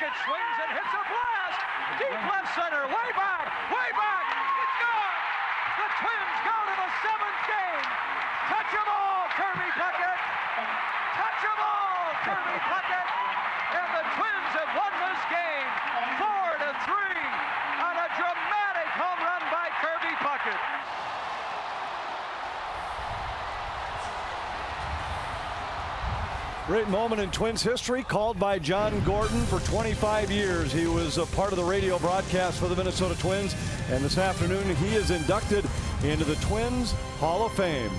pitch, swings and hits a blast. Deep left center, way back, it's gone. The Twins go to the 7th game. Touch 'em all, Kirby Puckett. Touch 'em all, Kirby Puckett. And the Twins have won this game 4-3 on a dramatic home run by Kirby Puckett. Great moment in Twins history, called by John Gordon for 25 years. He was a part of the radio broadcast for the Minnesota Twins, and this afternoon he is inducted into the Twins Hall of Fame.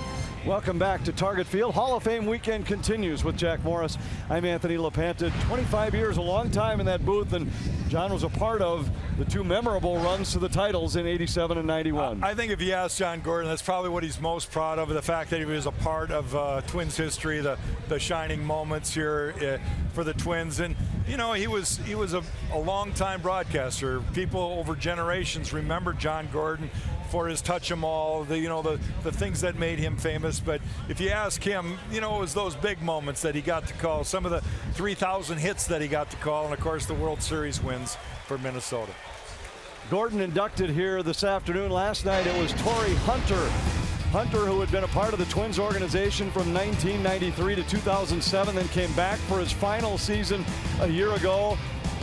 Welcome back to Target Field. Hall of Fame weekend continues with Jack Morris. I'm Anthony LaPanta. 25 years, a long time in that booth, and John was a part of the two memorable runs to the titles in '87 and '91. I think if you ask John Gordon, that's probably what he's most proud of, the fact that he was a part of Twins history, the shining moments here for the Twins. And you know, he was a long-time broadcaster. People over generations remember John Gordon for his touch 'em all, the things that made him famous. But if you ask him, it was those big moments that he got to call, some of the 3,000 hits that he got to call, and of course the World Series wins for Minnesota. Gordon inducted here this afternoon. Last night it was Torrey Hunter. Hunter, who had been a part of the Twins organization from 1993 to 2007, then came back for his final season a year ago.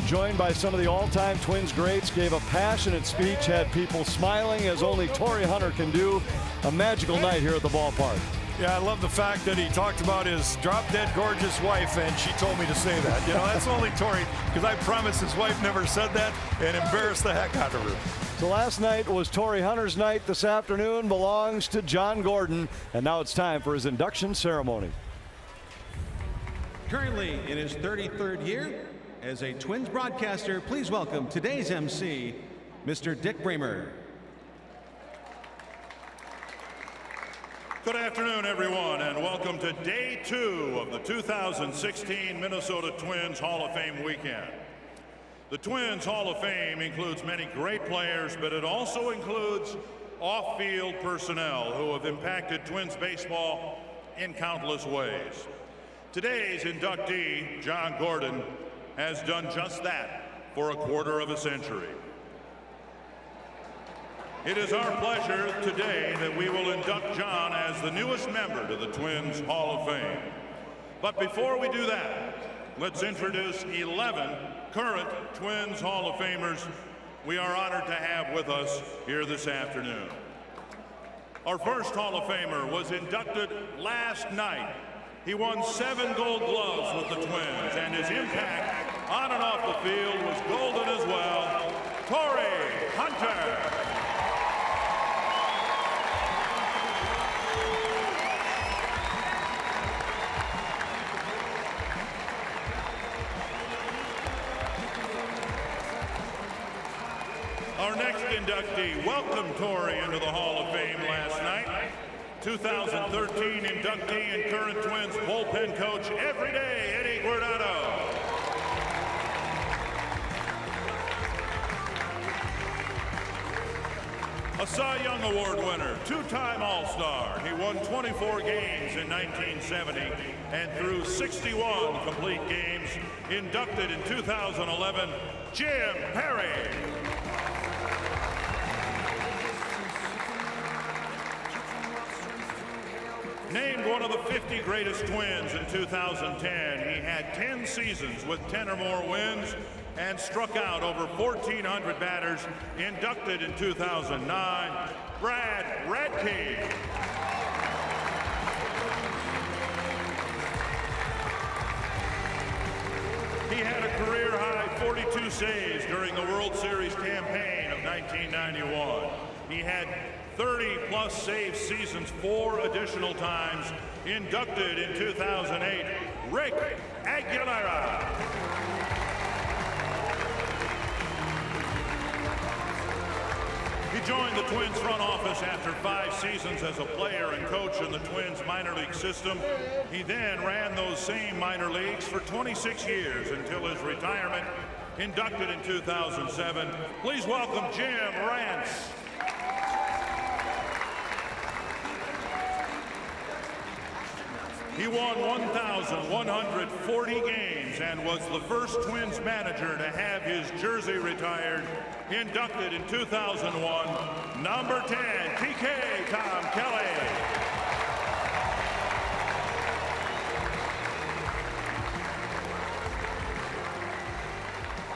Joined by some of the all-time Twins greats, gave a passionate speech, had people smiling as only Torrey Hunter can do. A magical night here at the ballpark. Yeah, I love the fact that he talked about his drop-dead gorgeous wife, and she told me to say that. That's only Torrey, because I promise his wife never said that, and embarrassed the heck out of her. So last night was Torrey Hunter's night. This afternoon belongs to John Gordon, and now it's time for his induction ceremony. Currently in his 33rd year as a Twins broadcaster, please welcome today's MC, Mr. Dick Bremer. Good afternoon, everyone, and welcome to Day 2 of the 2016 Minnesota Twins Hall of Fame weekend. The Twins Hall of Fame includes many great players, but it also includes off-field personnel who have impacted Twins baseball in countless ways. Today's inductee, John Gordon, has done just that for a quarter of a century. It is our pleasure today that we will induct John as the newest member to the Twins Hall of Fame. But before we do that, let's introduce 11 current Twins Hall of Famers we are honored to have with us here this afternoon. Our first Hall of Famer was inducted last night. He won 7 Gold Gloves with the Twins, and his impact on and off the field was golden as well. Torrey Hunter. Our next inductee welcomed Torrey into the Hall of Fame last night. 2013 inductee and current Twins bullpen coach every day, Eddie Guardado. A Cy Young Award winner, 2-time All-Star. He won 24 games in 1970 and threw 61 complete games. Inducted in 2011, Jim Perry. Named one of the 50 greatest Twins in 2010, he had 10 seasons with 10 or more wins and struck out over 1,400 batters. Inducted in 2009, Brad Radke. He had a career-high 42 saves during the World Series campaign of 1991. He had 30-plus save seasons 4 additional times. Inducted in 2008, Rick Aguilera. He joined the Twins front office after 5 seasons as a player and coach in the Twins minor league system. He then ran those same minor leagues for 26 years until his retirement. Inducted in 2007. Please welcome Jim Rance. He won 1,140 games games and was the first Twins manager to have his jersey retired. Inducted in 2001, number 10, TK Tom Kelly.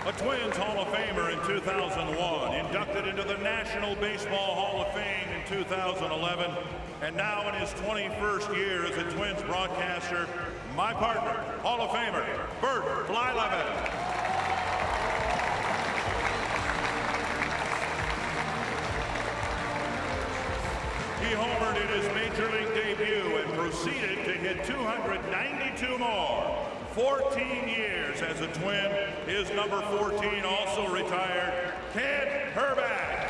A Twins Hall of Famer in 2001, inducted into the National Baseball Hall of Fame in 2011, and now in his 21st year as a Twins broadcaster, my partner, Hall of Famer, Bert Blyleven. He homered in his Major League debut and proceeded to hit 292 more. 14 years as a Twin. His number 14 also retired, Ken Herbeck.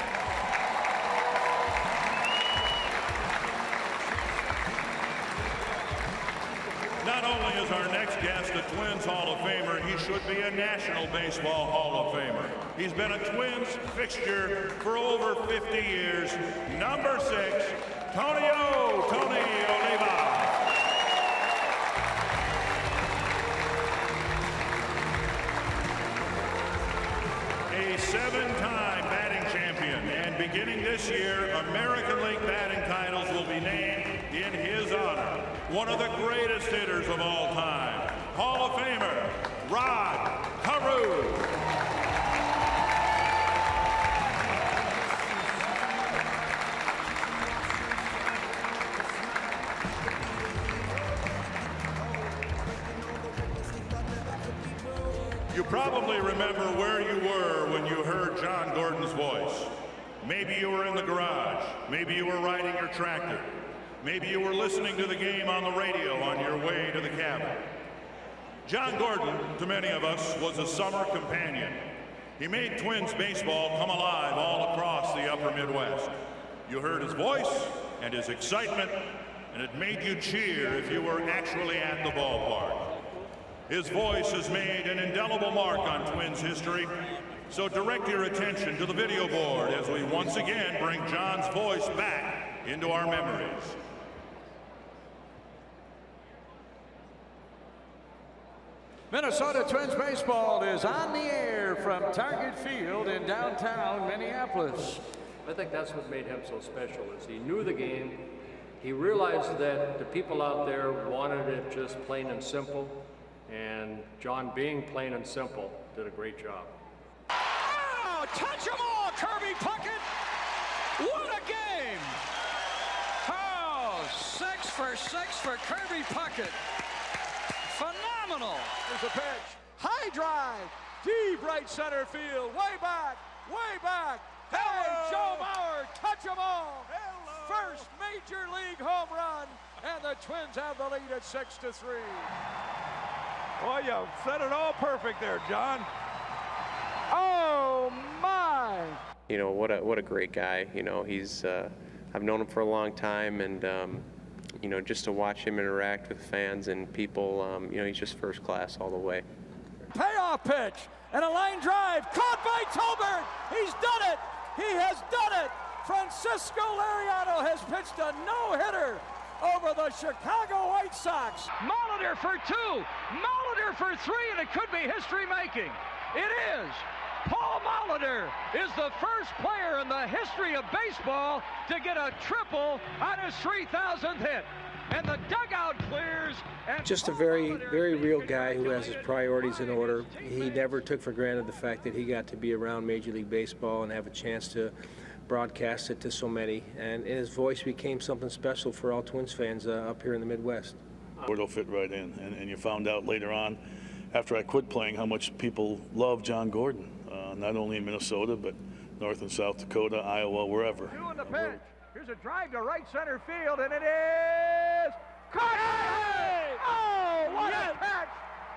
Not only is our next guest a Twins Hall of Famer, he should be a National Baseball Hall of Famer. He's been a Twins fixture for over 50 years. Number 6, Tony Oliva. A 7-time batting champion, and beginning this year, American League batting titles will be named in his honor. One of the greatest hitters of all time, Hall of Famer, Rod Carew. You probably remember where you were when you heard John Gordon's voice. Maybe you were in the garage. Maybe you were riding your tractor. Maybe you were listening to the game on the radio on your way to the cabin. John Gordon, to many of us, was a summer companion. He made Twins baseball come alive all across the upper Midwest. You heard his voice and his excitement, and it made you cheer if you were actually at the ballpark. His voice has made an indelible mark on Twins history, so direct your attention to the video board as we once again bring John's voice back into our memories. Minnesota Twins baseball is on the air from Target Field in downtown Minneapolis. I think that's what made him so special, is he knew the game. He realized that the people out there wanted it just plain and simple. And John, being plain and simple, did a great job. Oh, touch them all, Kirby Puckett. What a game. Oh, 6 for 6 for Kirby Puckett. Phenomenal. There's a pitch. High drive. Deep right center field. Way back. Hey, Joe Mauer, touch them all. First major league home run. And the Twins have the lead at 6-3. Oh, you said it all perfect there, John. Oh, my. You know, what a great guy. You know, he's I've known him for a long time, and you know, just to watch him interact with fans and people, you know, he's just first class all the way. Payoff pitch and a line drive caught by Tolbert. He's done it. He has done it. Francisco Liriano has pitched a no-hitter over the Chicago White Sox. Molitor for 2, Molitor for 3, and it could be history-making. It is. Paul Molitor is the first player in the history of baseball to get a triple on his 3,000th hit. And the dugout clears. And just a very, very real guy who has his priorities in order. He never took for granted the fact that he got to be around Major League Baseball and have a chance to broadcast it to so many, and his voice became something special for all Twins fans up here in the Midwest. It'll fit right in, and you found out later on, after I quit playing, how much people love John Gordon, not only in Minnesota, but North and South Dakota, Iowa, wherever. 2 in the pitch. Here's a drive to right center field, and it is caught. Hey! Oh, what a catch!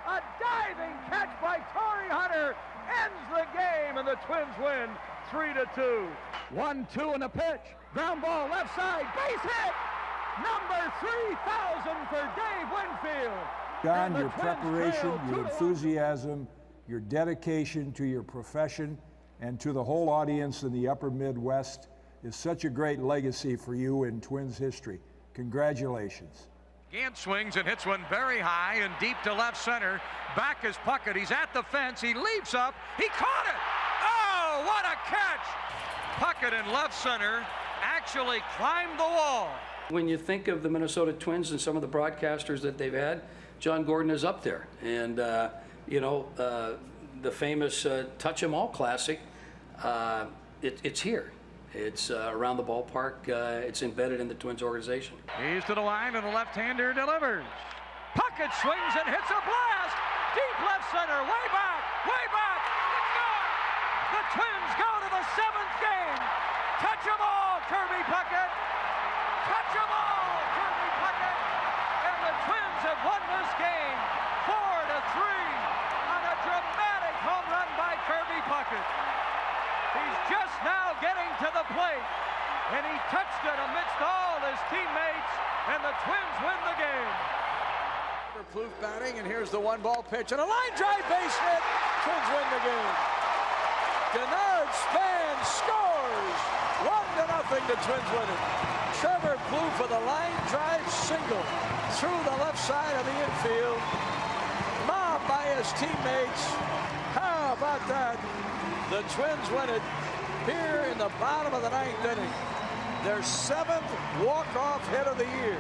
A diving catch by Torrey Hunter ends the game, and the Twins win 3-2. 1-2 in the pitch. Ground ball left side. Base hit. Number 3,000 for Dave Winfield. John, your preparation, your enthusiasm, your dedication to your profession and to the whole audience in the upper Midwest is such a great legacy for you in Twins history. Congratulations. Again swings and hits one very high and deep to left center. Back is Puckett. He's at the fence. He leaps up. He caught it. Oh, what a catch! Puckett in left center actually climbed the wall. When you think of the Minnesota Twins and some of the broadcasters that they've had, John Gordon is up there. And, the famous Touch 'Em All Classic, it's here. It's around the ballpark. It's embedded in the Twins organization. He's to the line, and the left-hander delivers. Puckett swings and hits a blast. Deep left center, way back, way back. It's gone. The Twins go to the 7th game. Touch 'em all, Kirby Puckett. Touch 'em all, Kirby Puckett. And the Twins have won this game 4-3 on a dramatic home run by Kirby Puckett. He's just now getting to the plate, and he touched it amidst all his teammates, and the Twins win the game. Plouffe batting, and here's the 1-ball pitch, and a line drive base hit. Twins win the game. Denard Span scores. 1-0, the Twins win it. Trevor Plouffe with a line drive single through the left side of the infield. Mobbed by his teammates. How about that? The Twins win it here in the bottom of the 9th inning. Their 7th walk-off hit of the year.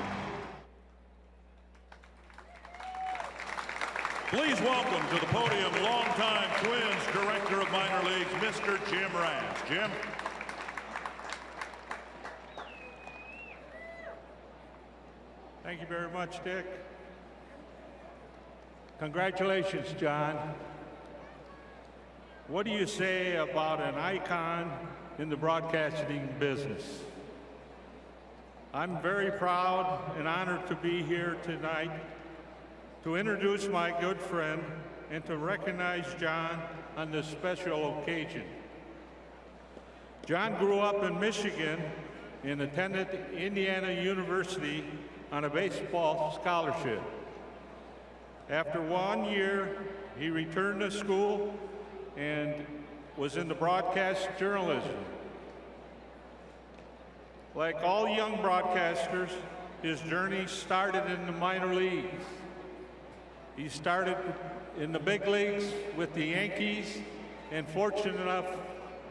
Please welcome to the podium longtime Twins Director of Minor Leagues, Mr. Jim Rance. Jim. Thank you very much, Dick. Congratulations, John. What do you say about an icon in the broadcasting business? I'm very proud and honored to be here tonight to introduce my good friend and to recognize John on this special occasion. John grew up in Michigan and attended Indiana University on a baseball scholarship. After 1 year, he returned to school and was into broadcast journalism. Like all young broadcasters, his journey started in the minor leagues. He started in the big leagues with the Yankees, and fortunate enough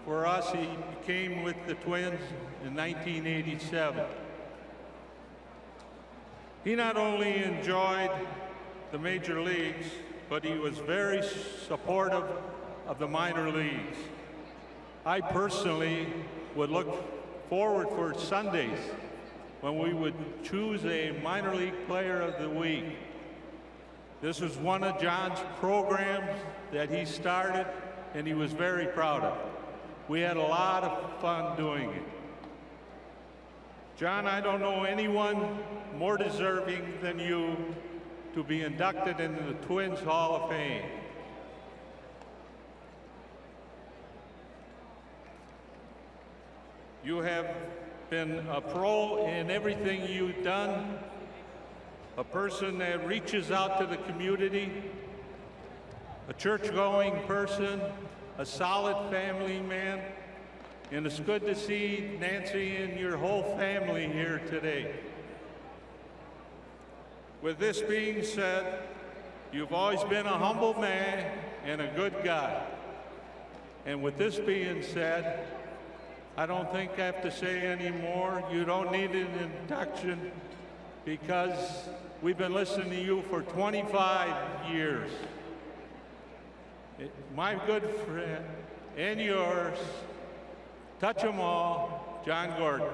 for us, he came with the Twins in 1987. He not only enjoyed the major leagues, but he was very supportive of the minor leagues. I personally would look forward for Sundays when we would choose a minor league player of the week. This was one of John's programs that he started, and he was very proud of. We had a lot of fun doing it. John, I don't know anyone more deserving than you to be inducted into the Twins Hall of Fame. You have been a pro in everything you've done, a person that reaches out to the community, a church-going person, a solid family man, and it's good to see Nancy and your whole family here today. With this being said, you've always been a humble man and a good guy. And with this being said, I don't think I have to say any more. You don't need an introduction because we've been listening to you for 25 years. My good friend and yours, touch 'em all, John Gordon.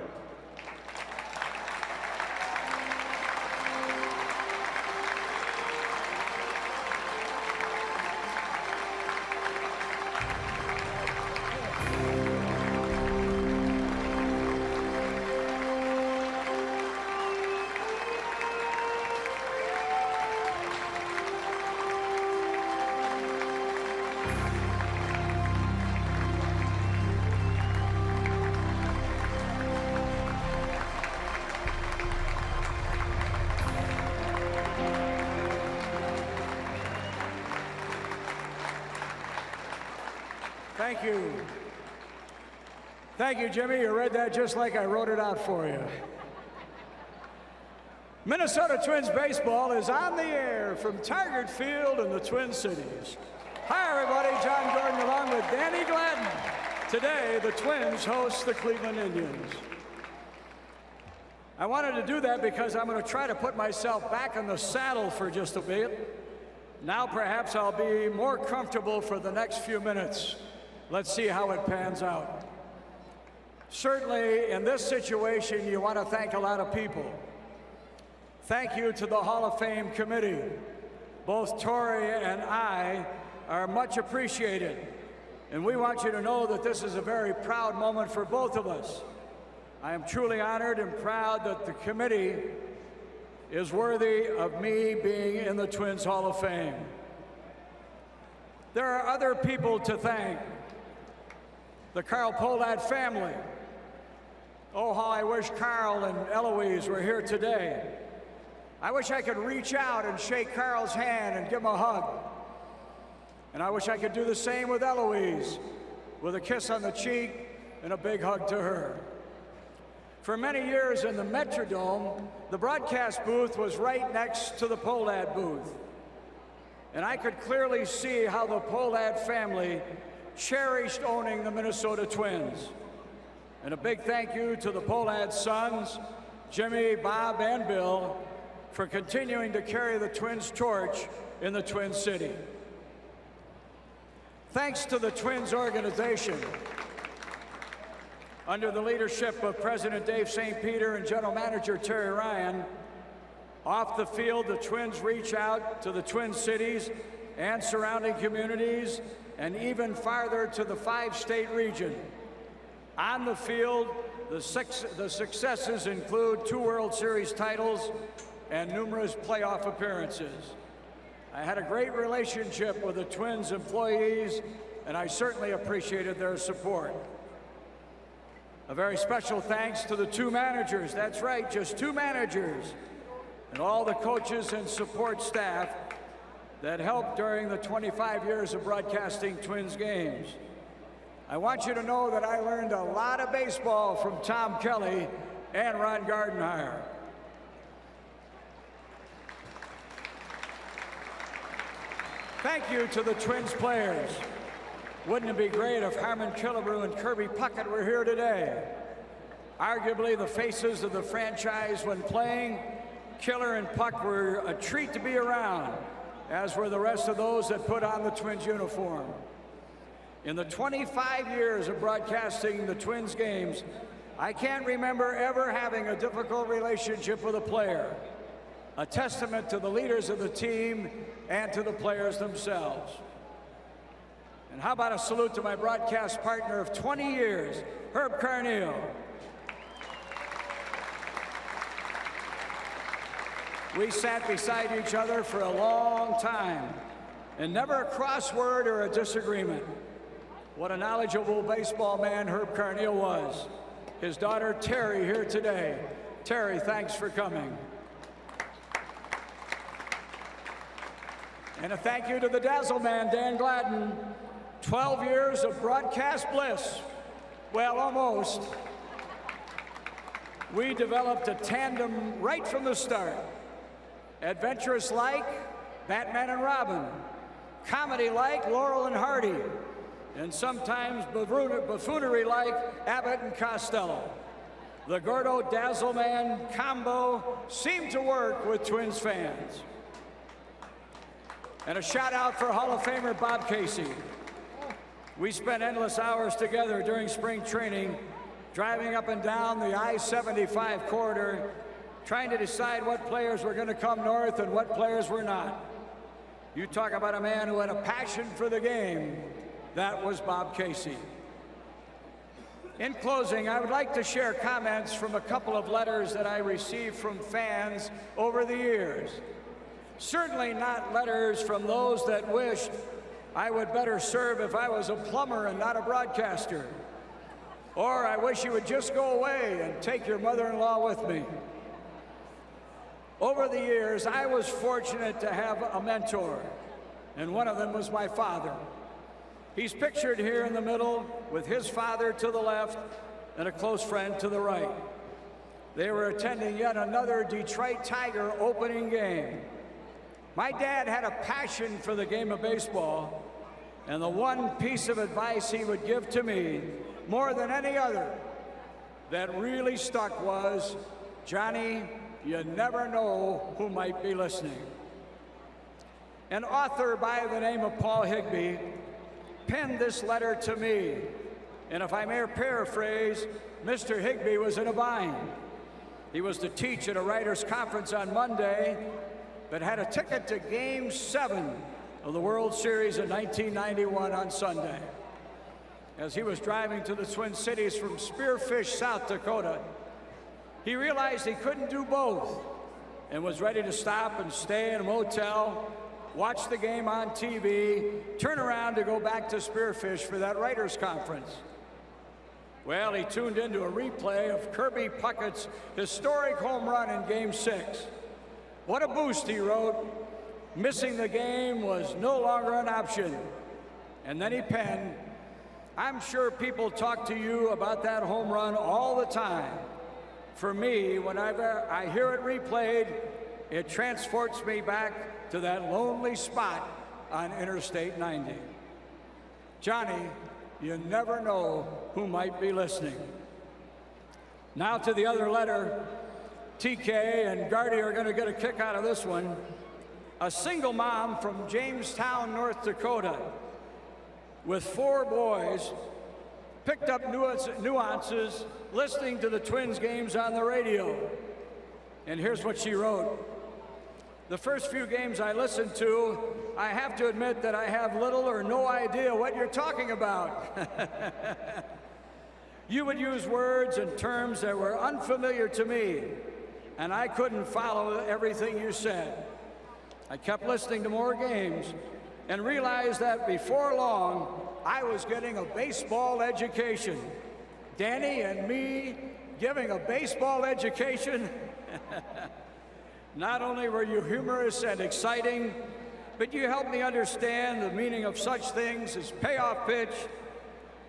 Thank you. Thank you, Jimmy. You read that just like I wrote it out for you. Minnesota Twins baseball is on the air from Taggart Field in the Twin Cities. Hi, everybody. John Gordon along with Danny Gladden. Today, the Twins host the Cleveland Indians. I wanted to do that because I'm going to try to put myself back in the saddle for just a bit. Now perhaps I'll be more comfortable for the next few minutes. Let's see how it pans out. Certainly, in this situation, you want to thank a lot of people. Thank you to the Hall of Fame committee. Both Tori and I are much appreciated. And we want you to know that this is a very proud moment for both of us. I am truly honored and proud that the committee is worthy of me being in the Twins Hall of Fame. There are other people to thank. The Carl Pohlad family. Oh, how I wish Carl and Eloise were here today. I wish I could reach out and shake Carl's hand and give him a hug. And I wish I could do the same with Eloise, with a kiss on the cheek and a big hug to her. For many years in the Metrodome, the broadcast booth was right next to the Pohlad booth. And I could clearly see how the Pohlad family cherished owning the Minnesota Twins. And a big thank you to the Pohlad sons, Jimmy, Bob, and Bill, for continuing to carry the Twins torch in the Twin City. Thanks to the Twins organization, under the leadership of President Dave St. Peter and General Manager Terry Ryan, off the field, the Twins reach out to the Twin Cities and surrounding communities, and even farther to the 5-state region. On the field, the successes include 2 World Series titles and numerous playoff appearances. I had a great relationship with the Twins employees, and I certainly appreciated their support. A very special thanks to the 2 managers, that's right, just 2 managers, and all the coaches and support staff that helped during the 25 years of broadcasting Twins games. I want you to know that I learned a lot of baseball from Tom Kelly and Ron Gardenhire. Thank you to the Twins players. Wouldn't it be great if Harmon Killebrew and Kirby Puckett were here today? Arguably the faces of the franchise when playing, Killer and Puck were a treat to be around, as were the rest of those that put on the Twins uniform. In the 25 years of broadcasting the Twins games, I can't remember ever having a difficult relationship with a player. A testament to the leaders of the team and to the players themselves. And how about a salute to my broadcast partner of 20 years, Herb Carneal. We sat beside each other for a long time, and never a crossword or a disagreement. What a knowledgeable baseball man Herb Carneal was. His daughter Terry here today. Terry, thanks for coming. And a thank you to the Dazzle Man, Dan Gladden. 12 years of broadcast bliss. Well, almost. We developed a tandem right from the start. Adventurous like Batman and Robin. Comedy like Laurel and Hardy. And sometimes buffoonery like Abbott and Costello. The Gordo Dazzle Man combo seemed to work with Twins fans. And a shout out for Hall of Famer Bob Casey. We spent endless hours together during spring training, driving up and down the I-75 corridor, trying to decide what players were going to come north and what players were not. You talk about a man who had a passion for the game. That was Bob Casey. In closing, I would like to share comments from a couple of letters that I received from fans over the years. Certainly not letters from those that wished I would better serve if I was a plumber and not a broadcaster. Or I wish you would just go away and take your mother-in-law with me. Over the years, I was fortunate to have a mentor, and one of them was my father. He's pictured here in the middle with his father to the left and a close friend to the right. They were attending yet another Detroit Tiger opening game. My dad had a passion for the game of baseball, and the one piece of advice he would give to me, more than any other, that really stuck was, Johnny, you never know who might be listening. An author by the name of Paul Higbee penned this letter to me, and if I may paraphrase, Mr. Higbee was in a bind. He was to teach at a writers' conference on Monday, but had a ticket to Game 7 of the World Series in 1991 on Sunday. As he was driving to the Twin Cities from Spearfish, South Dakota, he realized he couldn't do both and was ready to stop and stay in a motel, watch the game on TV, turn around to go back to Spearfish for that writers' conference. Well, he tuned into a replay of Kirby Puckett's historic home run in Game 6. What a boost, he wrote. Missing the game was no longer an option. And then he penned, I'm sure people talk to you about that home run all the time. For me, whenever I hear it replayed, it transports me back to that lonely spot on Interstate 90. Johnny, you never know who might be listening. Now to the other letter. TK and Gardy are going to get a kick out of this one. A single mom from Jamestown, North Dakota, with 4 boys, picked up nuances listening to the Twins games on the radio. And here's what she wrote. The first few games I listened to, I have to admit that I have little or no idea what you're talking about. You would use words and terms that were unfamiliar to me, and I couldn't follow everything you said. I kept listening to more games and realized that before long, I was getting a baseball education. Danny and me giving a baseball education. Not only were you humorous and exciting, but you helped me understand the meaning of such things as payoff pitch,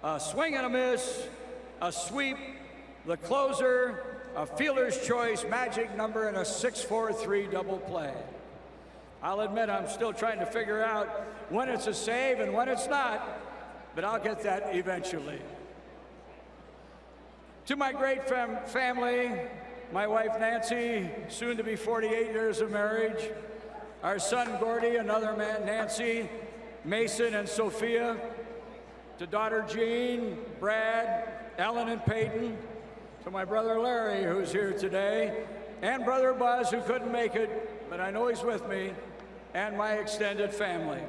a swing and a miss, a sweep, the closer, a fielder's choice, magic number, and a 6-4-3 double play. I'll admit I'm still trying to figure out when it's a save and when it's not, but I'll get that eventually. To my great family, my wife Nancy, soon to be 48 years of marriage, our son Gordy, another man, Nancy, Mason, and Sophia, to daughter Jean, Brad, Ellen, and Peyton, to my brother Larry, who's here today, and brother Buzz, who couldn't make it, but I know he's with me, and my extended family.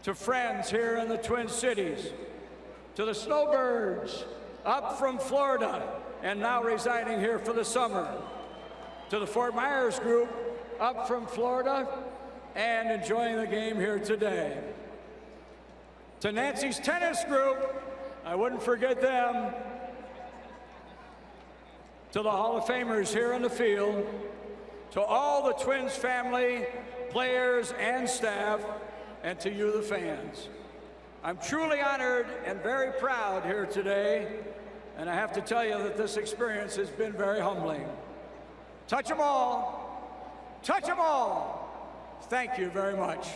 To friends here in the Twin Cities, to the Snowbirds, up from Florida, and now residing here for the summer, to the Fort Myers group, up from Florida, and enjoying the game here today. To Nancy's tennis group, I wouldn't forget them. To the Hall of Famers here in the field, to all the Twins family, players, and staff, and to you, the fans. I'm truly honored and very proud here today, and I have to tell you that this experience has been very humbling. Touch 'em all. Touch 'em all. Thank you very much.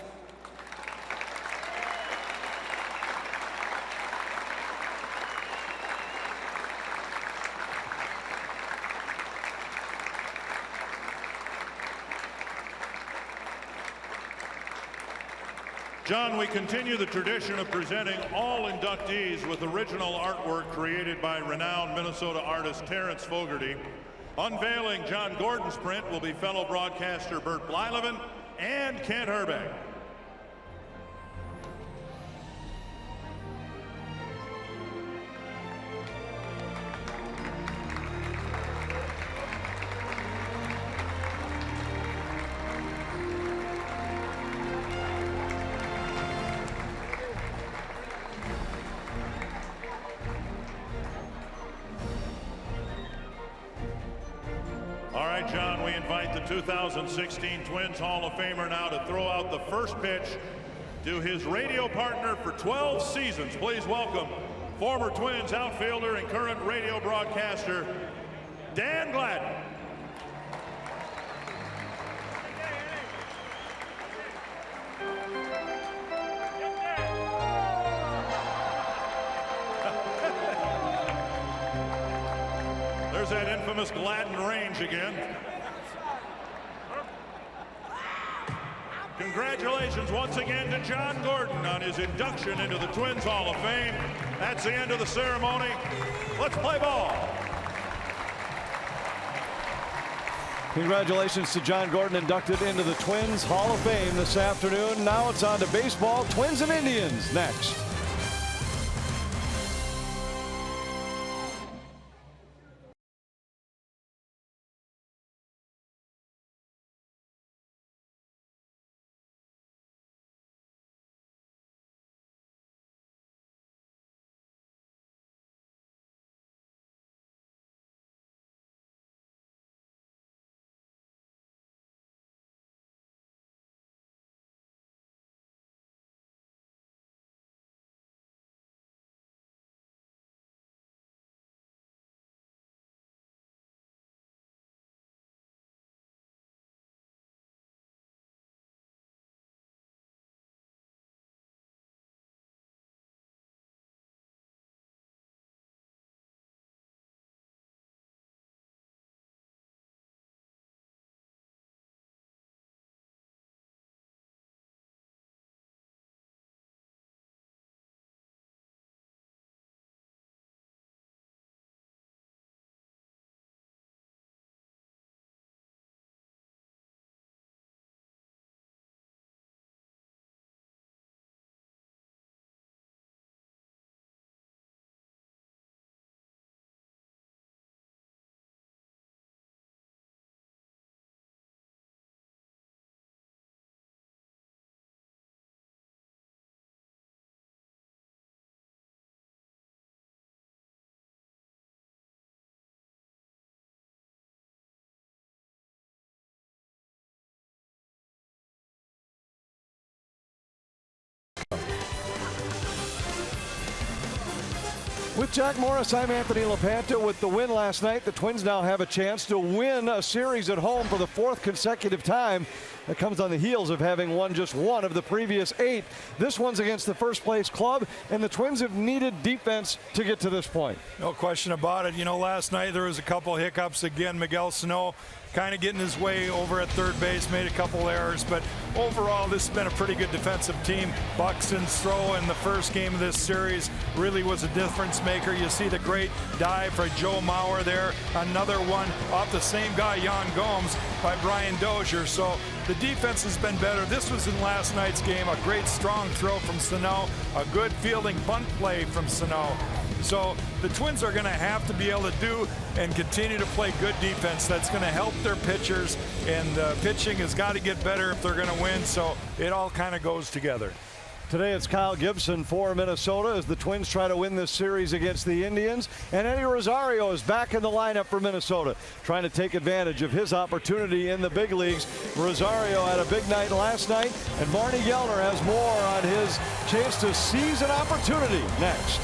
John, we continue the tradition of presenting all inductees with original artwork created by renowned Minnesota artist Terrence Fogarty. Unveiling John Gordon's print will be fellow broadcaster Bert Blyleven and Kent Herbeck. All right, John, we invite the 2016 Twins Hall of Famer now to throw out the first pitch to his radio partner for 12 seasons. Please welcome former Twins outfielder and current radio broadcaster, Dan Gladden. There's that infamous Gladden range again. Congratulations once again to John Gordon on his induction into the Twins Hall of Fame. That's the end of the ceremony. Let's play ball. Congratulations to John Gordon, inducted into the Twins Hall of Fame this afternoon. Now it's on to baseball. Twins and Indians next. With Jack Morris, I'm Anthony LaPanta. With the win last night, the Twins now have a chance to win a series at home for the 4th consecutive time. That comes on the heels of having won just one of the previous 8. This one's against the first-place club, and the Twins have needed defense to get to this point. No question about it. You know, last night there was a couple hiccups again. Miguel Sano kind of getting his way over at third base, made a couple errors, but overall this has been a pretty good defensive team. Buxton's throw in the first game of this series really was a difference maker. You see the great dive for Joe Mauer there, another one off the same guy, Yan Gomes, by Brian Dozier. So the defense has been better. This was in last night's game, a great strong throw from Sano, a good fielding bunt play from Sano. So the Twins are going to have to be able to do and continue to play good defense. That's going to help their pitchers, and pitching has got to get better if they're going to win. So it all kind of goes together. Today it's Kyle Gibson for Minnesota as the Twins try to win this series against the Indians. And Eddie Rosario is back in the lineup for Minnesota, trying to take advantage of his opportunity in the big leagues. Rosario had a big night last night, and Barney Gelner has more on his chance to seize an opportunity next.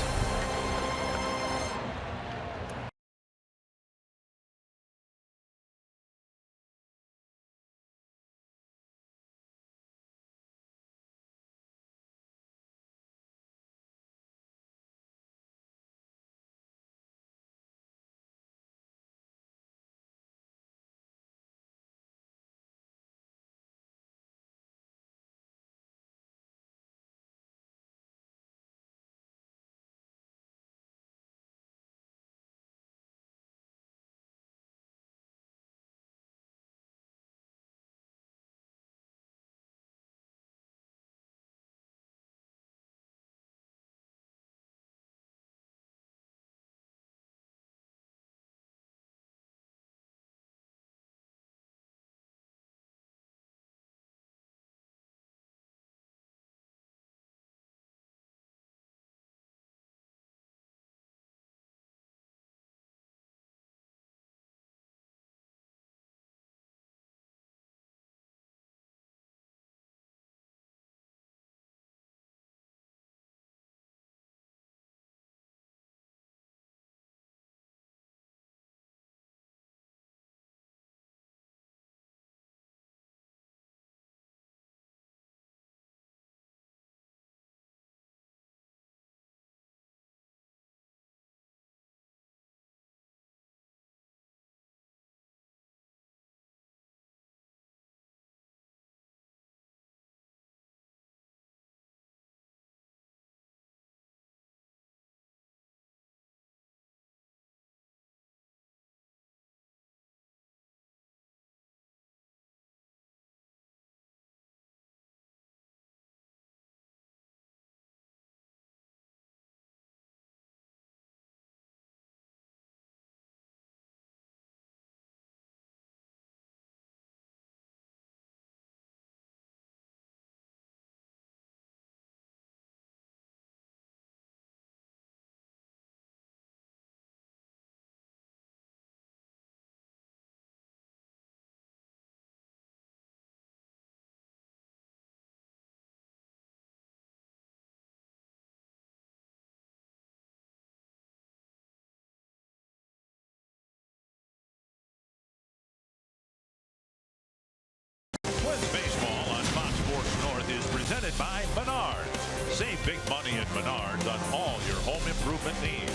presented by Menards. Save big money at Menards on all your home improvement needs.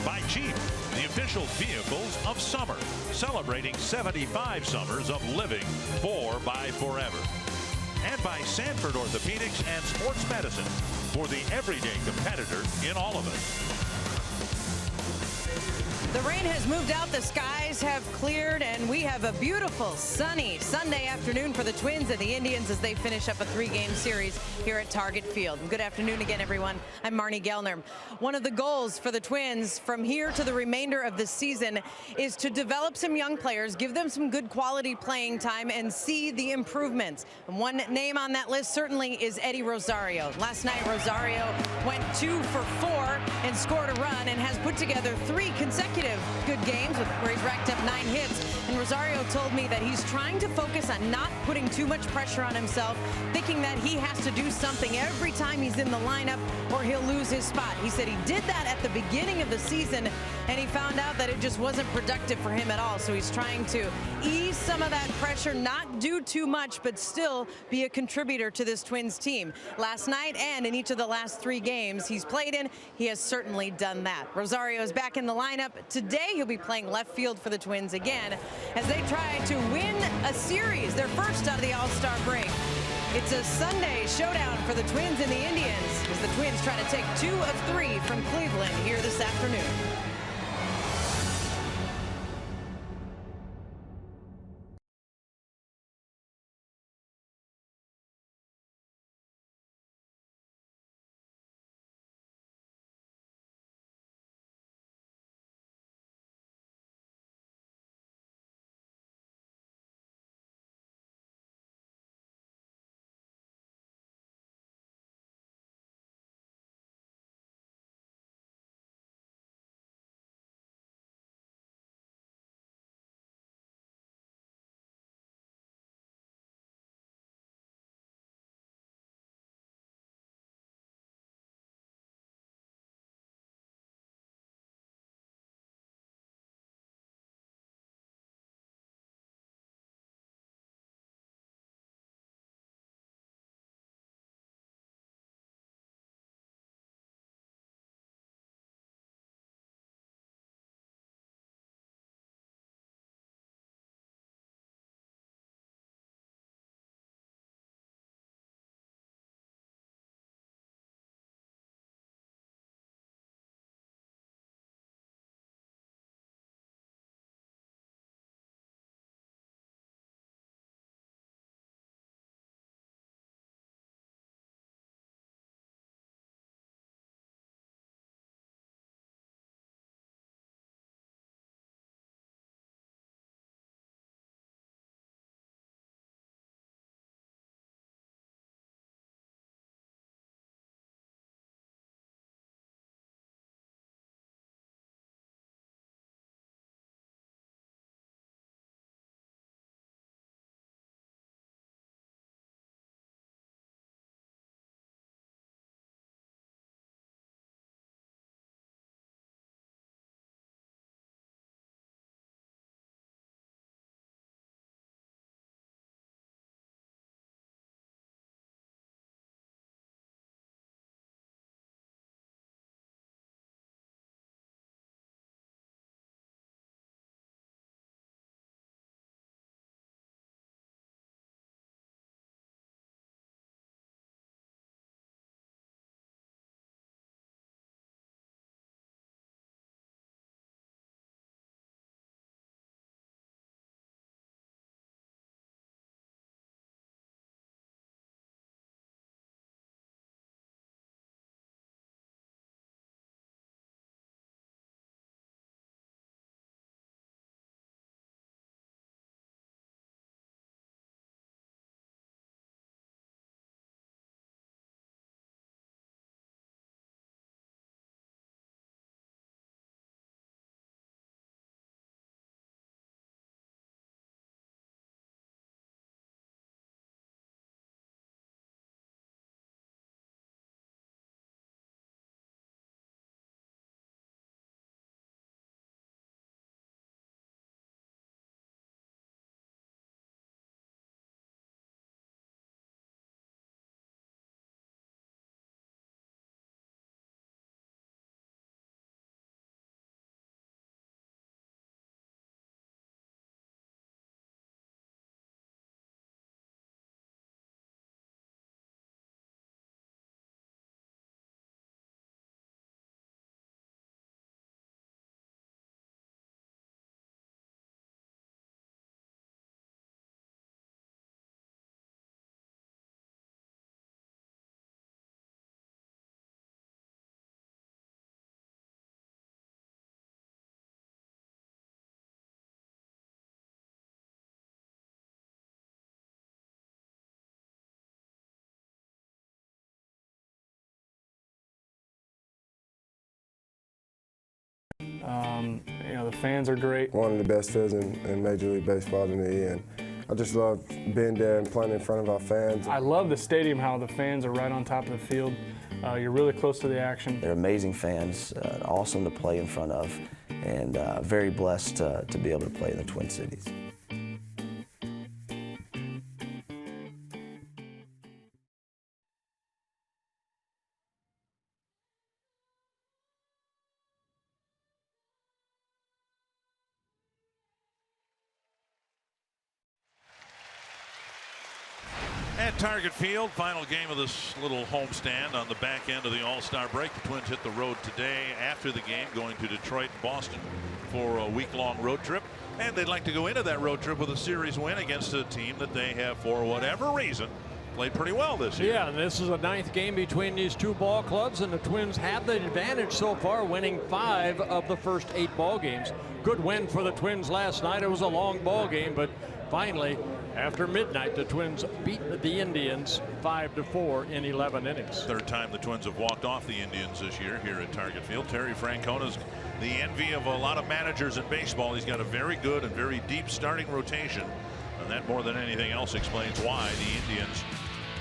By Jeep, the official vehicles of summer, celebrating 75 summers of living for by forever. And by Sanford Orthopedics and Sports Medicine, for the everyday competitor in all of it. The rain has moved out, the skies have cleared, and we have a beautiful sunny Sunday afternoon for the Twins and the Indians as they finish up a 3-game series here at Target Field. Good afternoon again, everyone. I'm Marnie Gellner. One of the goals for the Twins from here to the remainder of the season is to develop some young players, give them some good quality playing time, and see the improvements. And one name on that list certainly is Eddie Rosario. Last night, Rosario went 2 for 4 and scored a run and has put together 3 consecutive good games where he's racked up 9 hits. And Rosario told me that he's trying to focus on not putting too much pressure on himself, thinking that he has to do something every time he's in the lineup or he'll lose his spot. He said he did that at the beginning of the season and he found out that it just wasn't productive for him at all. So he's trying to ease some of that pressure, not do too much, but still be a contributor to this Twins team. Last night and in each of the last 3 games he's played in, he has certainly done that. Rosario is back in the lineup. Today he'll be playing left field for the Twins again as they try to win a series, their first out of the All-Star break. It's a Sunday showdown for the Twins and the Indians as the Twins try to take 2 of 3 from Cleveland here this afternoon. You know, the fans are great. One of the best fields in Major League Baseball to me, and I just love being there and playing in front of our fans. I love the stadium, how the fans are right on top of the field. You're really close to the action. They're amazing fans, awesome to play in front of, and very blessed to be able to play in the Twin Cities. At Target Field, final game of this little homestand on the back end of the All-Star break. The Twins hit the road today after the game, going to Detroit and Boston for a week-long road trip. And they'd like to go into that road trip with a series win against a team that they have, for whatever reason, played pretty well this year. Yeah, and this is a 9th game between these two ball clubs, and the Twins have the advantage so far, winning 5 of the first 8 ball games. Good win for the Twins last night. It was a long ball game, but finally, after midnight, the Twins beat the Indians 5-4 in 11 innings. Third time the Twins have walked off the Indians this year here at Target Field. Terry Francona's the envy of a lot of managers in baseball. He's got a very good and very deep starting rotation, and that more than anything else explains why the Indians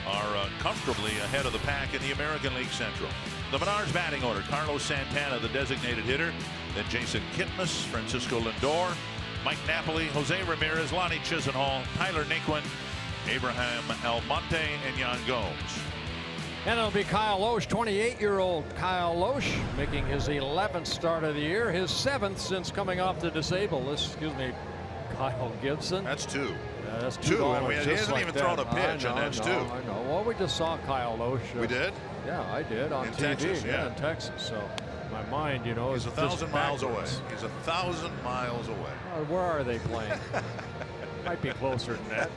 are comfortably ahead of the pack in the American League Central. The Menards batting order: Carlos Santana, the designated hitter, then Jason Kipnis, Francisco Lindor, Mike Napoli, Jose Ramirez, Lonnie Chisenhall, Tyler Naquin, Abraham Almonte, and Yan Gomes. And it'll be Kyle Loesch, 28-year-old Kyle Loesch, making his 11th start of the year, his 7th since coming off the disabled list. Excuse me, Kyle Gibson. That's 2. Yeah, that's 2, and he hasn't even thrown a pitch, and that's 2. I know. Well, we just saw Kyle Loesch. We did? Yeah, I did on in TV. Texas, yeah, in Texas. So my mind, you know, he's is 1,000 miles away. backwards. He's 1,000 miles away. Where are they playing? Might be closer than that.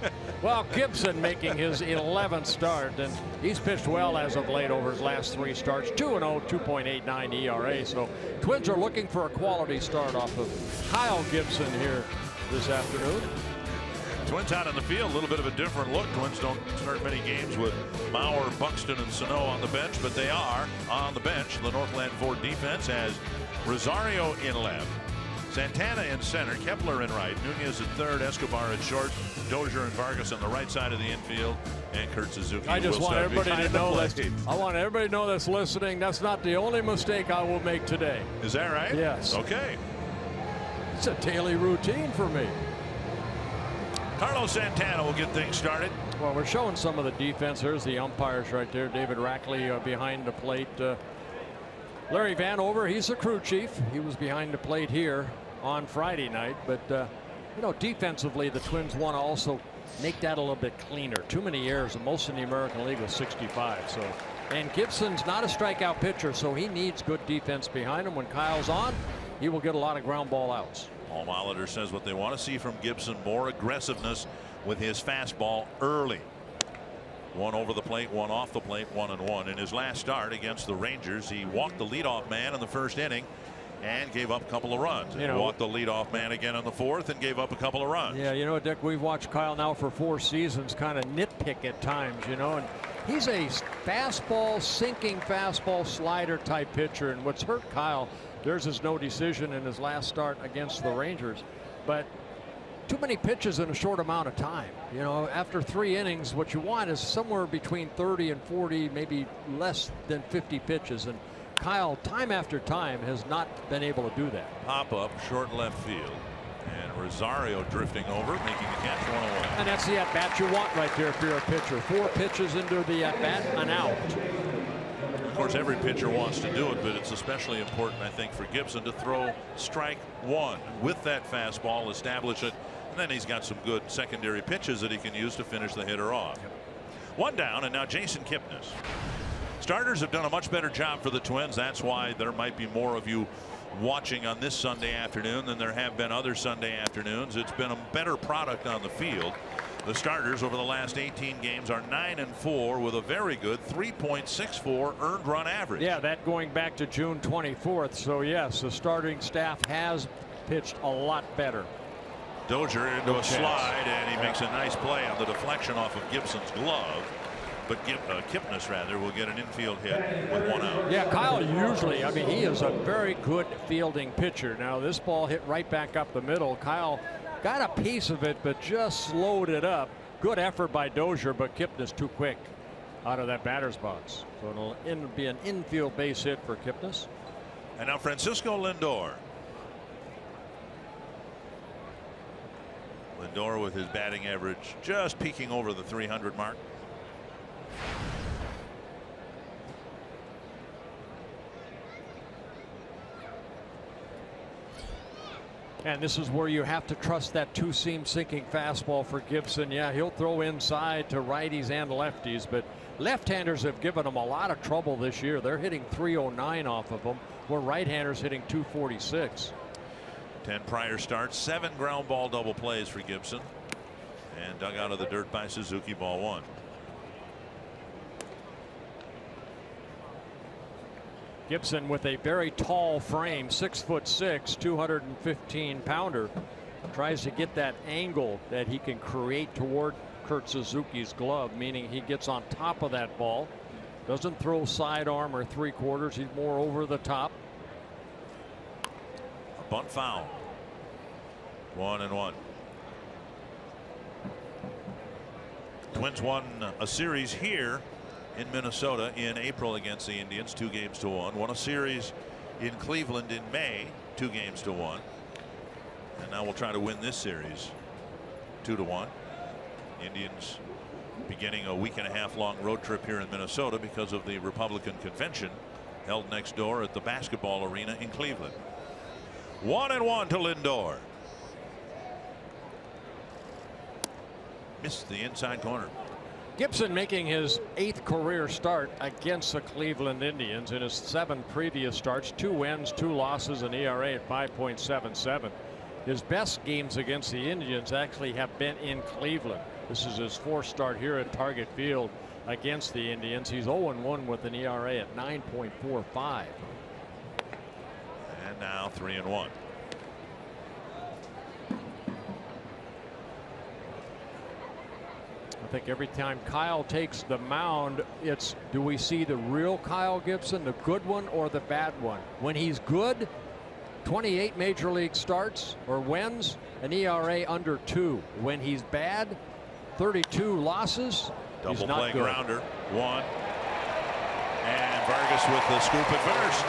Well, Gibson making his 11th start, and he's pitched well as of late over his last 3 starts. 2-0, 2.89 ERA. So Twins are looking for a quality start off of Kyle Gibson here this afternoon. Twins out in the field, a little bit of a different look. Twins don't start many games with Mauer, Buxton, and Sano on the bench, but they are on the bench. The Northland Ford defense has Rosario in left, Santana in center, Kepler in right, Nunez at third, Escobar at short, Dozier and Vargas on the right side of the infield, and Kurt Suzuki. I just want everybody to know that. I want everybody to know that's listening. That's not the only mistake I will make today. Is that right? Yes. Okay. It's a daily routine for me. Carlos Santana will get things started. Well, we're showing some of the defense. There's the umpires right there. David Rackley behind the plate. Larry Vanover, he's the crew chief. He was behind the plate here on Friday night. But, you know, defensively, the Twins want to also make that a little bit cleaner. Too many errors. Most in the American League was 65. So, and Gibson's not a strikeout pitcher, so he needs good defense behind him. When Kyle's on, he will get a lot of ground ball outs. Paul Molitor says what they want to see from Gibson: more aggressiveness with his fastball early. 1 over the plate, 1 off the plate, 1-1. In his last start against the Rangers, he walked the leadoff man in the first inning and gave up a couple of runs. He walked the leadoff man again in the 4th and gave up a couple of runs. Yeah, you know, Dick, we've watched Kyle now for 4 seasons, kind of nitpick at times, you know, and he's a fastball, sinking fastball slider type pitcher. And what's hurt Kyle, there's his no decision in his last start against the Rangers, but too many pitches in a short amount of time. You know, after 3 innings, what you want is somewhere between 30 and 40, maybe less than 50 pitches. And Kyle, time after time, has not been able to do that. Pop up short left field, and Rosario drifting over, making the catch, 1 away. And that's the at bat you want right there if you're a pitcher. 4 pitches into the at bat, an out. Of course, every pitcher wants to do it, but it's especially important, I think, for Gibson to throw strike 1 with that fastball, establish it, and then he's got some good secondary pitches that he can use to finish the hitter off. 1 down, and now Jason Kipnis. Starters have done a much better job for the Twins. That's why there might be more of you watching on this Sunday afternoon than there have been other Sunday afternoons. It's been a better product on the field. The starters over the last 18 games are 9-4 with a very good 3.64 earned run average. Yeah, that going back to June 24th. So yes, the starting staff has pitched a lot better. Dozier into a slide, and he makes a nice play on the deflection off of Gibson's glove. but Kipnis rather will get an infield hit with 1 out. Yeah, Kyle usually, I mean, he is a very good fielding pitcher. Now this ball hit right back up the middle. Kyle got a piece of it, but just slowed it up. Good effort by Dozier, but Kipnis too quick out of that batter's box. So it'll be an infield base hit for Kipnis. And now Francisco Lindor. Lindor with his batting average just peeking over the 300 mark. And this is where you have to trust that two-seam sinking fastball for Gibson. Yeah, he'll throw inside to righties and lefties, but left-handers have given him a lot of trouble this year. They're hitting 309 off of him, where right-handers hitting 246. 10 prior starts, 7 ground ball double plays for Gibson, and dug out of the dirt by Suzuki, ball 1. Gibson with a very tall frame, 6'6", 215 pounder, tries to get that angle that he can create toward Kurt Suzuki's glove, meaning he gets on top of that ball, doesn't throw sidearm or 3/4. He's more over the top. A bunt foul. 1-1. Twins won a series here in Minnesota in April against the Indians, 2-1. Won a series in Cleveland in May, 2-1. And now we'll try to win this series 2-1. Indians beginning a week-and-a-half long road trip here in Minnesota because of the Republican convention held next door at the basketball arena in Cleveland. 1-1 to Lindor. Missed the inside corner. Gibson making his 8th career start against the Cleveland Indians. In his 7 previous starts, 2 wins, 2 losses, an ERA at 5.77. His best games against the Indians actually have been in Cleveland. This is his 4th start here at Target Field against the Indians. He's 0-1 with an ERA at 9.45. And now 3-1. I think every time Kyle takes the mound, it's, do we see the real Kyle Gibson, the good one or the bad one? When he's good, 28 major league starts or wins, an ERA under 2. When he's bad, 32 losses. Double he's not play good. grounder, 1. And Vargas with the scoop at first.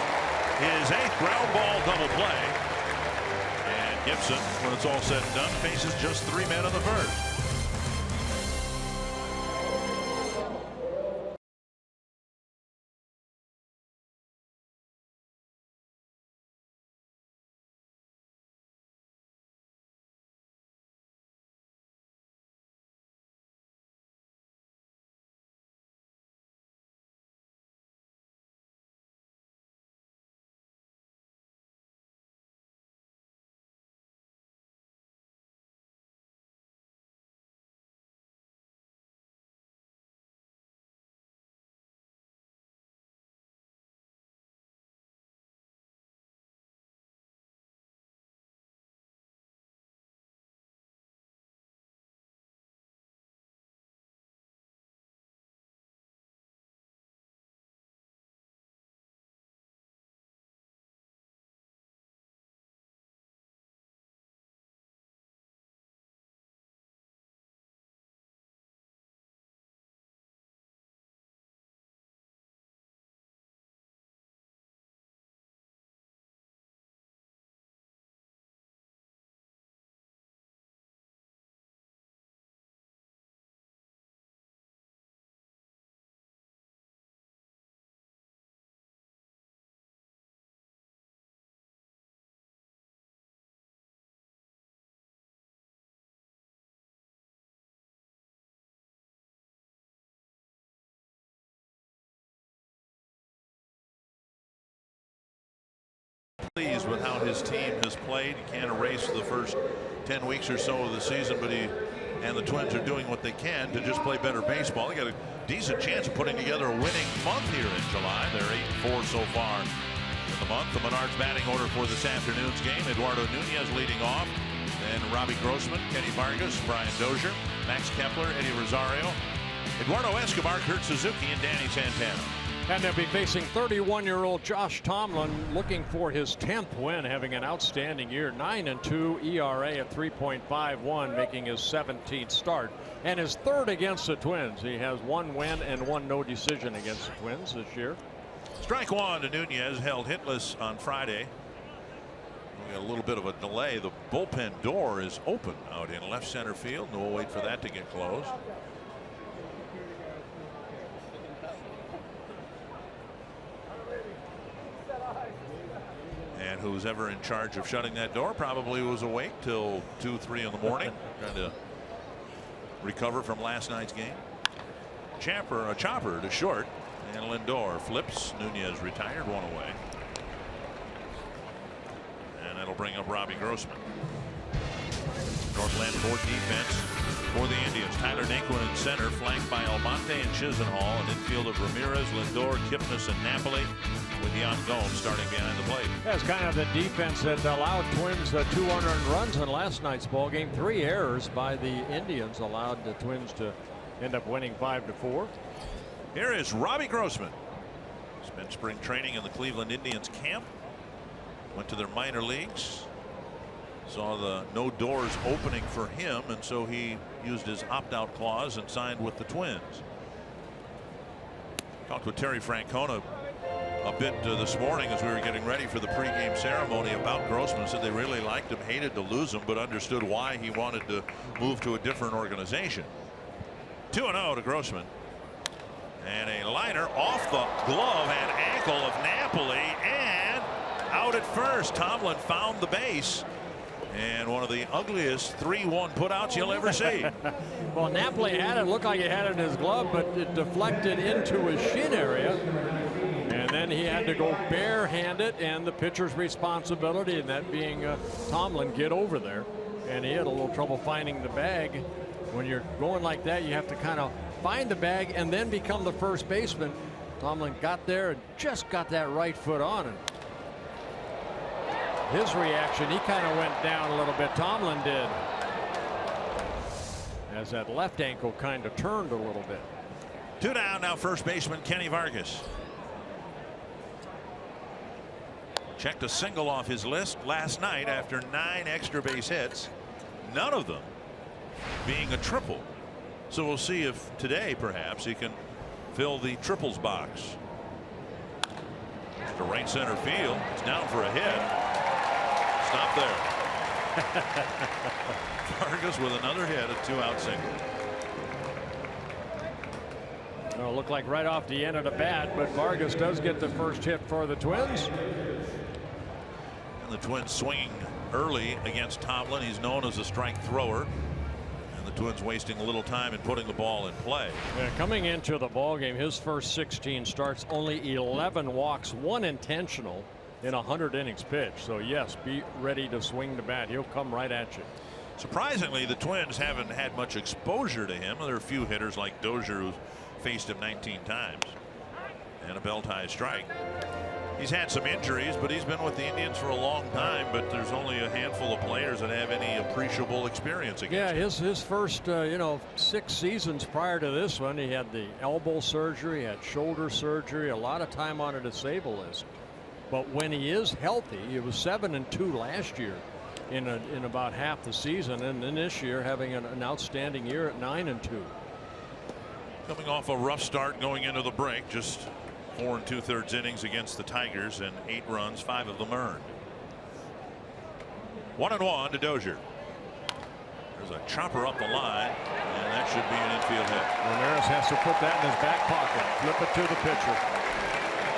His 8th ground ball double play. And Gibson, when it's all said and done, faces just 3 men in the first. Pleased with how his team has played. He can't erase the first 10 weeks or so of the season, but he and the Twins are doing what they can to just play better baseball. They got a decent chance of putting together a winning month here in July. They're 8-4 so far in the month. The Menards batting order for this afternoon's game: Eduardo Nunez leading off, then Robbie Grossman, Kenny Vargas, Brian Dozier, Max Kepler, Eddie Rosario, Eduardo Escobar, Kurt Suzuki, and Danny Santana. And they'll be facing 31-year-old Josh Tomlin, looking for his 10th win, having an outstanding year. 9-2 ERA of 3.51, making his 17th start and his third against the Twins. He has 1 win and 1 no decision against the Twins this year. Strike 1 to Nunez, held hitless on Friday. We got a little bit of a delay. The bullpen door is open out in left center field, and we'll wait for that to get closed. And who's ever in charge of shutting that door probably was awake till 2, 3 in the morning, trying to recover from last night's game. A chopper to short, and Lindor flips. Nunez retired, 1 away. And that'll bring up Robbie Grossman. Northland Ford defense for the Indians. Tyler Naquin in center, flanked by Almonte and Chisenhall. An infield of Ramirez, Lindor, Kipnis, and Napoli, with Yan Gomes starting behind the plate. That's kind of the defense that allowed Twins 2 unearned runs in last night's ball game. 3 errors by the Indians allowed the Twins to end up winning 5-4. Here is Robbie Grossman. Spent spring training in the Cleveland Indians camp. Went to their minor leagues. Saw the no doors opening for him, and so he used his opt-out clause and signed with the Twins. Talked with Terry Francona a bit this morning as we were getting ready for the pregame ceremony about Grossman. Said they really liked him, hated to lose him, but understood why he wanted to move to a different organization. 2-0 to Grossman. And a liner off the glove and ankle of Napoli, and out at first. Tomlin found the base, and one of the ugliest 3-1 putouts you'll ever see. Well, Napoli had it, looked like he had it in his glove, but it deflected into his shin area, and then he had to go barehanded, and the pitcher's responsibility, and that being Tomlin, get over there. And he had a little trouble finding the bag. When you're going like that, you have to kind of find the bag and then become the first baseman. Tomlin got there and just got that right foot on, and his reaction, he kind of went down a little bit. Tomlin did, as that left ankle kind of turned a little bit. 2 down now. First baseman Kenny Vargas checked a single off his list last night after 9 extra base hits, none of them being a triple. So we'll see if today perhaps he can fill the triples box. To right center field. It's down for a hit. Stop there. Vargas with another hit, a 2-out single. It'll look like right off the end of the bat, but Vargas does get the first hit for the Twins. And the Twins swinging early against Tomlin. He's known as a strike thrower. And the Twins wasting a little time in putting the ball in play. Yeah, coming into the ball game, his first 16 starts, only 11 walks, 1 intentional in 100 innings pitched. So yes, be ready to swing the bat. He'll come right at you. Surprisingly, the Twins haven't had much exposure to him. There are a few hitters like Dozier who faced him 19 times, and a belt-high strike. He's had some injuries, but he's been with the Indians for a long time. But there's only a handful of players that have any appreciable experience against him. His first 6 seasons prior to this one, he had the elbow surgery, had shoulder surgery, a lot of time on a disabled list. But when he is healthy, he was 7-2 last year in about half the season, and then this year having an outstanding year at 9-2. Coming off a rough start going into the break, just 4 2/3 innings against the Tigers and 8 runs, 5 of them earned. 1-1 to Dozier. There's a chopper up the line, and that should be an infield hit. Ramirez has to put that in his back pocket, flip it to the pitcher.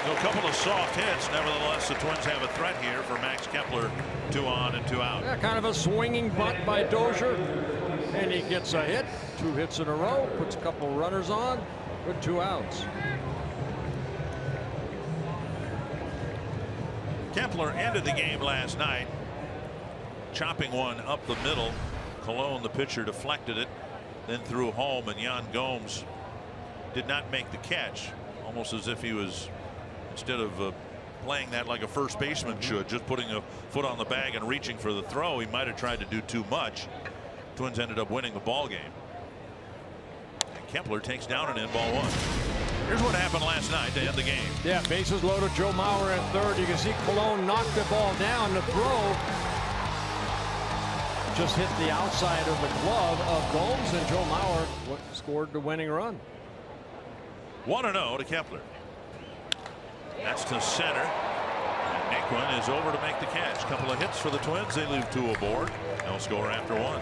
So a couple of soft hits. Nevertheless, the Twins have a threat here for Max Kepler. 2 on and 2 out. Yeah, kind of a swinging bunt by Dozier, and he gets a hit. 2 hits in a row, puts a couple runners on with 2 outs. Kepler ended the game last night, chopping one up the middle. Colon, the pitcher, deflected it, then threw home, and Yan Gomes did not make the catch. Almost as if he was, instead of playing that like a first baseman should, just putting a foot on the bag and reaching for the throw, he might have tried to do too much. Twins ended up winning the ball game. Kepler takes down an in, ball 1. Here's what happened last night to end the game. Yeah, bases loaded. Joe Mauer at third. You can see Colon knocked the ball down. The throw just hit the outside of the glove of Gomes, and Joe Mauer scored the winning run. 1-0 to Kepler. That's to center. And Naquin is over to make the catch. Couple of hits for the Twins. They leave 2 aboard. They'll score after 1.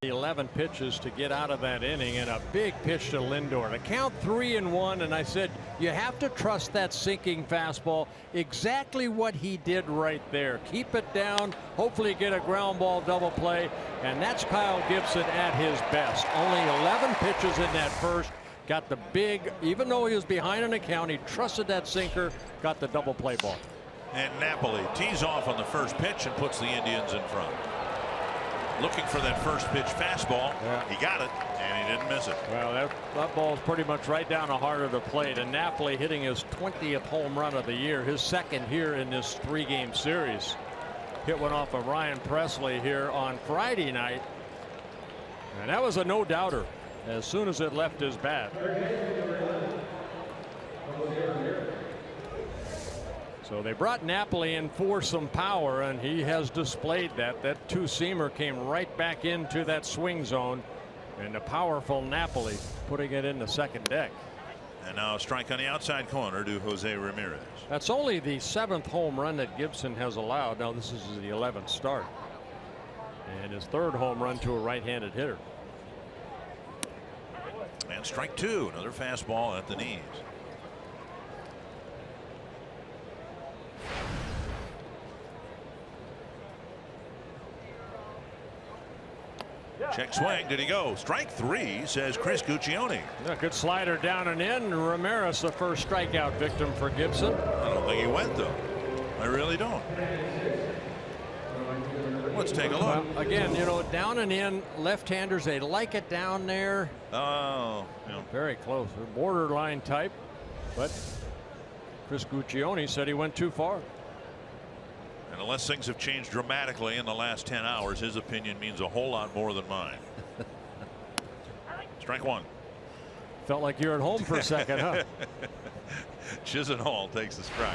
The 11 pitches to get out of that inning, and a big pitch to Lindor to count 3-1. And I said, you have to trust that sinking fastball. Exactly what he did right there. Keep it down, hopefully get a ground ball double play, and that's Kyle Gibson at his best. Only 11 pitches in that first. Got the big, even though he was behind an account, he trusted that sinker, got the double play ball. And Napoli tees off on the first pitch and puts the Indians in front. Looking for that first pitch fastball. Yeah. He got it, and he didn't miss it. Well, that ball is pretty much right down the heart of the plate. And Napoli hitting his 20th home run of the year, his second here in this 3-game series. Hit one off of Ryan Presley here on Friday night. And that was a no-doubter as soon as it left his bat. So they brought Napoli in for some power, and he has displayed that. That two-seamer came right back into that swing zone, and the powerful Napoli putting it in the second deck. And now a strike on the outside corner to Jose Ramirez. That's only the 7th home run that Gibson has allowed. Now this is the 11th start, and his 3rd home run to a right-handed hitter. And strike 2, another fastball at the knees. Check swing. Did he go? Strike 3, says Chris Guccione. Yeah, good slider down and in. Ramirez, the first strikeout victim for Gibson. I don't think he went, though. I really don't. Let's take a look. Well, again, you know, down and in, left-handers, they like it down there. Oh, yeah. Very close. Borderline type. But Chris Guccione said he went too far. And unless things have changed dramatically in the last 10 hours, his opinion means a whole lot more than mine. Strike 1. Felt like you're at home for a second, huh? Chisenhall takes the strike.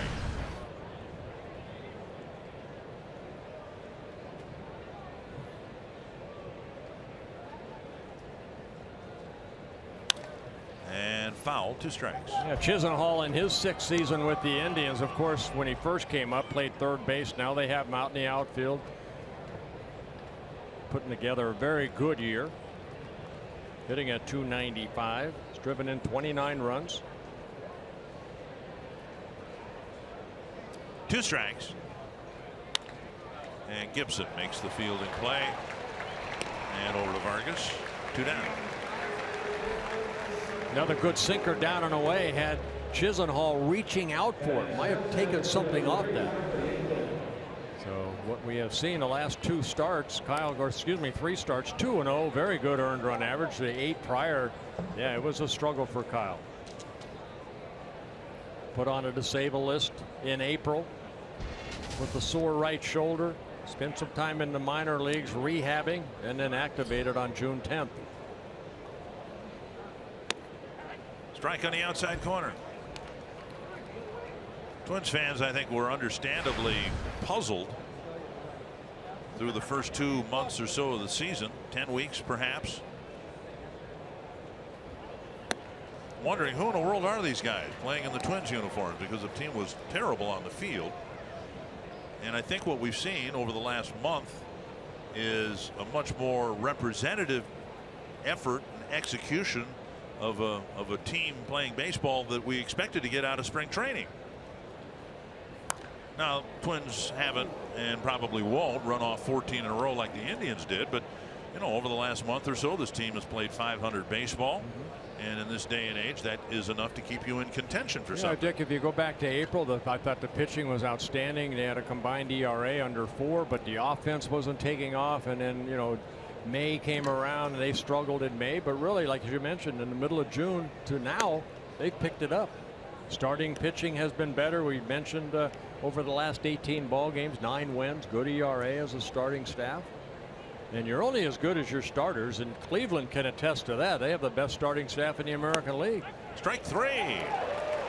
And foul, 2 strikes. Yeah, Chisenhall in his 6th season with the Indians, of course, when he first came up, played third base. Now they have him out in the outfield. Putting together a very good year. Hitting at .295. He's driven in 29 runs. 2 strikes. And Gibson makes the fielding play. And over to Vargas. 2 down. Another good sinker down and away. Had Chisenhall reaching out for it. Might have taken something off that. So what we have seen the last 2 starts, 3 starts, 2-0, very good earned run average. The 8 prior, yeah, it was a struggle for Kyle. Put on a disabled list in April with the sore right shoulder. Spent some time in the minor leagues rehabbing and then activated on June 10th. Strike on the outside corner. Twins fans, I think, were understandably puzzled through the first 2 months or so of the season, 10 weeks perhaps. Wondering who in the world are these guys playing in the Twins uniforms, because the team was terrible on the field. And I think what we've seen over the last month is a much more representative effort and execution of a team playing baseball that we expected to get out of spring training. Now, Twins haven't and probably won't run off 14 in a row like the Indians did, but you know, over the last month or so, this team has played .500 baseball. And in this day and age, that is enough to keep you in contention for something. Dick, if you go back to April, I thought the pitching was outstanding. They had a combined ERA under 4, but the offense wasn't taking off. And then, you know, May came around and they struggled in May. But really, like you mentioned, in the middle of June to now, they've picked it up. Starting pitching has been better. We mentioned over the last 18 ball games, 9 wins, good ERA as a starting staff. And you're only as good as your starters, and Cleveland can attest to that. They have the best starting staff in the American League. Strike 3.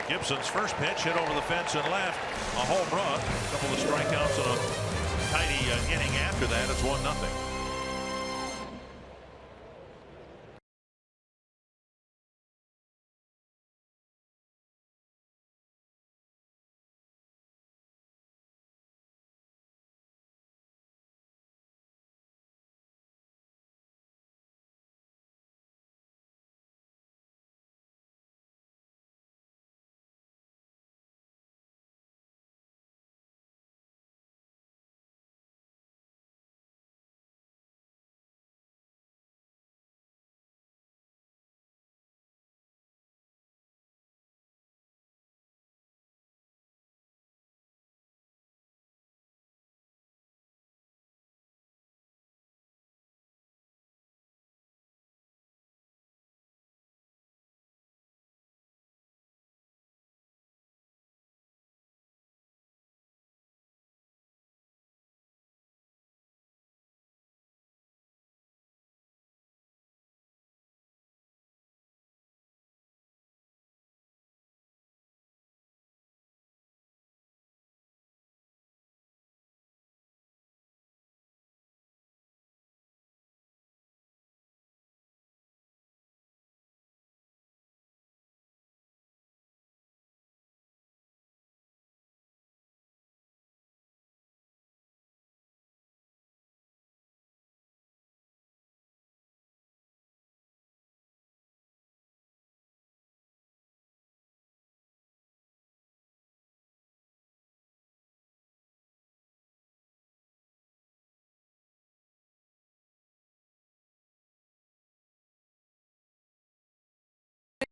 Gibson's first pitch hit over the fence and left. A home run. A couple of strikeouts and a tidy inning after that. It's 1-0.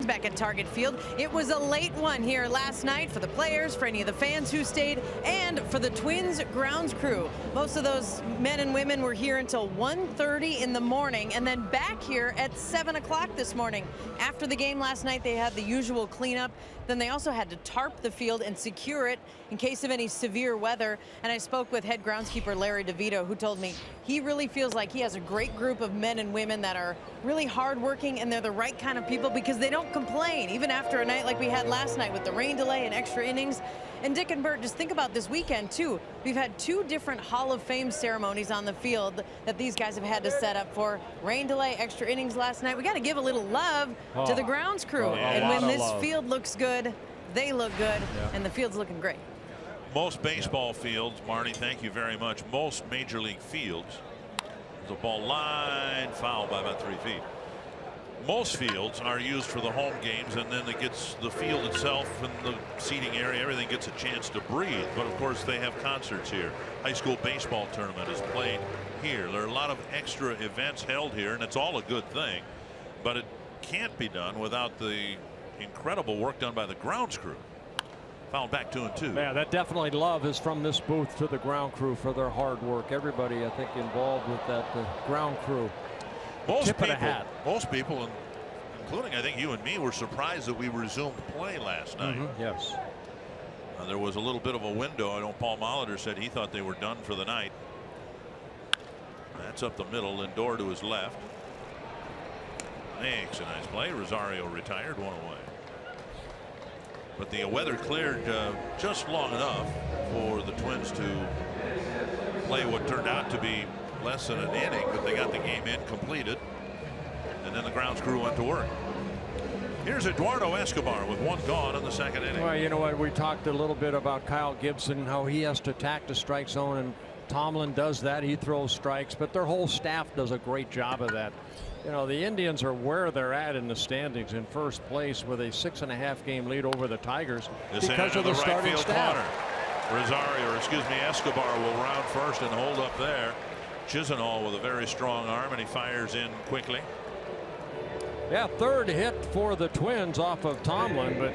Back at Target Field. It was a late one here last night for the players, for any of the fans who stayed, and for the Twins grounds crew. Most of those men and women were here until 1:30 in the morning, and then back here at 7 o'clock this morning. After the game last night, they had the usual cleanup. Then they also had to tarp the field and secure it in case of any severe weather. And I spoke with head groundskeeper Larry DeVito, who told me he really feels like he has a great group of men and women that are really hardworking, and they're the right kind of people because they don't complain, even after a night like we had last night with the rain delay and extra innings. And Dick and Bert, just think about this weekend too. We've had 2 different Hall of Fame ceremonies on the field that these guys have had to set up for. Rain delay, extra innings last night. We got to give a little love to the grounds crew. And when this field looks good, they look good, and the field's looking great. Most baseball fields, Marty, thank you very much. Most major league fields, the ball line foul by about 3 feet. Most fields are used for the home games, and then it gets the field itself and the seating area, everything gets a chance to breathe. But of course, they have concerts here. High school baseball tournament is played here. There are a lot of extra events held here, and it's all a good thing, but it can't be done without the incredible work done by the grounds crew. Fouled back 2-2. Yeah, that definitely love is from this booth to the ground crew for their hard work. Everybody, I think, involved with that ground crew. Tip of the hat. Most people, including I think you and me, were surprised that we resumed play last night. Yes. There was a little bit of a window. I know Paul Molitor said he thought they were done for the night. That's up the middle. Lindor to his left. Makes a nice play. Rosario retired, one away. But the weather cleared just long enough for the Twins to play what turned out to be less than an inning, but they got the game in, completed, and then the grounds crew went to work. Here's Eduardo Escobar with one gone in the second inning. Well, you know what? We talked a little bit about Kyle Gibson, how he has to attack the strike zone, and Tomlin does that. He throws strikes, but their whole staff does a great job of that. You know, the Indians are where they're at in the standings, in first place with a 6.5 game lead over the Tigers because of the starting staff. Escobar will round first and hold up there. Chisenhall with a very strong arm, and he fires in quickly. Yeah, third hit for the Twins off of Tomlin, but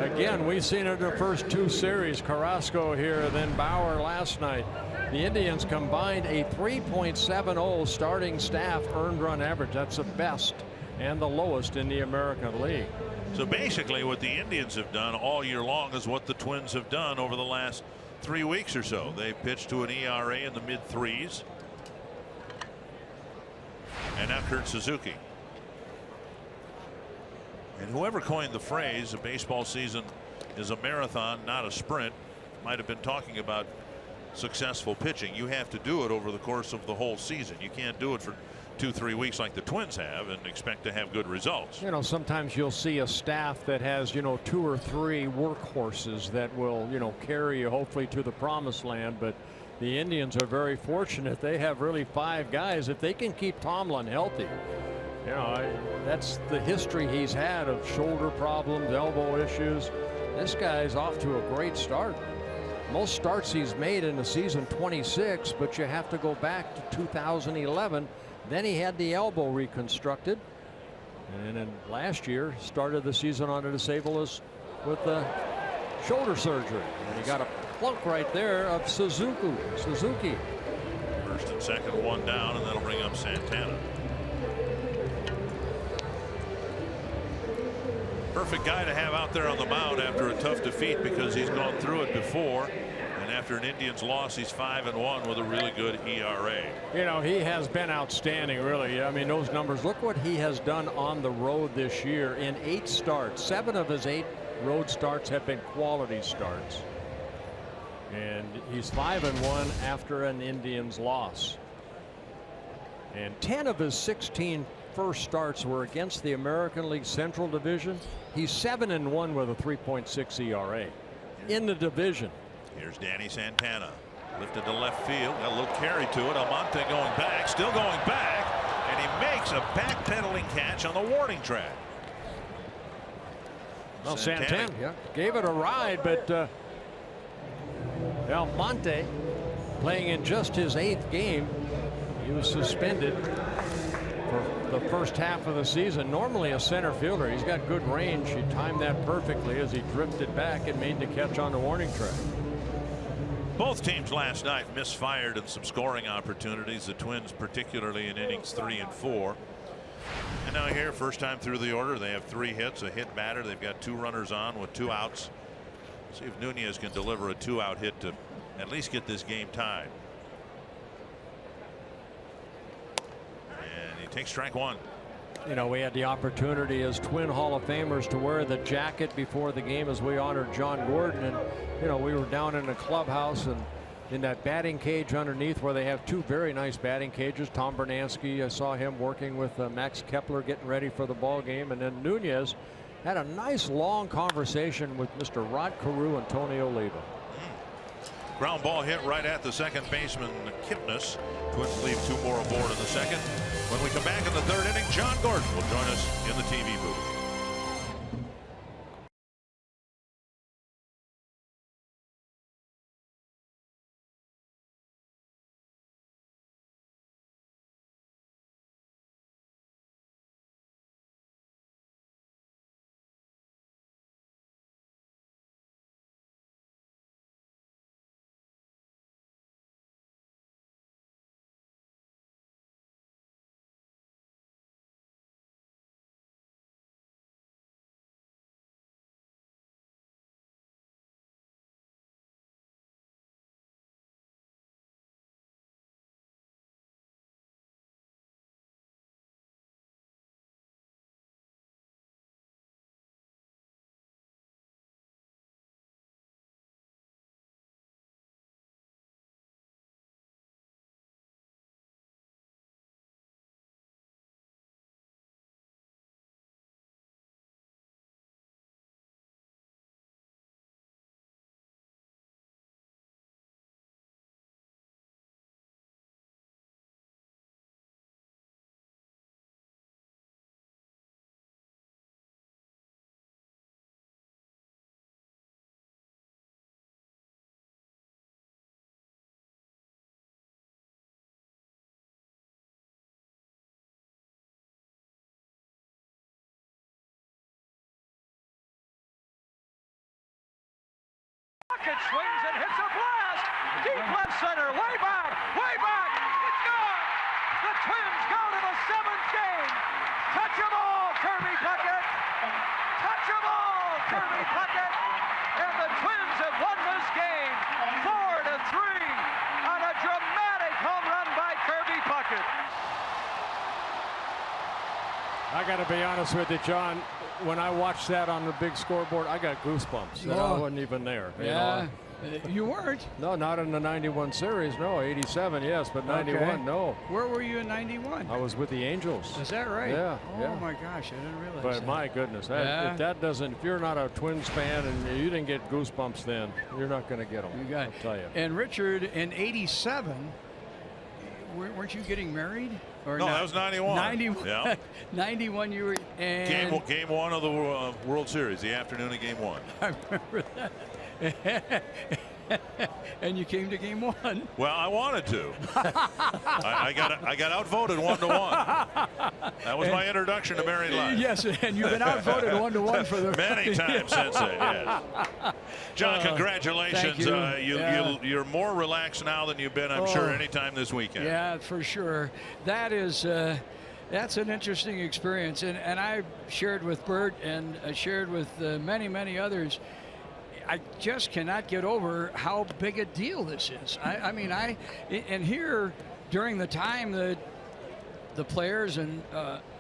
again, we've seen it in the first two series. Carrasco here, then Bauer last night. The Indians combined a 3.70 starting staff earned run average. That's the best and the lowest in the American League. So basically what the Indians have done all year long is what the Twins have done over the last 3 weeks or so. They pitched to an ERA in the mid-3s. And now Kurt Suzuki. And whoever coined the phrase a baseball season is a marathon, not a sprint, might have been talking about successful pitching. You have to do it over the course of the whole season. You can't do it for 2-3 weeks like the Twins have and expect to have good results. You know, sometimes you'll see a staff that has, you know, 2 or 3 workhorses that will, you know, carry you hopefully to the promised land. But the Indians are very fortunate. They have really 5 guys. If they can keep Tomlin healthy, you know, that's the history he's had of shoulder problems, elbow issues. This guy's off to a great start. Most starts he's made in the season 26, but you have to go back to 2011. Then he had the elbow reconstructed, and then last year started the season on a disabled list with the shoulder surgery. And he got a plunk right there of Suzuki. First and second, one down, and that'll bring up Santana. Perfect guy to have out there on the mound after a tough defeat because he's gone through it before. And after an Indians loss, he's 5-1 with a really good ERA. You know, he has been outstanding, really. I mean, those numbers. Look what he has done on the road this year in 8 starts. 7 of his 8 road starts have been quality starts. And he's 5-1 after an Indians loss. And 10 of his 16 first starts were against the American League Central Division. He's 7-1 with a 3.6 ERA in the division. Here's Danny Santana, lifted to left field, got a little carry to it. Almonte going back, still going back, and he makes a backpedaling catch on the warning track. Well, Santana gave it a ride, but Almonte, playing in just his 8th game, he was suspended for the first half of the season. Normally a center fielder. He's got good range. He timed that perfectly as he drifted back and made the catch on the warning track. Both teams last night misfired in some scoring opportunities. The Twins particularly in innings 3 and 4. And now here, first time through the order, they have 3 hits, a hit batter. They've got 2 runners on with 2 outs. See if Nunez can deliver a 2-out hit to at least get this game tied. And he takes strike 1. You know, we had the opportunity as Twin Hall of Famers to wear the jacket before the game as we honored John Gordon. And, you know, we were down in the clubhouse and in that batting cage underneath where they have 2 very nice batting cages. Tom Bernansky, I saw him working with Max Kepler getting ready for the ball game. And then Nunez had a nice long conversation with Mr. Rod Carew and Tony Oliva. Ground ball hit right at the second baseman Kipnis. Twins leave 2 more aboard in the second. When we come back in the 3rd inning, John Gordon will join us in the TV booth. swings and hits a blast. Deep left center, way back, it's gone. The Twins go to the 7th game. Touch 'em all, Kirby Puckett. Touch 'em all, Kirby Puckett. And the Twins have won this game 4-3 on a dramatic home run by Kirby Puckett. I got to be honest with you, John. When I watched that on the big scoreboard, I got goosebumps. And I wasn't even there. Yeah. You weren't? No, not in the 91 series. No, 87, yes, but 91, Okay. no. Where were you in 91? I was with the Angels. Is that right? Yeah. Oh yeah. my gosh, I didn't realize But that. my goodness, if that doesn't, if you're not a Twins fan and you didn't get goosebumps then, you're not going to get them. You got I'll tell you. And Richard, in 87, weren't you getting married? Or No, that was 91. 91. Yeah. 91 you were. And Game 1 of the World Series, the afternoon of Game 1. I remember that. And you came to game 1. Well, I wanted to. I got outvoted 1-1. That was my introduction to married life. Yes, and you've been outvoted 1-1 for the many times since then. Yes. John, congratulations. Thank you. You're more relaxed now than you've been, I'm sure, anytime this weekend. Yeah, for sure. That is. That's an interesting experience, and I've shared with Bert and shared with many others. I just cannot get over how big a deal this is. I mean, and here during the time that the players and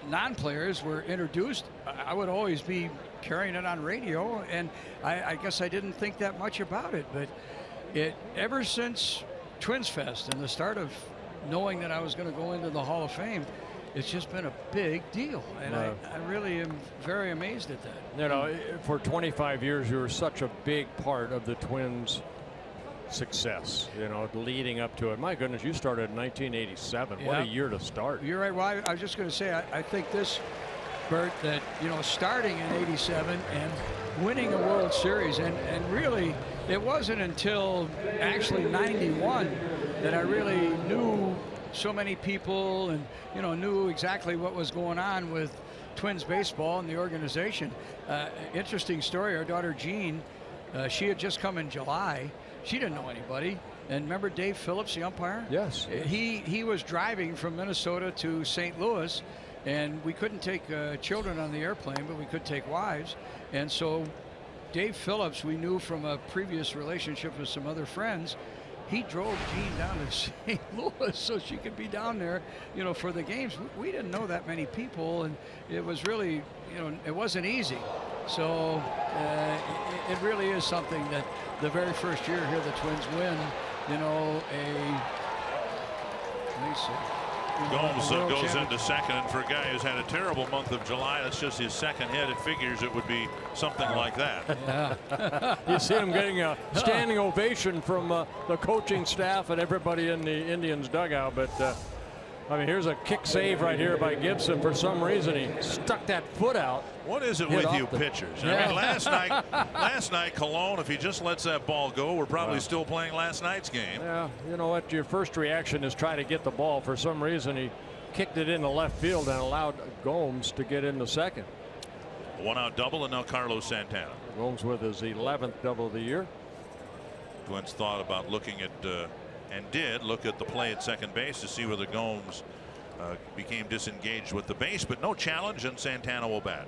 non-players were introduced, I would always be carrying it on radio, and I guess I didn't think that much about it. But ever since Twins Fest and the start of knowing that I was going to go into the Hall of Fame, it's just been a big deal, and I really am very amazed at that. You know, for 25 years, you were such a big part of the Twins' success, you know, leading up to it. My goodness, you started in 1987. What a year to start. You're right. Well, I was just going to say, I think this, Bert, that, you know, starting in 87 and winning a World Series, and really, it wasn't until actually 91 that I really knew so many people and, you know, knew exactly what was going on with Twins baseball and the organization. Interesting story, our daughter Jean, she had just come in July. She didn't know anybody. And remember Dave Phillips, the umpire? Yes. He was driving from Minnesota to St. Louis, and we couldn't take children on the airplane, but we could take wives. And so Dave Phillips, we knew from a previous relationship with some other friends, he drove Jean down to St. Louis so she could be down there, you know, for the games. We didn't know that many people, and it was really, you know, it wasn't easy. So it really is something that the very first year here the Twins win, you know, let me see. Gomes goes into second, and for a guy who's had a terrible month of July, that's just his second hit. It figures it would be something like that. Yeah. You see him getting a standing ovation from the coaching staff and everybody in the Indians dugout. But I mean, here's a kick save right here by Gibson. For some reason, he stuck that foot out. What is it with you pitchers? I mean, last night, Cologne, if he just lets that ball go, we're probably still playing last night's game. Yeah, you know what? Your first reaction is try to get the ball. For some reason, he kicked it into left field and allowed Gomes to get into second. One out double, and now Carlos Santana. Gomes with his 11th double of the year. Twins thought about looking at, and did look at the play at second base to see whether Gomes became disengaged with the base, but no challenge, and Santana will bat.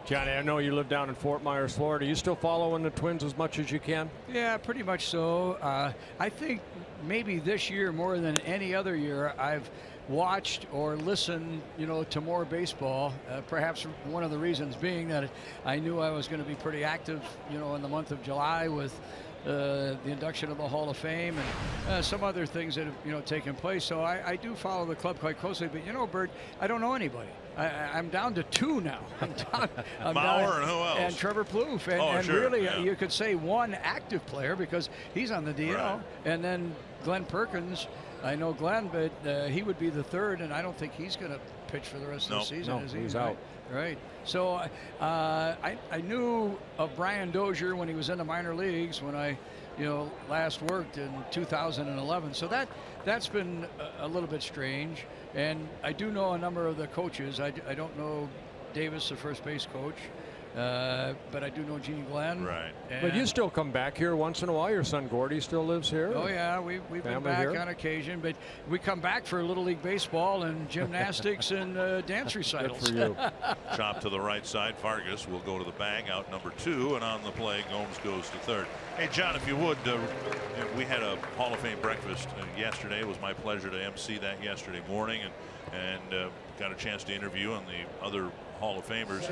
Johnny, I know you live down in Fort Myers, Florida. You still following the Twins as much as you can? Yeah, pretty much so. I think maybe this year more than any other year I've watched or listened, you know, to more baseball. Perhaps one of the reasons being that I knew I was going to be pretty active, you know, in the month of July with the induction of the Hall of Fame and some other things that have, you know, taken place. So I do follow the club quite closely. But, you know, Bert, I don't know anybody. I'm down to 2 now. I'm Mauer and who else? And Trevor Plouffe. And sure, really, you could say one active player because he's on the DL. Right. And then Glenn Perkins. I know Glenn, but he would be the third, and I don't think he's going to pitch for the rest of the season. No, is he? he's out. Right. So I knew of Brian Dozier when he was in the minor leagues when I, you know, last worked in 2011. So that's been a little bit strange. And I do know a number of the coaches. I don't know Davis, the first base coach. but I do know Gene Glenn. Right. But you still come back here once in a while. Your son Gordy still lives here. Oh yeah, we've been back here? on occasion, but we come back for Little League baseball and gymnastics and dance recitals. Good for you. Chop to the right side. Vargas will go to the bag, out number 2, and on the play, Gomes goes to third. Hey, John, if you would, we had a Hall of Fame breakfast yesterday. It was my pleasure to MC that yesterday morning, and got a chance to interview on the other Hall of Famers.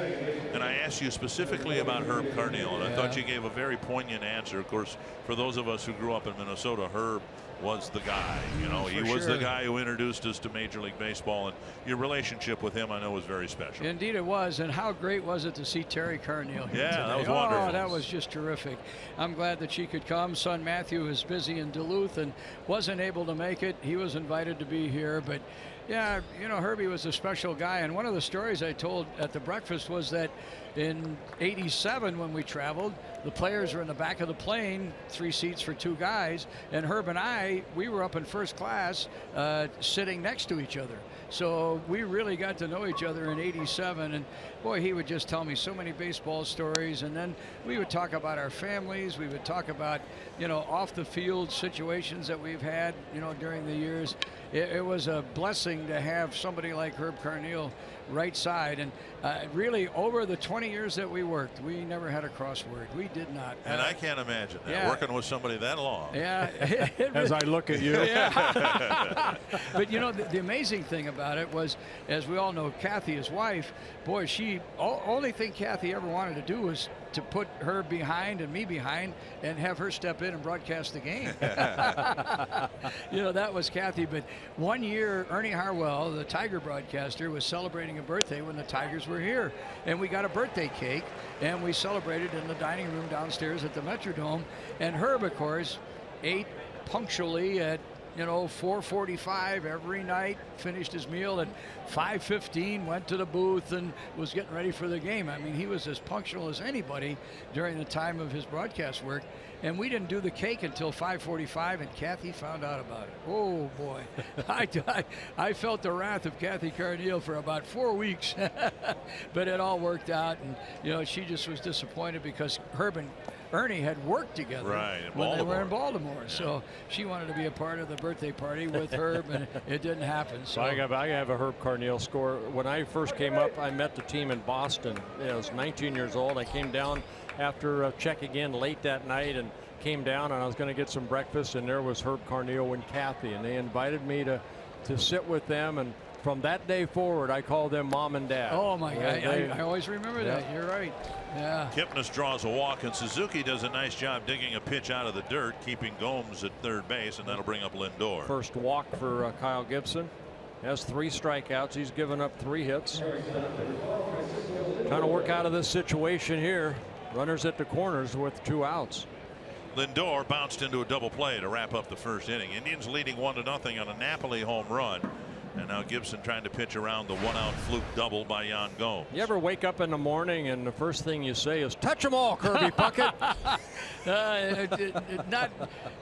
And I asked you specifically about Herb Carneal, and I thought you gave a very poignant answer. Of course, for those of us who grew up in Minnesota, Herb was the guy. You know, he was the guy who introduced us to Major League Baseball, and your relationship with him, I know, was very special. Indeed it was, and how great was it to see Terry Carneal here today? That was wonderful. Oh, that was just terrific. I'm glad that she could come. Son Matthew is busy in Duluth and wasn't able to make it. He was invited to be here, but yeah, you know, Herbie was a special guy, and one of the stories I told at the breakfast was that in '87 when we traveled, the players were in the back of the plane, 3 seats for 2 guys, and Herb and I, we were up in first class sitting next to each other. So we really got to know each other in '87, and boy, he would just tell me so many baseball stories, and then we would talk about our families. We would talk about, you know, off the field situations that we've had, you know, during the years. It was a blessing to have somebody like Herb Carneal right side, and really over the 20 years that we worked, we never had a crossword. We did not. And I can't imagine that, working with somebody that long. Yeah. As I look at you. Yeah. But you know, the amazing thing about it was, as we all know, Kathy, his wife, boy, she, only thing Kathy ever wanted to do was to put her behind and me behind and have her step in and broadcast the game. You know, that was Kathy. But one year, Ernie Harwell, the Tiger broadcaster, was celebrating a birthday when the Tigers were here. And we got a birthday cake, and we celebrated in the dining room downstairs at the Metrodome. And Herb, of course, ate punctually at, you know, 4:45 every night, finished his meal at 5:15, went to the booth and was getting ready for the game. I mean, he was as punctual as anybody during the time of his broadcast work. And we didn't do the cake until 5:45, and Kathy found out about it. Oh boy, I felt the wrath of Kathy Carneal for about 4 weeks, but it all worked out. And you know, she just was disappointed because Herb and Ernie had worked together when they were in Baltimore. Yeah. So she wanted to be a part of the birthday party with Herb, and it didn't happen. So I have a Herb Carneal score. When I first came up, I met the team in Boston. I was 19 years old. I came down after checking in late that night and came down, and I was going to get some breakfast, and there was Herb Carneal and Kathy, and they invited me to sit with them. And from that day forward, I called them Mom and Dad. Oh my God, I always remember that. You're right. Yeah. Kipnis draws a walk, and Suzuki does a nice job digging a pitch out of the dirt, keeping Gomes at third base, and that'll bring up Lindor. First walk for Kyle Gibson. Has 3 strikeouts. He's given up 3 hits. Trying to work out of this situation here. Runners at the corners with 2 outs. Lindor bounced into a double play to wrap up the first inning. Indians leading 1-0 on a Napoli home run. And now Gibson trying to pitch around the 1-out fluke double by Yan Gomes. You ever wake up in the morning and the first thing you say is, touch them all, Kirby Puckett?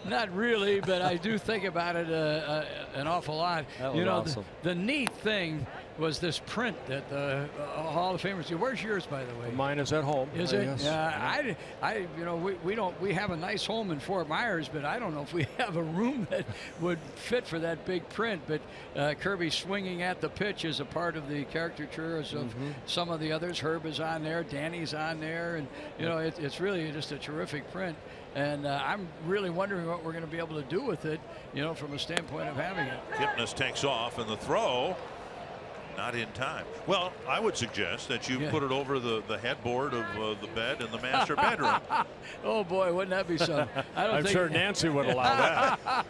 Not really, but I do think about it an awful lot. You know, awesome. The neat thing was this print that the Hall of Famers do. Where's yours, by the way? Mine is at home. Is it? Yes. You know, we have a nice home in Fort Myers, but I don't know if we have a room that would fit for that big print. But Kirby swinging at the pitch is a part of the caricatures of some of the others. Herb is on there, Danny's on there, and you know, it's really just a terrific print. And I'm really wondering what we're going to be able to do with it, you know, from a standpoint of having it. Kipnis takes off, and the throw not in time. Well, I would suggest that you put it over the headboard of the bed in the master bedroom. Oh boy, wouldn't that be something? I'm sure Nancy would allow that.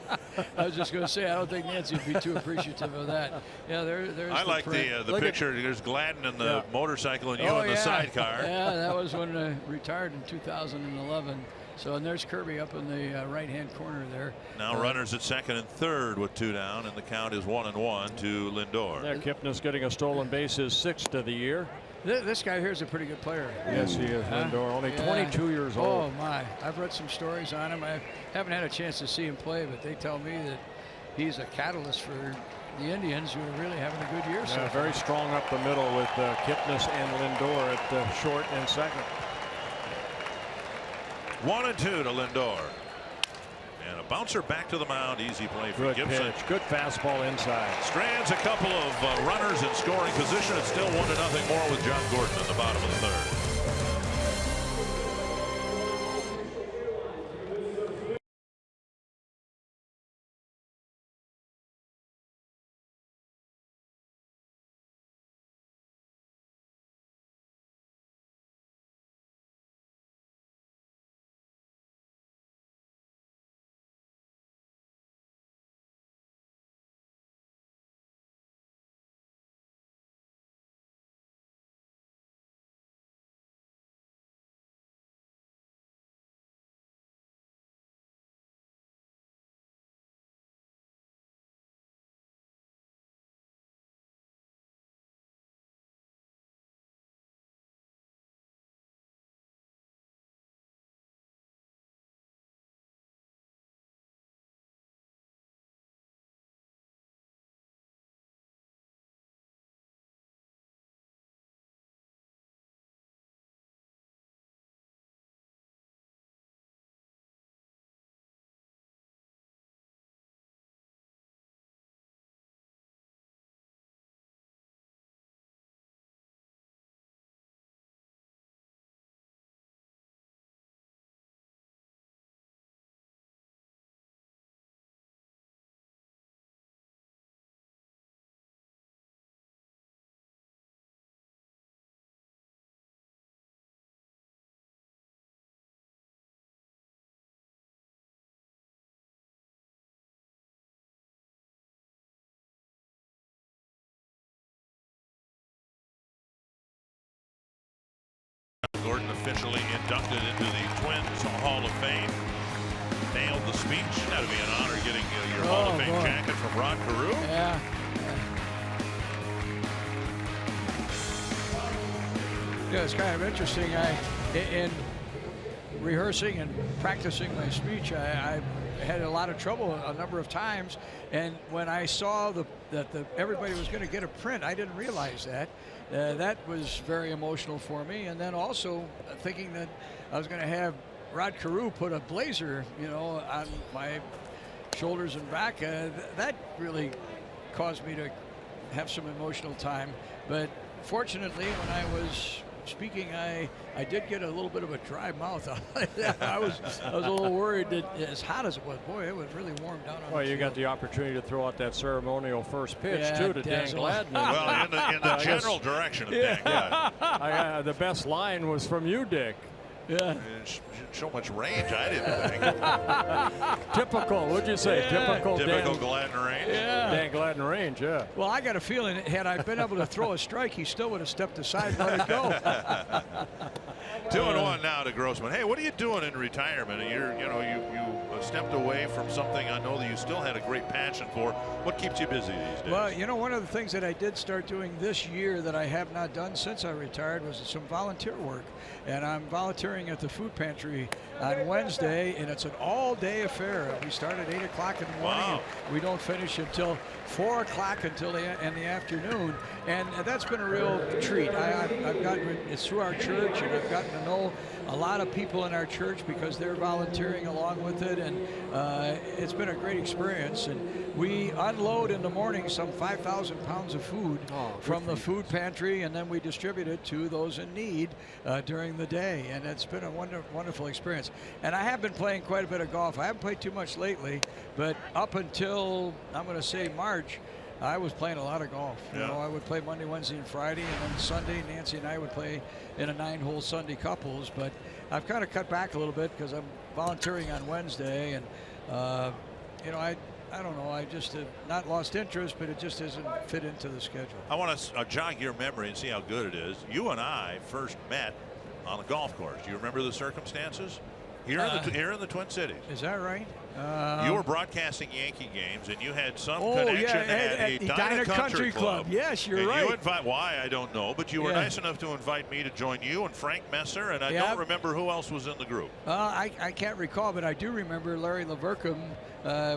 I was just going to say, I don't think Nancy would be too appreciative of that. Yeah, there's I like the picture. There's Gladden in the motorcycle and you in the sidecar. Yeah, that was when I retired in 2011. So, and there's Kirby up in the right-hand corner there. Now runners at second and third with 2 down, and the count is 1-1 to Lindor. There, Kipnis getting a stolen base, his 6th of the year. This guy here is a pretty good player. Yes, he is. Lindor, only 22 years old. Oh my! I've read some stories on him. I haven't had a chance to see him play, but they tell me that he's a catalyst for the Indians, who are really having a good year. Yeah, very strong up the middle with Kipnis and Lindor at short and second. 1-2 to Lindor. And a bouncer back to the mound. Easy play for Good Gibson. pitch. Good fastball inside. Strands a couple of runners in scoring position. It's still 1-0 more with John Gordon in the bottom of the third. Gordon officially inducted into the Twins Hall of Fame. Nailed the speech. That'd be an honor getting your Hall of Fame jacket from Rod Carew. Yeah. Yeah, it's kind of interesting. In rehearsing and practicing my speech, I had a lot of trouble a number of times, and when I saw that everybody was going to get a print, I didn't realize that. That was very emotional for me, and then also thinking that I was going to have Rod Carew put a blazer, on my shoulders and back. That really caused me to have some emotional time. But fortunately, when I was speaking, I did get a little bit of a dry mouth. I was a little worried that as hot as it was, boy, it was really warm down on Well, you got the opportunity to throw out that ceremonial first pitch too to Dan Gladden. Well, in the general direction of Dan Gladden. The best line was from you, Dick. Yeah. So much range, I didn't think. Typical, what'd you say? Typical Gladden range. Yeah. Dan Gladden range, yeah. Well, I got a feeling had I been able to throw a strike, he still would have stepped aside and let it go. 2-1 now to Grossman. Hey, what are you doing in retirement? You stepped away from something I know that you still had a great passion for. What keeps you busy these days? Well, one of the things that I did start doing this year that I have not done since I retired was some volunteer work. And I'm volunteering at the food pantry on Wednesday, and it's an all-day affair. We start at 8 o'clock in the morning. Wow. And we don't finish until 4 o'clock in the afternoon. And that's been a real treat. It's through our church, and I've gotten to know a lot of people in our church because they're volunteering along with it, and it's been a great experience. And we unload in the morning some 5,000 pounds of food from the food pantry, and then we distribute it to those in need during the day. And it's been a wonderful experience. And I have been playing quite a bit of golf. I haven't played too much lately, but up until, I'm going to say, March, I was playing a lot of golf. I would play Monday, Wednesday, and Friday, and then Sunday, Nancy and I would play in a 9-hole Sunday couples. But I've kind of cut back a little bit because I'm volunteering on Wednesday, and I don't know. I just have not lost interest, but it just hasn't fit into the schedule. I want to jog your memory and see how good it is. You and I first met on a golf course. Do you remember the circumstances? Here in the Twin Cities. Is that right? You were broadcasting Yankee games, and you had some connection at a Edina Country Club. Yes, you're right. Why, I don't know, but you were nice enough to invite me to join you and Frank Messer, and I don't remember who else was in the group. I can't recall, but I do remember Larry Leverkum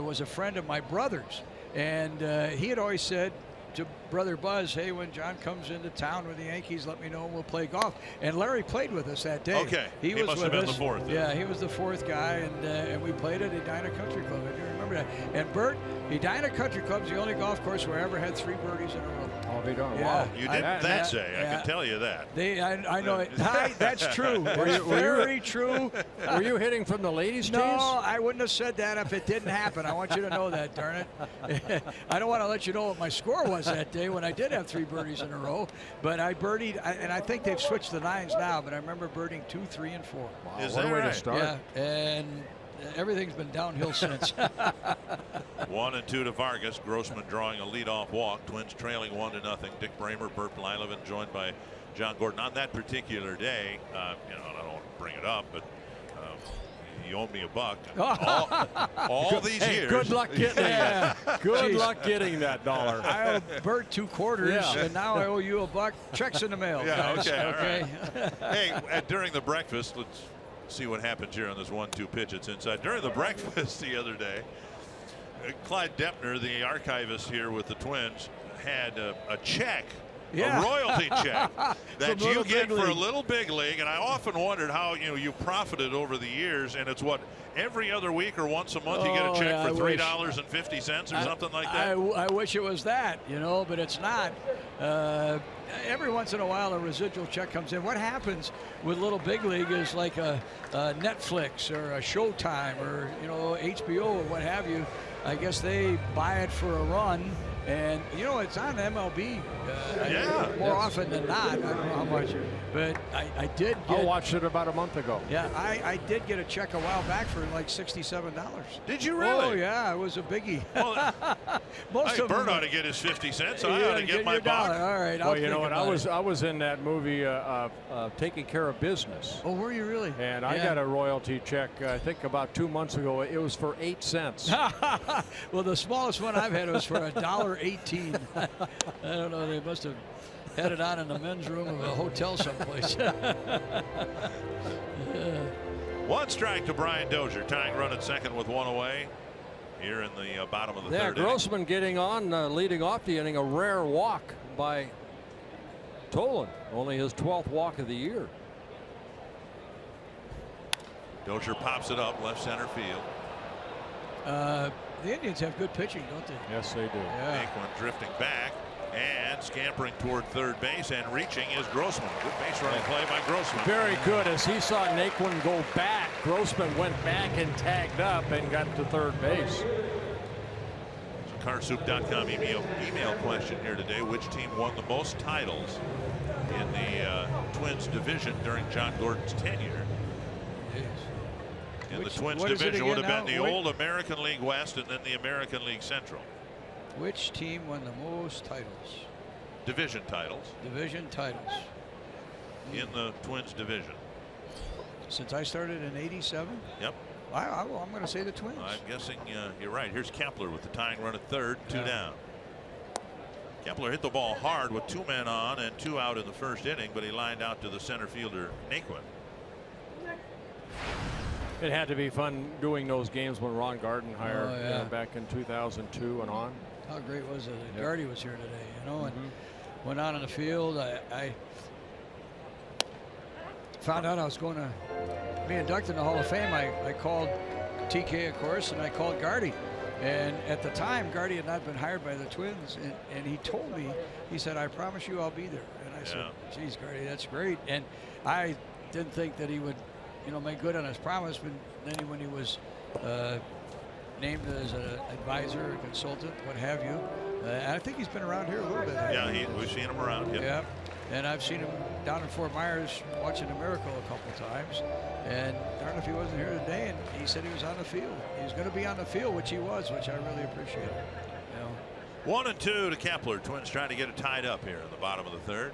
was a friend of my brother's. And he had always said to Brother Buzz, hey, when John comes into town with the Yankees, let me know and we'll play golf. And Larry played with us that day. Okay. He was must have been us. the fourth. Then. Yeah, he was the fourth guy, and we played at Edina Country Club. I do remember that. And Bert, Edina Country Club's the only golf course where I ever had 3 birdies in a row. Oh, they don't. Yeah. Wow. You didn't say. I can tell you that. I know it. That's true. That's very true. Were you hitting from the ladies' tees? No, I wouldn't have said that if it didn't happen. I want you to know that, darn it. I don't want to let you know what my score was that day when I did have 3 birdies in a row. But I birdied, and I think they've switched the 9s now, but I remember birding 2, 3, and 4. Wow, what a way to start. Yeah, and everything's been downhill since. 1 and 2 to Vargas. Grossman drawing a leadoff walk. Twins trailing 1-0. Dick Bramer, Burt Blyleven, joined by John Gordon. On that particular day, I don't want to bring it up, but you owed me $1. All these years. Good luck getting that. Good luck getting that $1. I owe Bert 2 quarters, and now I owe you $1. Checks in the mail. Yeah, guys. okay. Right. Hey, during the breakfast, let's see what happens here on this 1-2 pitch. It's inside. During the breakfast the other day, Clyde Deppner, the archivist here with the Twins, had a check. Yeah. A royalty check that you get for a league. little big league, and I often wondered how you profited over the years. And it's what, every other week or once a month you get a check for $3.50 or something like that. I wish it was that, but it's not. Every once in a while a residual check comes in. What happens with Little Big League is like a Netflix or a Showtime or HBO or what have you. I guess they buy it for a run. And, it's on MLB more often than not. I don't know how much. But I did get... I watched it about a month ago. Yeah, I did get a check a while back for like $67. Did you really? Oh, yeah, it was a biggie. Well, Most of Bert them, ought to get his 50 cents. You I ought ought to get my $1. $1. All right, well, you know what? I was in that movie Taking Care of Business. Oh, were you really? And I got a royalty check, I think about 2 months ago. It was for 8 cents. Well, the smallest one I've had was for $1.18. I don't know. They must have had it on in the men's room of a hotel someplace. 1 strike to Brian Dozier, tying run at second with 1 away. Here in the bottom of the third inning. Grossman getting on, leading off the inning, a rare walk by Tolan, only his 12th walk of the year. Dozier pops it up left center field. The Indians have good pitching, don't they? Yes, they do. Yeah. Naquin drifting back and scampering toward third base and reaching is Grossman. Good base running play by Grossman. Very good. As he saw Naquin go back, Grossman went back and tagged up and got to third base. Carsoup.com email question here today. Which team won the most titles in the Twins division during John Gordon's tenure? In the Twins division would have been the old American League West and then the American League Central. Which team won the most titles? Division titles. Division titles. In the Twins division. Since I started in '87? Yep. I'm going to say the Twins. I'm guessing you're right. Here's Kepler with the tying run at third, 2 down. Kepler hit the ball hard with 2 men on and 2 out in the first inning, but he lined out to the center fielder, Naquin. It had to be fun doing those games when Ron Gardenhire back in 2002 and on. How great was it that Gardy was here today, and went out on the field. I found out I was going to be inducted in the Hall of Fame. I called TK, of course, and I called Gardy. And at the time, Gardy had not been hired by the Twins, and he told me, he said, I promise you I'll be there. And I said, geez, Gardy, that's great. And I didn't think that he would make good on his promise, but then when he was named as an advisor, a consultant, what have you, I think he's been around here a little bit. Yeah, we've seen him around. Yeah, and I've seen him down in Fort Myers watching a Miracle a couple times, and darn if he wasn't here today, and he said he was on the field. He was going to be on the field, which he was, which I really appreciate. 1 and 2 to Kepler. Twins trying to get it tied up here in the bottom of the third.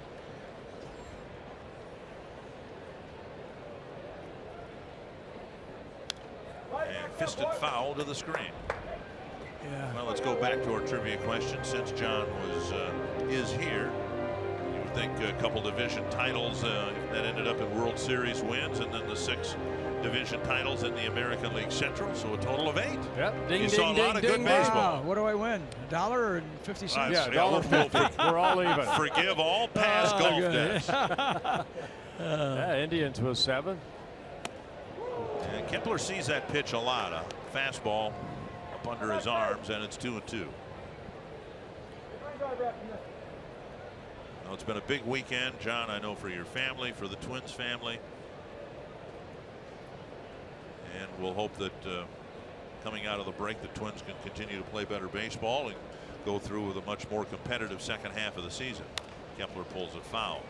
And fisted foul to the screen. Yeah. Well, let's go back to our trivia question. Since John is here, he was think a couple division titles that ended up in World Series wins, and then the 6 division titles in the American League Central, so a total of 8. Yep. You saw a lot of good baseball. What do I win? $1 or 50 cents? Yeah, $1.50. We're all even. Forgive all past golf debts. Indians was 7. And Kepler sees that pitch a lot. A fastball up under his arms, and it's 2-2. Well, it's been a big weekend, John, I know, for your family, for the Twins family. And we'll hope that coming out of the break, the Twins can continue to play better baseball and go through with a much more competitive second half of the season. Kepler pulls it foul.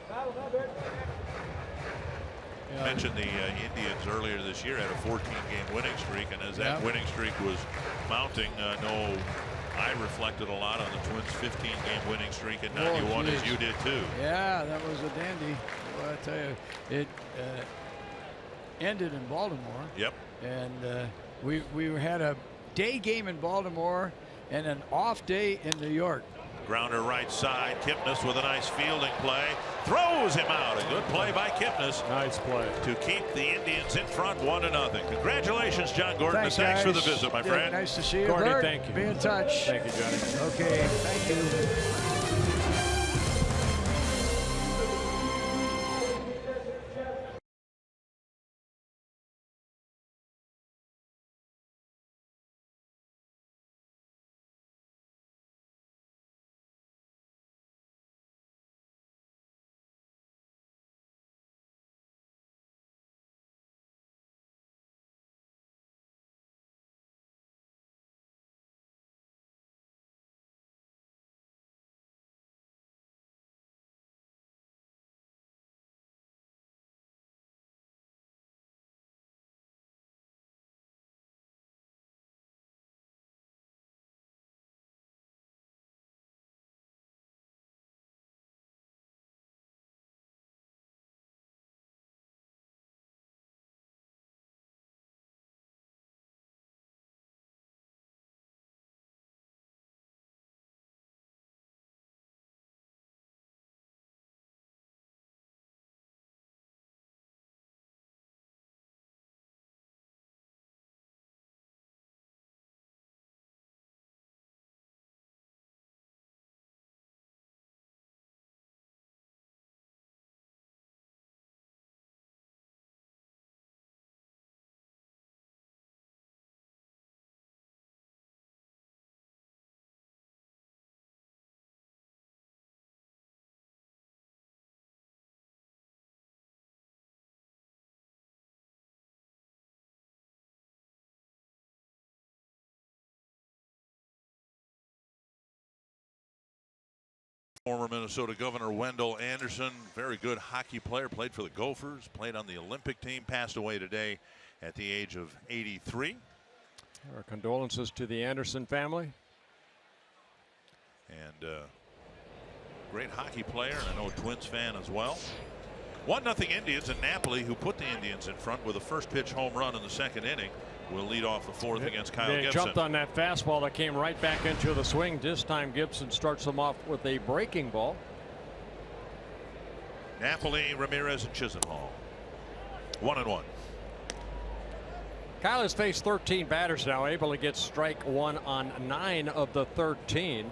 Yeah. Mentioned the Indians earlier this year had a 14-game winning streak, and as that winning streak was mounting, I reflected a lot on the Twins' 15-game winning streak in '91, as you did too. Yeah, that was a dandy. Well, I tell you, it ended in Baltimore. Yep. And we had a day game in Baltimore and an off day in New York. Grounder right side. Kipnis with a nice fielding play. Throws him out. A good play by Kipnis. Nice play. To keep the Indians in front 1-0. Congratulations, John Gordon. Thanks, and thanks for guys. the visit, my friend. Nice to see you, Gordon, Bert. thank you. Be in touch. Thank you, Johnny. Okay, thank you. Former Minnesota Governor Wendell Anderson, very good hockey player, played for the Gophers, played on the Olympic team, passed away today at the age of 83. Our condolences to the Anderson family. And great hockey player, and I know a Twins fan as well. 1-0 Indians, and Napoli, who put the Indians in front with a first pitch home run in the second inning, will lead off the fourth against Kyle They Gibson. jumped on that fastball that came right back into the swing. This time Gibson starts them off with a breaking ball. Napoli, Ramirez, and Chisenhall. 1-1. Kyle has faced 13 batters now, able to get strike 1 on 9 of the 13.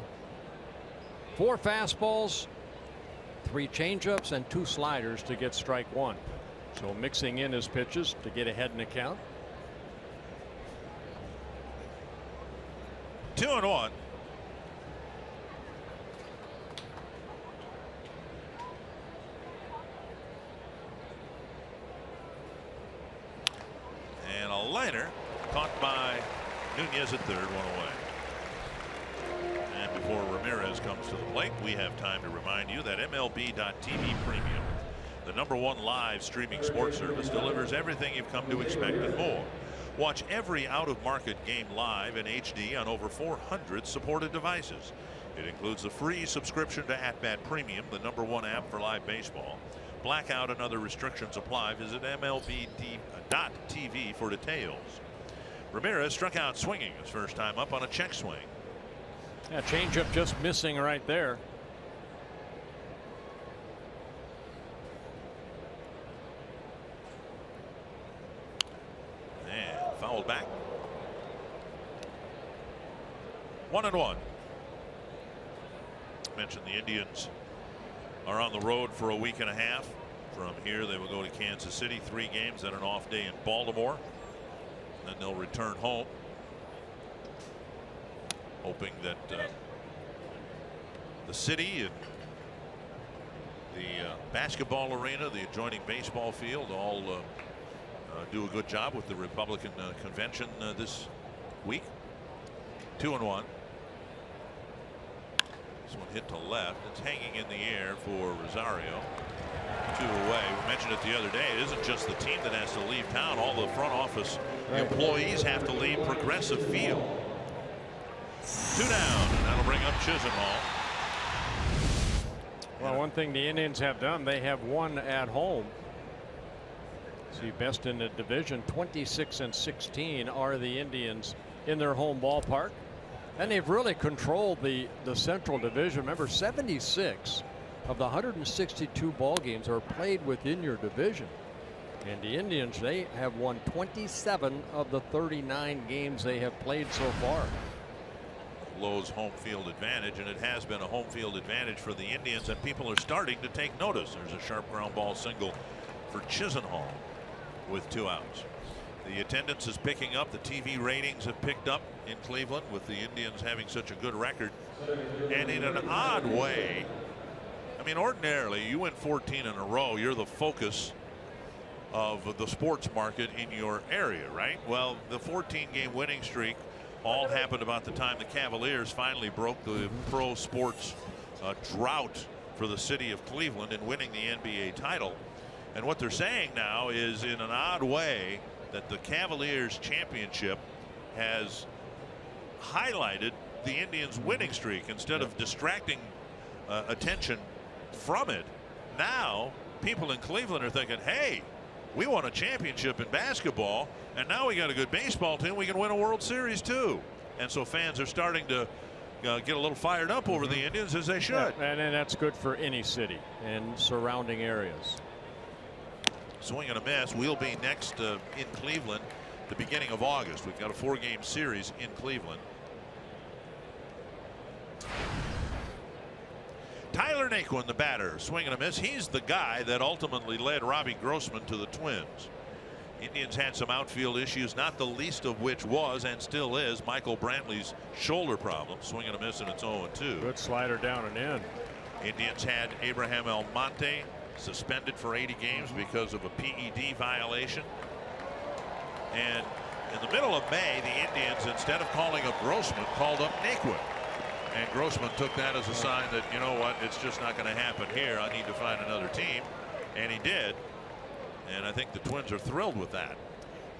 4 fastballs, 3 changeups, and 2 sliders to get strike 1. So mixing in his pitches to get ahead in the count. 2-1. And a liner caught by Nunez at third, 1 away. And before Ramirez comes to the plate, we have time to remind you that MLB.TV Premium, the #1 live streaming sports service, delivers everything you've come to expect and more. Watch every out-of-market game live in HD on over 400 supported devices. It includes a free subscription to At-Bat Premium, the #1 app for live baseball. Blackout and other restrictions apply. Visit MLB.TV for details. Ramirez struck out swinging his first time up on a check swing. Yeah, changeup just missing right there. fouled back. 1-1. Mentioned the Indians are on the road for a week and a half. From here they will go to Kansas City, 3 games, then an off day in Baltimore. Then they'll return home, hoping that the city and the basketball arena, the adjoining baseball field, all do a good job with the Republican convention this week. 2-1. This one hit to left. It's hanging in the air for Rosario. 2 away. We mentioned it the other day. It isn't just the team that has to leave town. All the front office employees have to leave Progressive Field. 2 down, and that'll bring up Chisenhall. Well, one thing the Indians have done, they have won at home. See, best in the division, 26-16 are the Indians in their home ballpark. And they've really controlled the Central Division. Remember, 76 of the 162 ball games are played within your division. And the Indians, they have won 27 of the 39 games they have played so far. Lowe's home field advantage, and it has been a home field advantage for the Indians, and people are starting to take notice. There's a sharp ground ball single for Chisenhall with 2 outs. The attendance is picking up. The TV ratings have picked up in Cleveland with the Indians having such a good record. And in an odd way, I mean, ordinarily you win 14 in a row, you're the focus of the sports market in your area, right? Well, the 14-game winning streak all happened about the time the Cavaliers finally broke the pro sports drought for the city of Cleveland in winning the NBA title. And what they're saying now is, in an odd way, that the Cavaliers championship has highlighted the Indians winning streak instead of distracting attention from it. Now people in Cleveland are thinking, hey, we won a championship in basketball, and now we got a good baseball team. We can win a World Series too. And so fans are starting to get a little fired up over the Indians, as they should. Yeah, and that's good for any city and surrounding areas. Swing and a miss. We'll be next in Cleveland the beginning of August. We've got a 4-game series in Cleveland. Tyler Naquin, the batter, swing and a miss. He's the guy that ultimately led Robbie Grossman to the Twins. Indians had some outfield issues, not the least of which was and still is Michael Brantley's shoulder problem. Swing and a miss, and it's 0-2. Good slider down and in. Indians had Abraham Almonte suspended for 80 games because of a PED violation. And in the middle of May, the Indians, instead of calling up Grossman, called up Naquin. And Grossman took that as a sign that, you know what, it's just not going to happen here. I need to find another team. And he did. And I think the Twins are thrilled with that.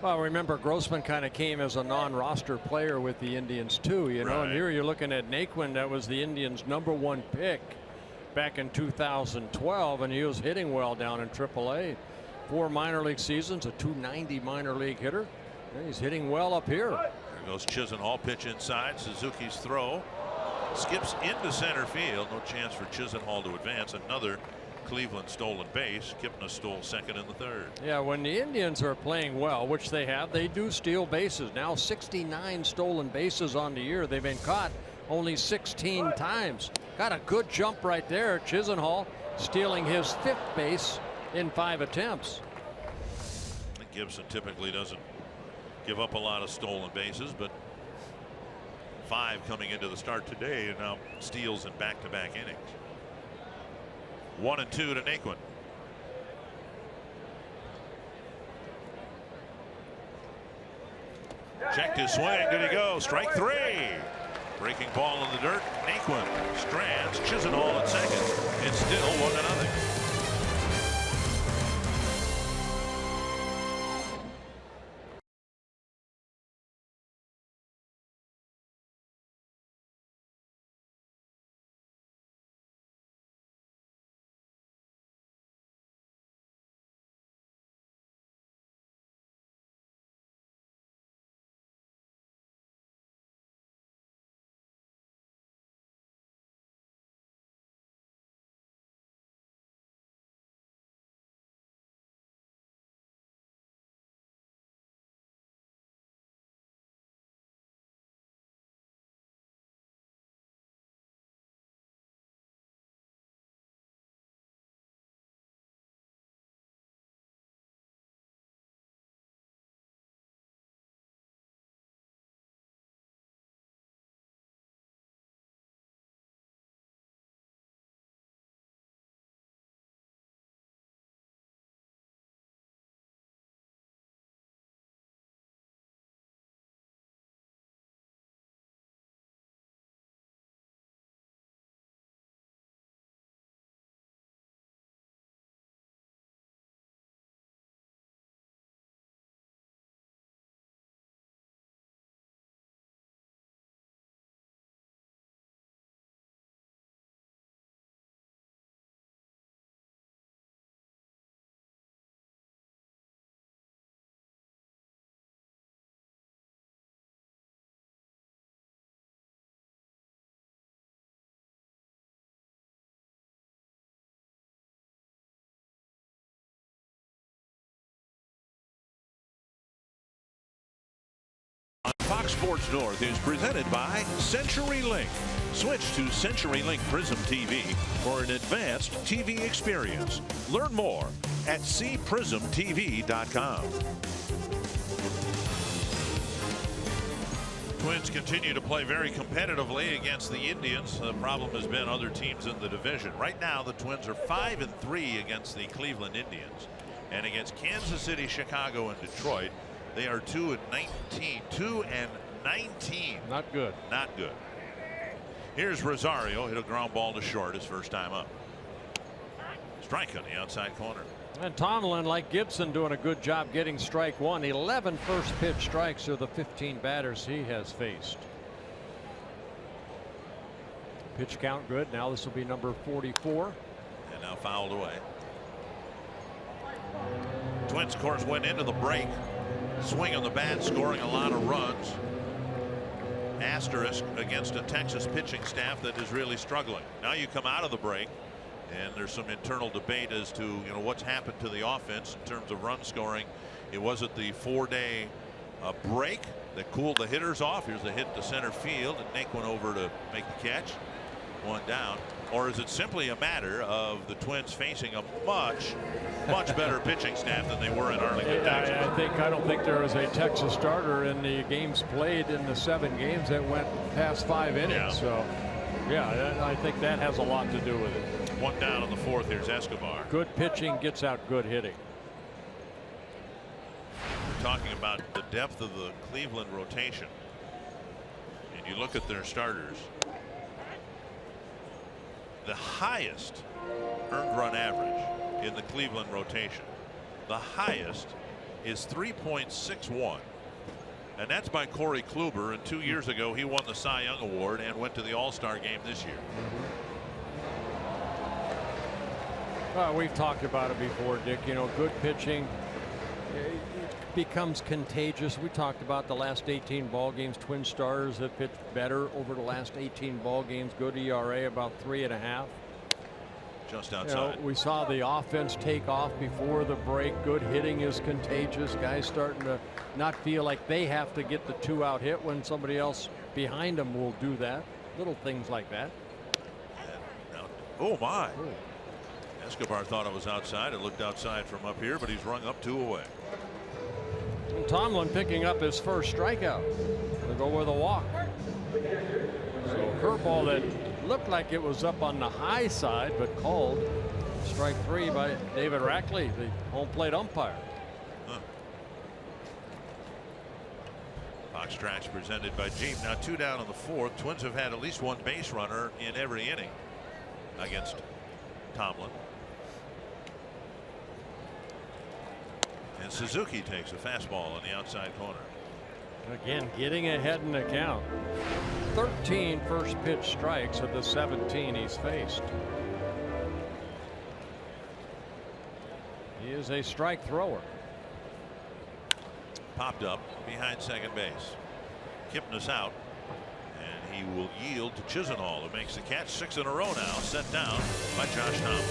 Well, remember, Grossman kind of came as a non-roster player with the Indians too, you know. Right. And here you're looking at Naquin. That was the Indians' #1 pick back in 2012, and he was hitting well down in AAA. 4 minor league seasons, a .290 minor league hitter. And he's hitting well up here. There goes Chisenhall, pitch inside. Suzuki's throw skips into center field. No chance for Chisenhall to advance. Another Cleveland stolen base. Kipnis stole second in the 3rd. Yeah, when the Indians are playing well, which they have, they do steal bases. Now 69 stolen bases on the year. They've been caught only 16 times. Got a good jump right there. Chisenhall stealing his 5th base in 5 attempts. Gibson typically doesn't give up a lot of stolen bases, but 5 coming into the start today, and now steals in back-to-back innings. 1-2 to Naquin. Checked his swing. Did he go? Strike 3. Breaking ball in the dirt. Naquin strands Chisenhall at second. It's still 1-0. Fox Sports North is presented by CenturyLink. Switch to CenturyLink Prism TV for an advanced TV experience. Learn more at cprismtv.com. Twins continue to play very competitively against the Indians. The problem has been other teams in the division. Right now, the Twins are 5-3 against the Cleveland Indians, and against Kansas City, Chicago, and Detroit, they are 2-19. 2-19. Not good. Not good. Here's Rosario. Hit a ground ball to short his first time up. Strike on the outside corner. And Tomlin, like Gibson, doing a good job getting strike one. 11 first pitch strikes are the 15 batters he has faced. Pitch count good. Now this will be number 44. And now fouled away. Twins, of course, went into the break swing on the bat, scoring a lot of runs. Asterisk against a Texas pitching staff that is really struggling. Now you come out of the break, and there's some internal debate as to what's happened to the offense in terms of run scoring. It wasn't the 4-day break that cooled the hitters off. Here's a hit to center field, and Nick went over to make the catch. One down. Or is it simply a matter of the Twins facing a much better pitching staff than they were in Arlington, Texas? I don't think there was a Texas starter in the games played in the 7 games that went past 5 innings. Yeah. So, yeah, I think that has a lot to do with it. One down in the 4th. Here's Escobar. Good pitching gets out good hitting. We're talking about the depth of the Cleveland rotation, and you look at their starters. The highest earned run average in the Cleveland rotation, the highest is 3.61, and that's by Corey Kluber, and 2 years ago he won the Cy Young Award and went to the All-Star game this year. We've talked about it before, Dick. Good pitching becomes contagious. We talked about the last 18 ball games. Twin starters have pitched better over the last 18 ball games. Good ERA, about 3.5. Just outside. We saw the offense take off before the break. Good hitting is contagious. Guys starting to not feel like they have to get the 2-out hit when somebody else behind them will do that. Little things like that. Now, oh my. Escobar thought it was outside. It looked outside from up here, but he's rung up 2 away. And Tomlin picking up his first strikeout. They'll go with a walk. So curveball that looked like it was up on the high side, but called. Strike 3 by David Rackley, the home plate umpire. Fox Tracks presented by Jeep. Now 2 down in the 4th. Twins have had at least 1 base runner in every inning against Tomlin. And Suzuki takes a fastball on the outside corner. Again, getting ahead in the count. 13 first pitch strikes of the 17 he's faced. He is a strike thrower. Popped up behind second base. Kipnis out, and he will yield to Chisenhall, who makes the catch. 6 in a row now, set down by Josh Tomlin.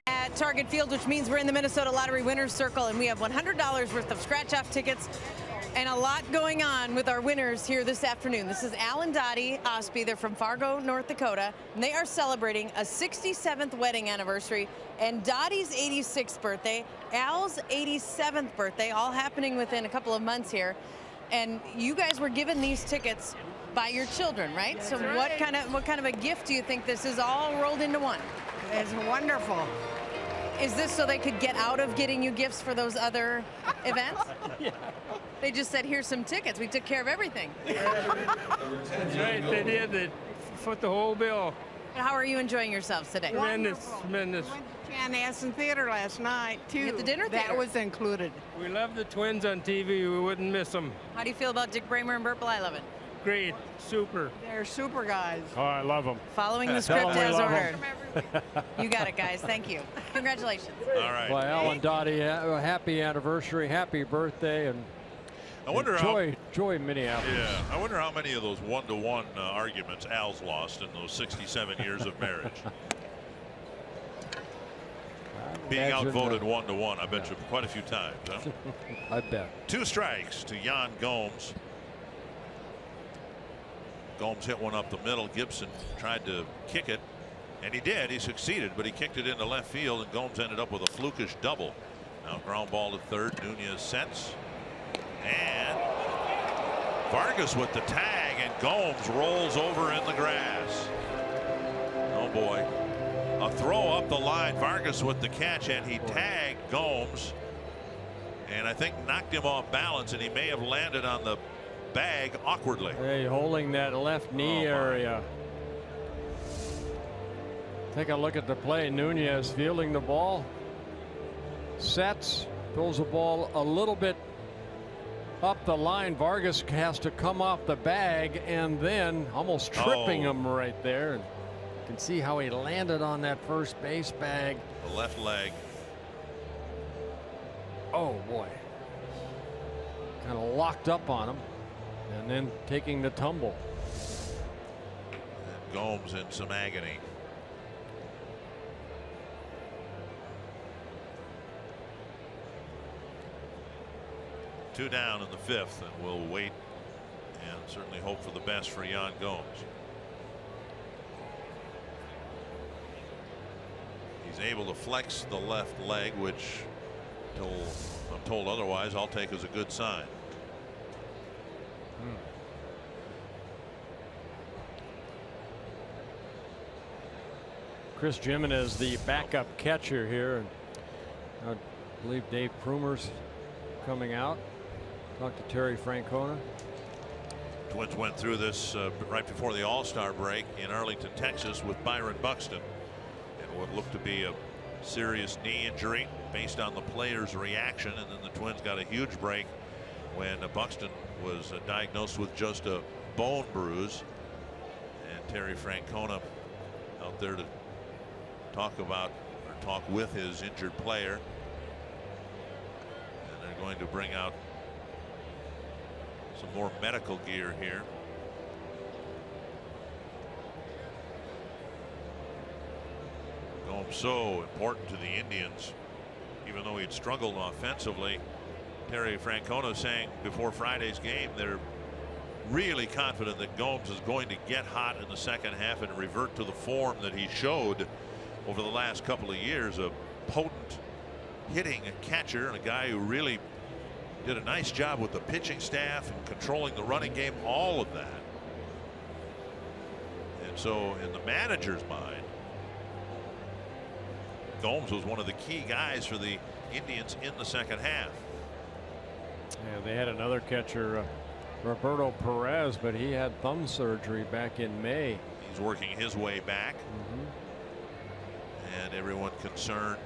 at Target Field, which means we're in the Minnesota Lottery Winners Circle, and we have $100 worth of scratch-off tickets and a lot going on with our winners here this afternoon. This is Al and Dottie Osby. They're from Fargo, North Dakota, and they are celebrating a 67th wedding anniversary and Dottie's 86th birthday, Al's 87th birthday, all happening within a couple of months here. And you guys were given these tickets by your children, right? That's so right. what kind of a gift do you think this is all rolled into one? It's wonderful. Is this so they could get out of getting you gifts for those other events? Yeah. They just said, here's some tickets. We took care of everything. That's right, they did. They foot the whole bill. How are you enjoying yourselves today? Tremendous. We went to Chanhassen Theater last night, too. At the dinner theater? That was included. We love the Twins on TV. We wouldn't miss them. How do you feel about Dick Bramer and Burt Blyleven? Great. Super. They're super guys. Oh, I love them. Following the script as ordered. You got it, guys. Thank you. Congratulations. All right. Well, Al and Dottie, happy anniversary, happy birthday, and I wonder joy Minneapolis. Yeah, I wonder how many of those one-to-one arguments Al's lost in those 67 years of marriage. Being outvoted one-to-one, I bet you quite a few times. Huh? I bet. 2 strikes to Yan Gomes. Gomes hit one up the middle. Gibson tried to kick it, and he did. He succeeded, but he kicked it into left field, and Gomes ended up with a flukish double. Now ground ball to third. Nunez sets. And Vargas with the tag, and Gomes rolls over in the grass. Oh boy. A throw up the line. Vargas with the catch, and he tagged Gomes, and I think knocked him off balance, and he may have landed on the bag awkwardly. Hey, holding that left knee area. Take a look at the play. Nunez fielding the ball. Sets, throws the ball a little bit up the line. Vargas has to come off the bag and then almost tripping him right there. And you can see how he landed on that first base bag. The left leg. Oh boy. Kind of locked up on him and then taking the tumble. And Gomes in some agony. Two down in the 5th, and we'll wait and certainly hope for the best for Yan Gomes. He's able to flex the left leg, which, till I'm told otherwise, I'll take as a good sign. Chris Jimenez, the backup catcher here, and I believe Dave Prumer's coming out. Talk to Terry Francona. Twins went through this right before the All-Star break in Arlington, Texas, with Byron Buxton, and what looked to be a serious knee injury based on the player's reaction, and then the Twins got a huge break when Buxton was diagnosed with just a bone bruise, and Terry Francona out there to talk with his injured player, and they're going to bring out some more medical gear here. Gomes so important to the Indians, even though he'd struggled offensively. Terry Francona saying before Friday's game they're really confident that Gomes is going to get hot in the second half and revert to the form that he showed over the last couple of years, a potent hitting catcher and a guy who really did a nice job with the pitching staff and controlling the running game, all of that. And so in the manager's mind, Gomes was one of the key guys for the Indians in the second half. Yeah, they had another catcher, Roberto Perez, but he had thumb surgery back in May. He's working his way back. And everyone concerned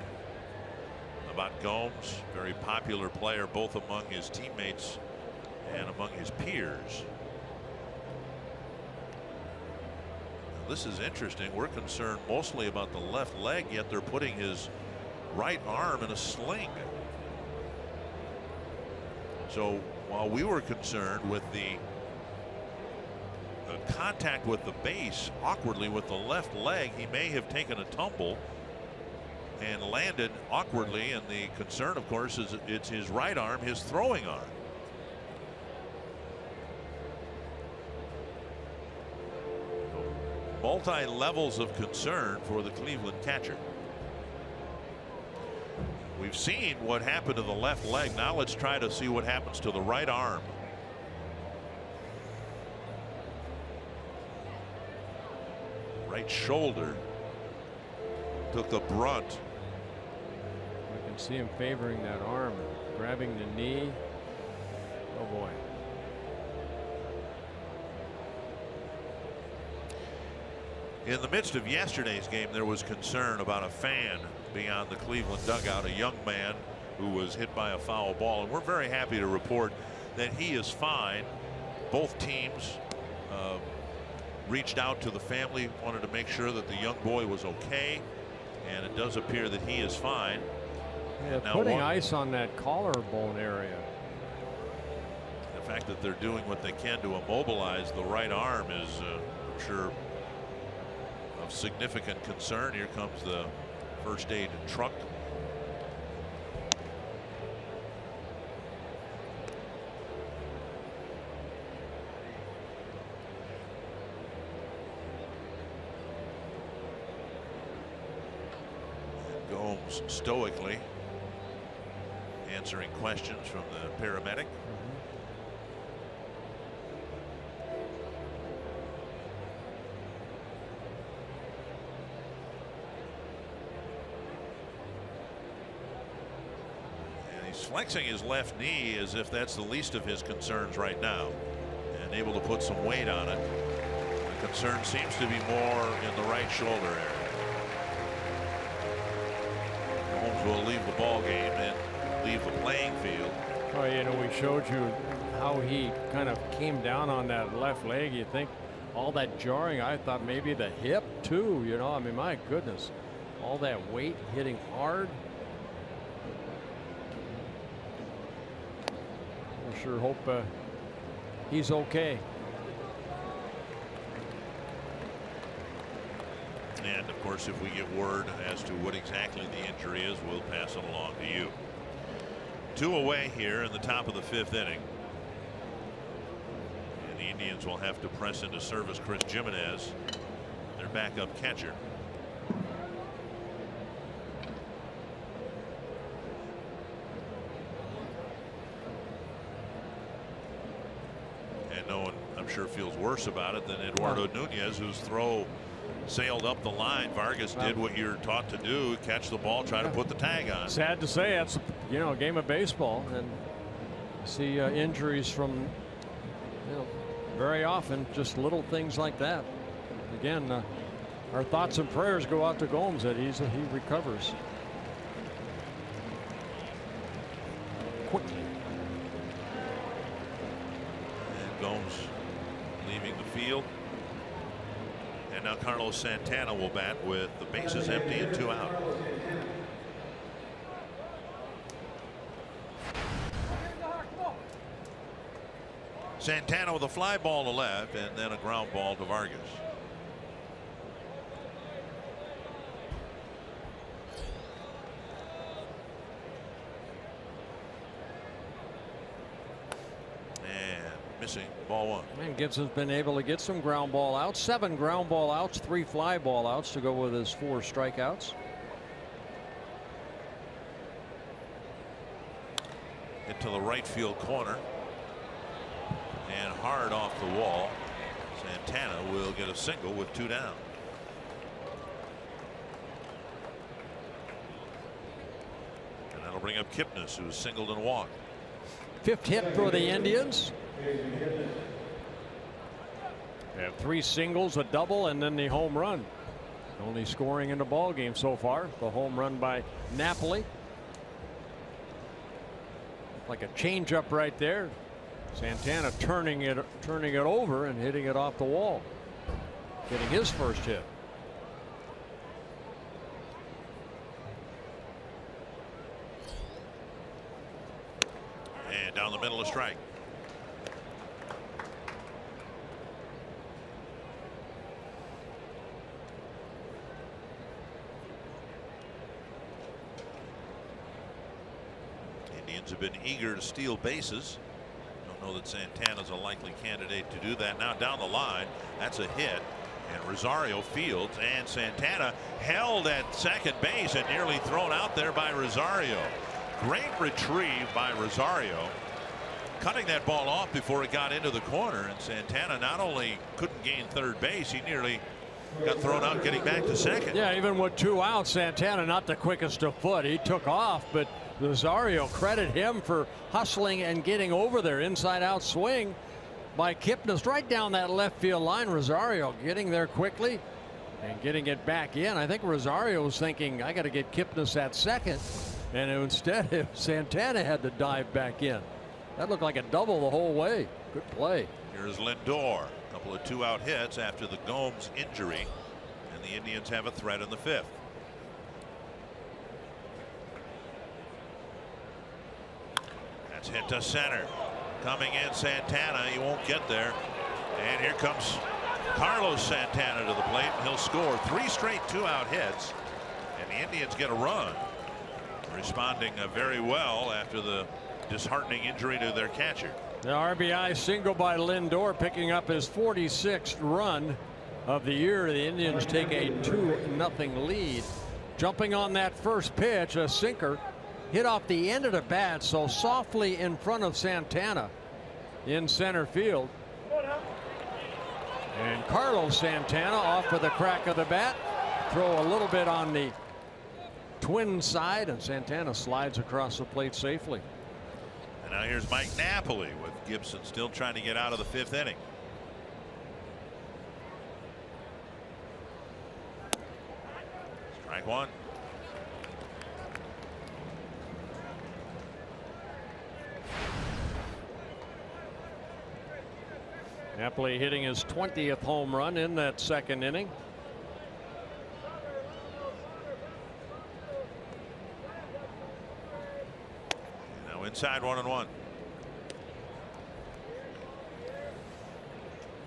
about Gomes, very popular player both among his teammates and among his peers. Now, this is interesting. We're concerned mostly about the left leg, yet they're putting his right arm in a sling. So while we were concerned with the contact with the base awkwardly with the left leg, he may have taken a tumble. and landed awkwardly, and the concern, of course, is it's his right arm, his throwing arm. Multi-levels of concern for the Cleveland catcher. We've seen what happened to the left leg. Now let's try to see what happens to the right arm. Right shoulder took the brunt. You can see him favoring that arm, grabbing the knee. Oh boy. In the midst of yesterday's game, there was concern about a fan beyond the Cleveland dugout, a young man who was hit by a foul ball, and we're very happy to report that he is fine. Both teams reached out to the family, wanted to make sure that the young boy was okay, and it does appear that he is fine. Yeah, now putting ice on that collarbone area. The fact that they're doing what they can to immobilize the right arm is I'm sure of significant concern. Here comes the first aid truck. Gomes stoically answering questions from the paramedic. Flexing his left knee as if that's the least of his concerns right now, and able to put some weight on it. The concern seems to be more in the right shoulder area. Holmes will leave the ball game and leave the playing field. Oh, you know, we showed you how he kind of came down on that left leg. You think all that jarring, I thought maybe the hip too, you know. I mean, my goodness, all that weight hitting hard. Sure hope he's okay. And of course, if we get word as to what exactly the injury is, we'll pass it along to you. 2 away here in the top of the 5th inning. And the Indians will have to press into service Chris Jimenez, their backup catcher. No one, I'm sure, feels worse about it than Eduardo Nunez, whose throw sailed up the line. Vargas did what you're taught to do: catch the ball, try to put the tag on. Sad to say, that's, you know, a game of baseball, and see injuries from, you know, very often just little things like that. Again, our thoughts and prayers go out to Gomes that he recovers quickly. Gomes leaving the field, and now Carlos Santana will bat with the bases empty and 2 out. Santana with a fly ball to left and then a ground ball to Vargas. Missing, ball 1. And Gibson's been able to get some ground ball outs, 7 ground ball outs, 3 fly ball outs to go with his 4 strikeouts. Hit to the right field corner and hard off the wall. Santana will get a single with 2 down. And that'll bring up Kipnis, who's singled and walked. 5th hit for the Indians. They have 3 singles, a double, and then the home run. Only scoring in the ball game so far. The home run by Napoli. Like a changeup right there. Santana turning it over and hitting it off the wall, getting his first hit. And down the middle, a strike. Indians have been eager to steal bases. Don't know that Santana's a likely candidate to do that. Now down the line, that's a hit. And Rosario fields, and Santana held at second base and nearly thrown out there by Rosario. Great retrieve by Rosario, cutting that ball off before it got into the corner. And Santana not only couldn't gain third base, he nearly got thrown out getting back to second. Yeah, even with 2 outs, Santana not the quickest of foot. He took off, but Rosario, credit him for hustling and getting over there. Inside out swing by Kipnis right down that left field line. Rosario getting there quickly and getting it back in. I think Rosario was thinking, I got to get Kipnis at second, and instead Santana had to dive back in. That looked like a double the whole way. Good play. Here's Lindor. A couple of 2-out hits after the Gomes injury, and the Indians have a threat in the 5th. That's hit to center. Coming in Santana, he won't get there. And here comes Carlos Santana to the plate, and he'll score 3 straight 2-out hits, and the Indians get a run, responding very well after the disheartening injury to their catcher. The RBI single by Lindor, picking up his 46th run of the year. The Indians take a 2-0 lead. Jumping on that first pitch, a sinker hit off the end of the bat, so softly in front of Santana in center field. And Carlos Santana off with the crack of the bat. Throw a little bit on the Twin side, and Santana slides across the plate safely. And now here's Mike Napoli with Gibson still trying to get out of the 5th inning. Strike 1. Napoli hitting his 20th home run in that 2nd inning. Now inside 1-1.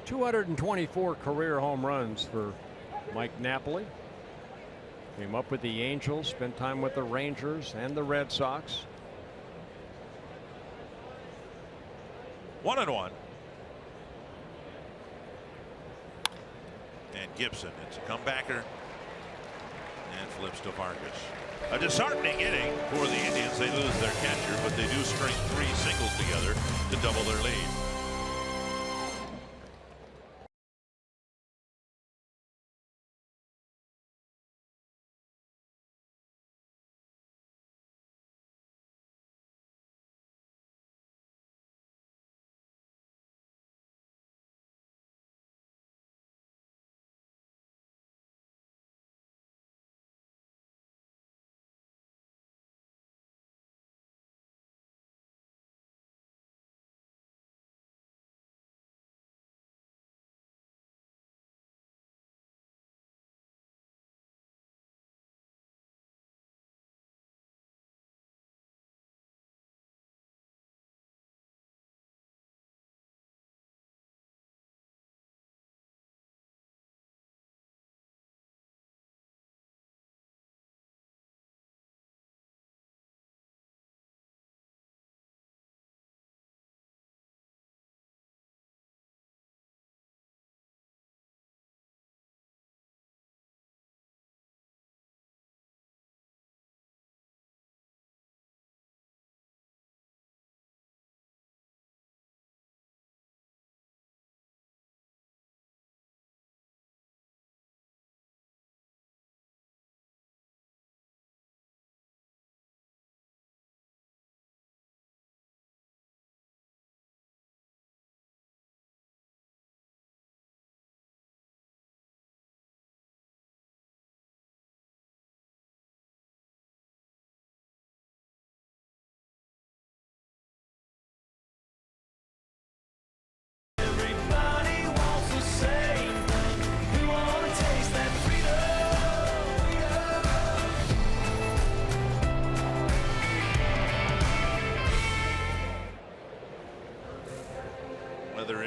224 career home runs for Mike Napoli. Came up with the Angels, spent time with the Rangers and the Red Sox. 1-1. And Gibson, it's a comebacker and flips to Vargas. A disheartening inning for the Indians. They lose their catcher, but they do string 3 singles together to double their lead.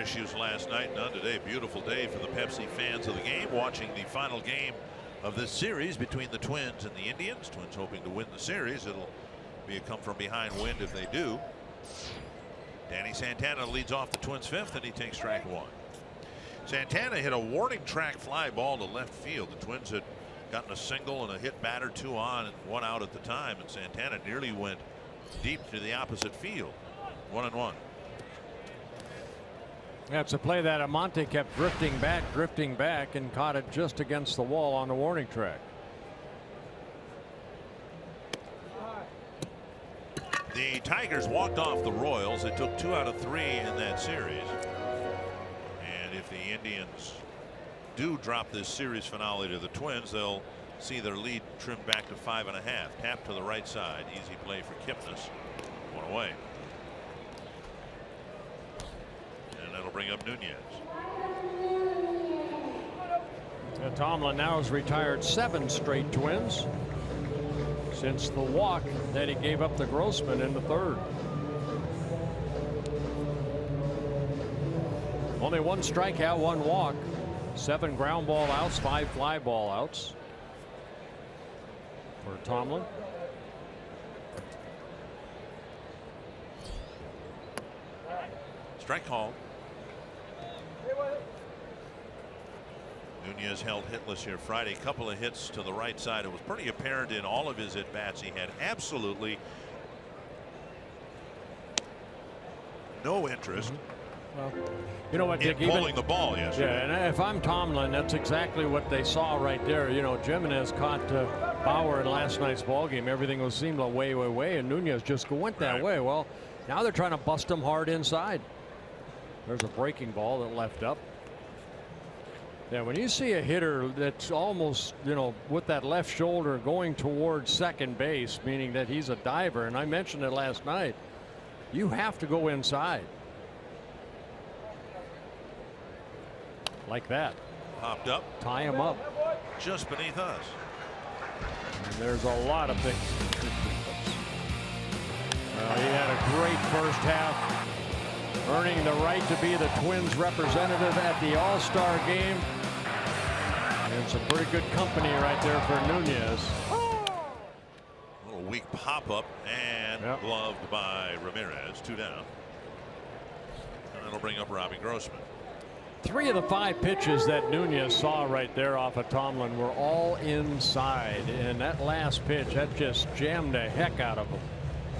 Issues last night, none today. Beautiful day for the Pepsi fans of the game, watching the final game of this series between the Twins and the Indians. Twins hoping to win the series. It'll Be a come from behind wind if they do. Danny Santana leads off the Twins' 5th, and he takes strike 1. Santana hit a warning track fly ball to left field. The Twins had gotten a single and a hit batter, 2 on and 1 out at the time, and Santana nearly went deep to the opposite field. 1-1. That's a play that Amante kept drifting back, and caught it just against the wall on the warning track. The Tigers walked off the Royals. They took 2 out of 3 in that series. And if the Indians do drop this series finale to the Twins, they'll see their lead trimmed back to 5.5. Tap to the right side. Easy play for Kipnis. 1 away. And that'll bring up Nunez. Tomlin now has retired 7 straight Twins since the walk that he gave up to Grossman in the 3rd. Only 1 strikeout, 1 walk, 7 ground ball outs, 5 fly ball outs for Tomlin. Strike call. Nunez held hitless here Friday. Couple of hits to the right side. It was pretty apparent in all of his at-bats he had absolutely no interest Well, you know what, in Dick, pulling the ball yesterday. Yeah, and if I'm Tomlin, that's exactly what they saw right there. You know, Jimenez caught Bauer in last night's ball game. Everything seemed like way, and Nunez just went that way. Well, now they're trying to bust him hard inside. There's a breaking ball that left up. Yeah, when you see a hitter that's almost, you know, with that left shoulder going towards second base, meaning that he's a diver, and I mentioned it last night, you have to go inside. Like that. Popped up. Tie him up. Just beneath us. And there's a lot of things. Well, he had a great first half, earning the right to be the Twins representative at the All-Star game. And some pretty good company right there for Nunez. A little weak pop-up and gloved by Ramirez. 2 down. And that'll bring up Robbie Grossman. 3 of the 5 pitches that Nunez saw right there off of Tomlin were all inside. And that last pitch, that just jammed the heck out of him.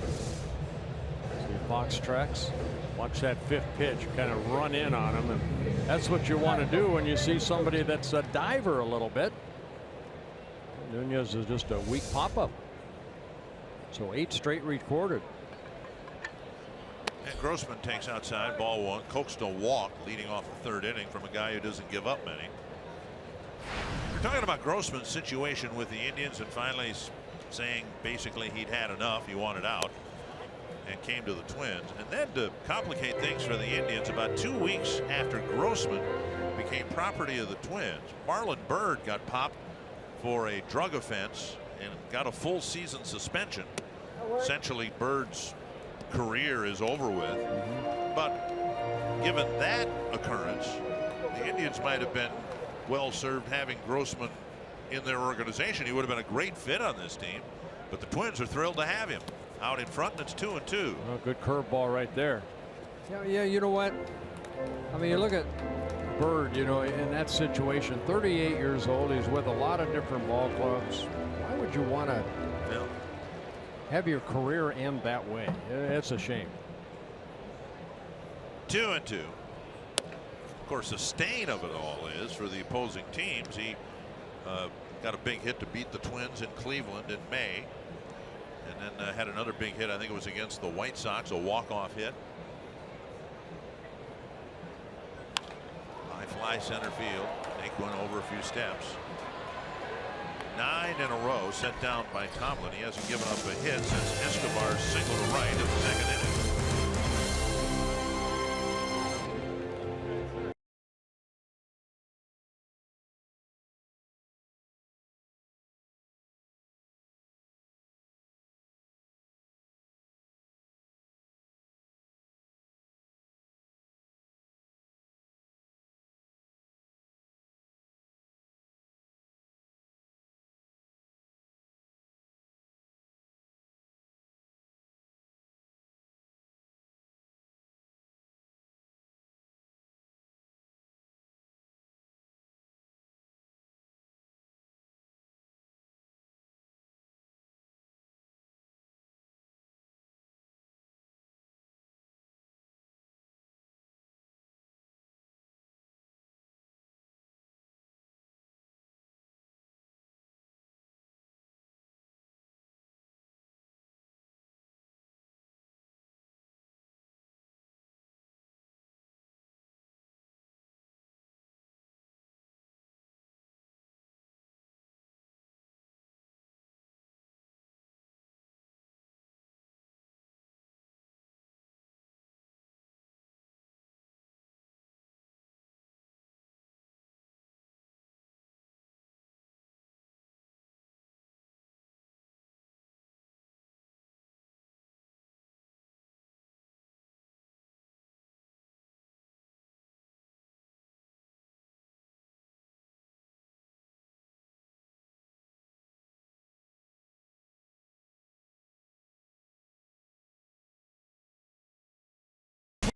See Fox tracks. Watch that 5th pitch kind of run in on him, and that's what you want to do when you see somebody that's a diver a little bit. Nunez is just a weak pop-up. So 8 straight recorded. And Grossman takes outside, ball 1, coaxed a walk leading off the 3rd inning from a guy who doesn't give up many. We're talking about Grossman's situation with the Indians and finally saying basically he'd had enough, he wanted out, and came to the Twins. And then to complicate things for the Indians, about 2 weeks after Grossman became property of the Twins, Marlon Byrd got popped for a drug offense and got a full season suspension. Essentially Bird's career is over with. But given that occurrence, the Indians might have been well served having Grossman in their organization. He would have been a great fit on this team, but the Twins are thrilled to have him out in front, and it's 2-2. Oh, good curveball right there. Yeah, you know what? I mean, you look at Bird, you know, in that situation, 38 years old, he's with a lot of different ball clubs. Why would you want to have your career end that way? It's a shame. 2-2. Of course, the stain of it all is for the opposing teams. He got a big hit to beat the Twins in Cleveland in May, and then had another big hit. I think it was against the White Sox, a walk-off hit. High fly center field. Nate went over a few steps. 9 in a row set down by Tomlin. He hasn't given up a hit since Escobar's single to right in the 2nd inning.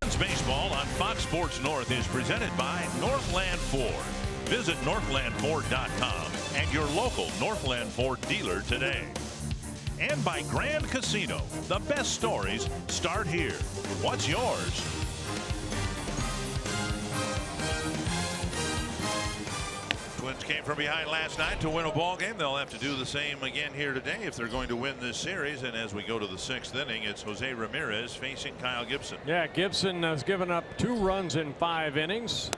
Twins baseball on Fox Sports North is presented by Northland Ford. Visit northlandford.com and your local Northland Ford dealer today. And by Grand Casino. The best stories start here. What's yours? Twins came from behind last night to win a ball game. They'll have to do the same again here today if they're going to win this series. And as we go to the 6th inning, it's Jose Ramirez facing Kyle Gibson. Yeah, Gibson has given up 2 runs in 5 innings.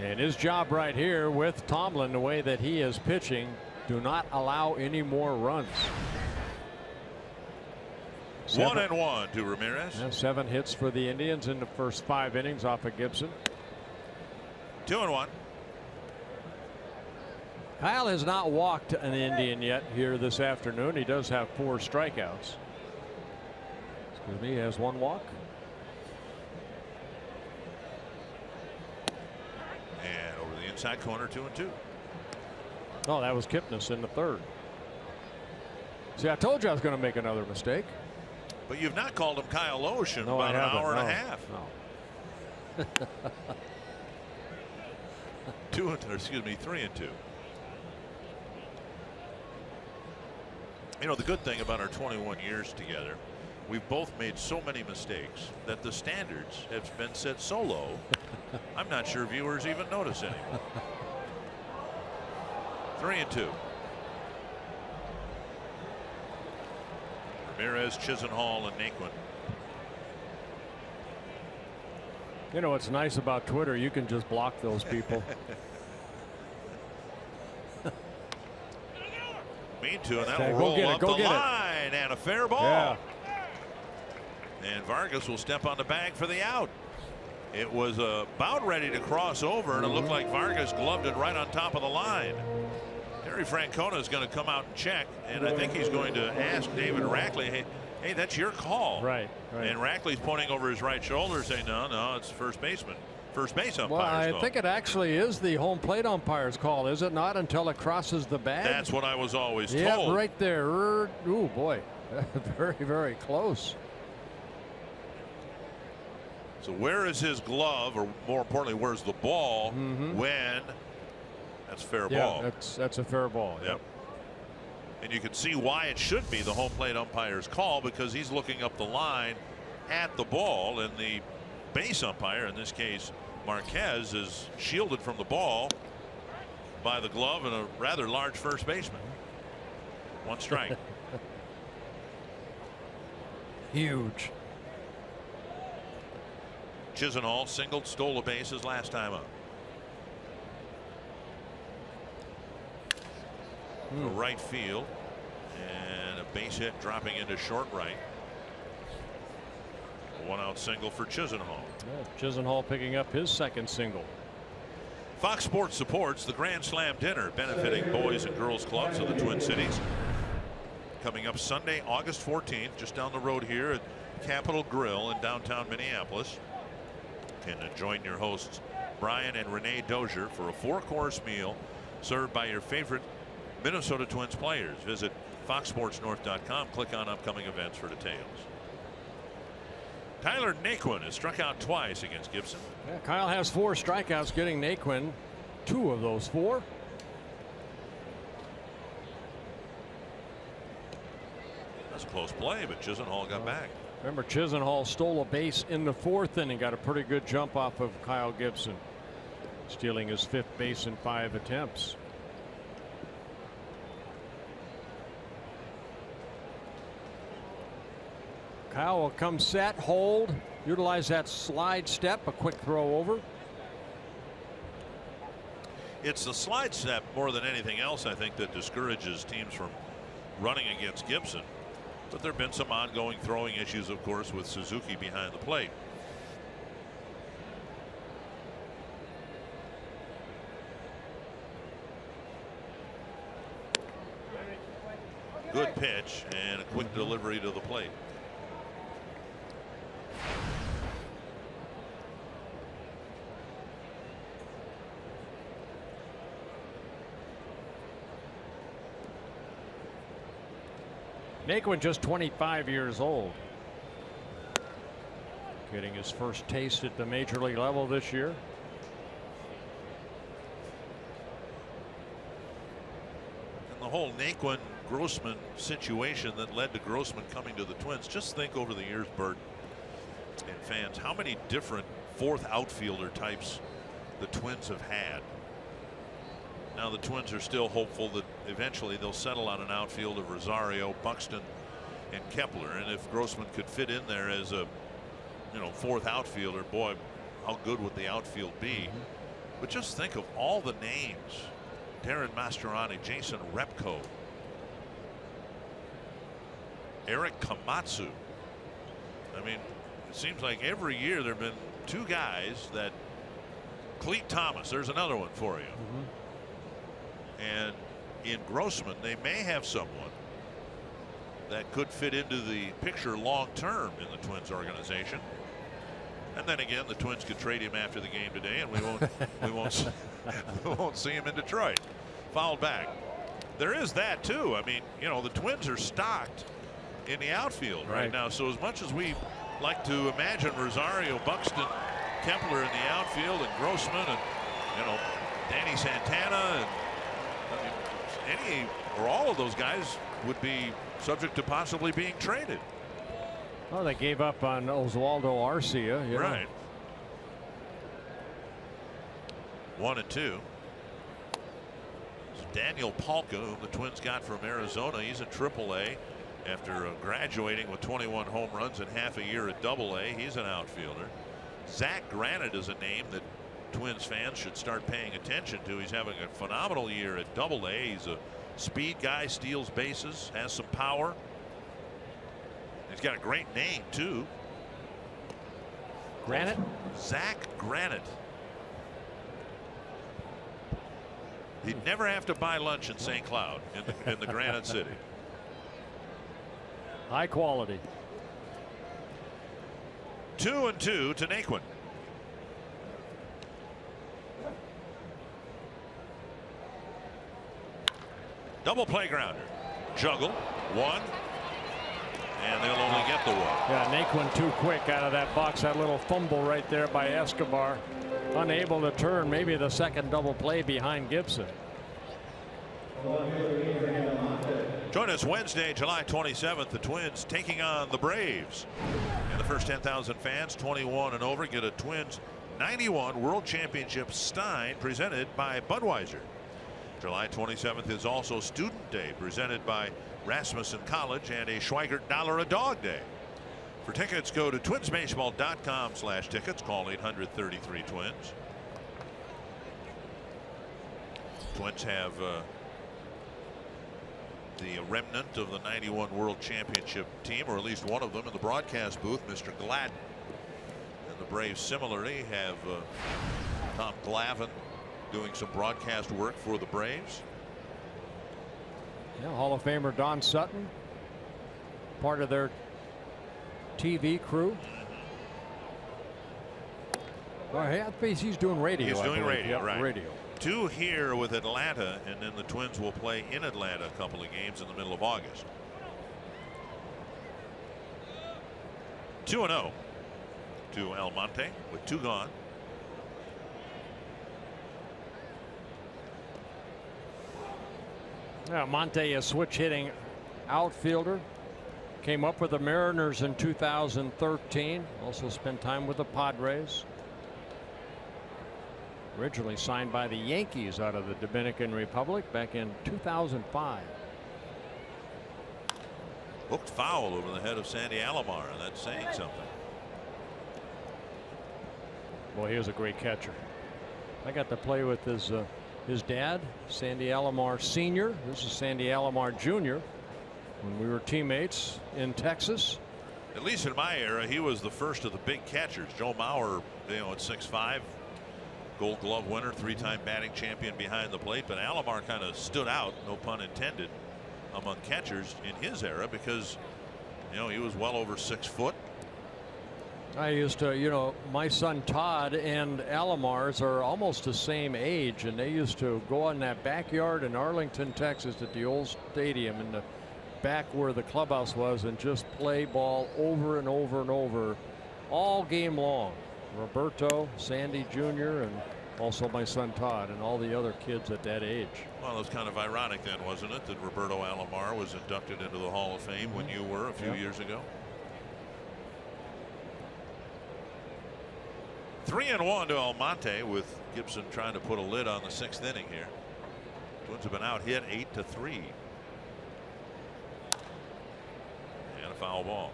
And his job right here with Tomlin, the way that he is pitching, do not allow any more runs. 1-1 to Ramirez. 7 hits for the Indians in the first 5 innings off of Gibson. 2-1. Kyle has not walked an Indian yet here this afternoon. He does have 4 strikeouts. Excuse me, he has 1 walk. And over the inside corner, 2-2. Oh, that was Kipnis in the 3rd. See, I told you I was going to make another mistake. But you've not called him Kyle Osh in No, about I an haven't. hour and No. a half. No. 3-2. You know, the good thing about our 21 years together, we've both made so many mistakes that the standards have been set so low, I'm not sure viewers even notice anymore. 3-2. Ramirez, Chisenhall, and Naquin. You know what's nice about Twitter? You can just block those people. Me too, and Okay, that'll go roll get it, up go the get it. line, and a fair ball. Yeah. And Vargas will step on the bag for the out. It was about ready to cross over, and it looked like Vargas gloved it right on top of the line. Terry Francona is going to come out and check, and I think he's going to ask David Rackley, hey, that's your call. Right. And Rackley's pointing over his right shoulder saying, no, it's first baseman. First base umpire's Well, I call. think it actually is the home plate umpire's call, is it not, until it crosses the bag? That's what I was always told. Yeah, right there. Oh, boy. Very, very close. So where is his glove, or more importantly, where's the ball when that's fair ball? Yeah, that's a fair ball. Yep. And you can see why it should be the home plate umpire's call, because he's looking up the line at the ball, and the base umpire, in this case Marquez, is shielded from the ball by the glove and a rather large first baseman. 1 strike. Huge. Chisenhall singled, stole the bases last time up. To right field, and a base hit dropping into short right. A 1-out single for Chisenhall. Yeah, Chisenhall picking up his 2nd single. Fox Sports supports the Grand Slam dinner benefiting boys and girls clubs of the Twin Cities. Coming up Sunday, August 14th, just down the road here at Capitol Grill in downtown Minneapolis. Can join your hosts Brian and Renee Dozier for a 4-course meal served by your favorite Minnesota Twins players. Visit foxsportsnorth.com, click on upcoming events for details. Tyler Naquin has struck out twice against Gibson. Yeah, Kyle has 4 strikeouts, getting Naquin 2 of those 4. That's a close play, but Chisenhall got back. Remember, Chisenhall stole a base in the 4th inning, got a pretty good jump off of Kyle Gibson, stealing his 5th base in 5 attempts. Kyle will come set, hold, utilize that slide step, a quick throw over. It's the slide step more than anything else, I think, that discourages teams from running against Gibson. But there have been some ongoing throwing issues, of course, with Suzuki behind the plate. Good pitch and a quick delivery to the plate. Naquin just 25 years old. getting his first taste at the major league level this year. And the whole Naquin Grossman situation that led to Grossman coming to the Twins. Just think over the years, Bert and fans, how many different fourth outfielder types the Twins have had. Now the Twins are still hopeful that eventually they'll settle on an outfield of Rosario, Buxton, and Kepler. And if Grossman could fit in there as a, fourth outfielder, boy, how good would the outfield be? But just think of all the names: Darren Mastroianni, Jason Repko, Eric Komatsu. I mean, it seems like every year there have been two guys that. Clete Thomas, there's another one for you. And in Grossman, they may have someone that could fit into the picture long term in the Twins organization. And then again, the Twins could trade him after the game today, and we won't see him in Detroit. Fouled back. There is that too. I mean, the Twins are stocked in the outfield right now. So as much as we like to imagine Rosario, Buxton, Kepler in the outfield, and Grossman, and Danny Santana, and any or all of those guys would be subject to possibly being traded. Well, they gave up on Oswaldo Arcia. Right. 1-2. Daniel Palka, whom the Twins got from Arizona. He's in AAA after graduating with 21 home runs in half a year at AA. He's an outfielder. Zach Granite is a name that Twins fans should start paying attention to. He's having a phenomenal year at AA. He's a speed guy, steals bases, has some power. He's got a great name too. Granite? Zach Granite. He'd never have to buy lunch in St. Cloud in the Granite City. High quality. 2-2 to Naquin. Double play grounder. Juggle. One. And they'll only get the one. Yeah, Naquin too quick out of that box. That little fumble right there by Escobar. Unable to turn. Maybe the second double play behind Gibson. Join us Wednesday, July 27th. The Twins taking on the Braves. And the first 10,000 fans 21 and over get a Twins 91 World Championship Stein presented by Budweiser. July 27th is also Student Day presented by Rasmussen College and a Schweigert $1 a Dog Day. For tickets, go to twinsbaseball.com/tickets. Call 800-33-TWINS. Twins have the remnant of the 91 World Championship team, or at least one of them, in the broadcast booth, Mr. Gladden. And the Braves similarly have Tom Glavine doing some broadcast work for the Braves. Yeah, Hall of Famer Don Sutton, part of their TV crew. Well, I think he's doing radio. He's doing radio, yep, right. Radio. 2 here with Atlanta, and then the Twins will play in Atlanta a couple of games in the middle of August. 2-0 to Almonte with 2 gone. Yeah, Monte, a switch hitting outfielder, came up with the Mariners in 2013. Also spent time with the Padres. Originally signed by the Yankees out of the Dominican Republic back in 2005. Hooked foul over the head of Sandy Alomar, and that's saying something. Boy, he was a great catcher. I got to play with his dad, Sandy Alomar Sr. This is Sandy Alomar Jr. when we were teammates in Texas. At least in my era, he was the first of the big catchers. Joe Mauer, at 6'5", Gold Glove winner, 3-time batting champion behind the plate. But Alomar kind of stood out, no pun intended, among catchers in his era because, he was well over 6 foot. I used to, my son Todd and Alomar's are almost the same age, and they used to go in that backyard in Arlington, Texas, at the old stadium in the back where the clubhouse was, and just play ball over and over and over all game long. Roberto, Sandy Jr., and also my son Todd, and all the other kids at that age. Well, it was kind of ironic then, wasn't it, that Roberto Alomar was inducted into the Hall of Fame when you were a few years ago? 3-1 to Almonte, with Gibson trying to put a lid on the 6th inning here. Twins have been out hit 8-3. And a foul ball.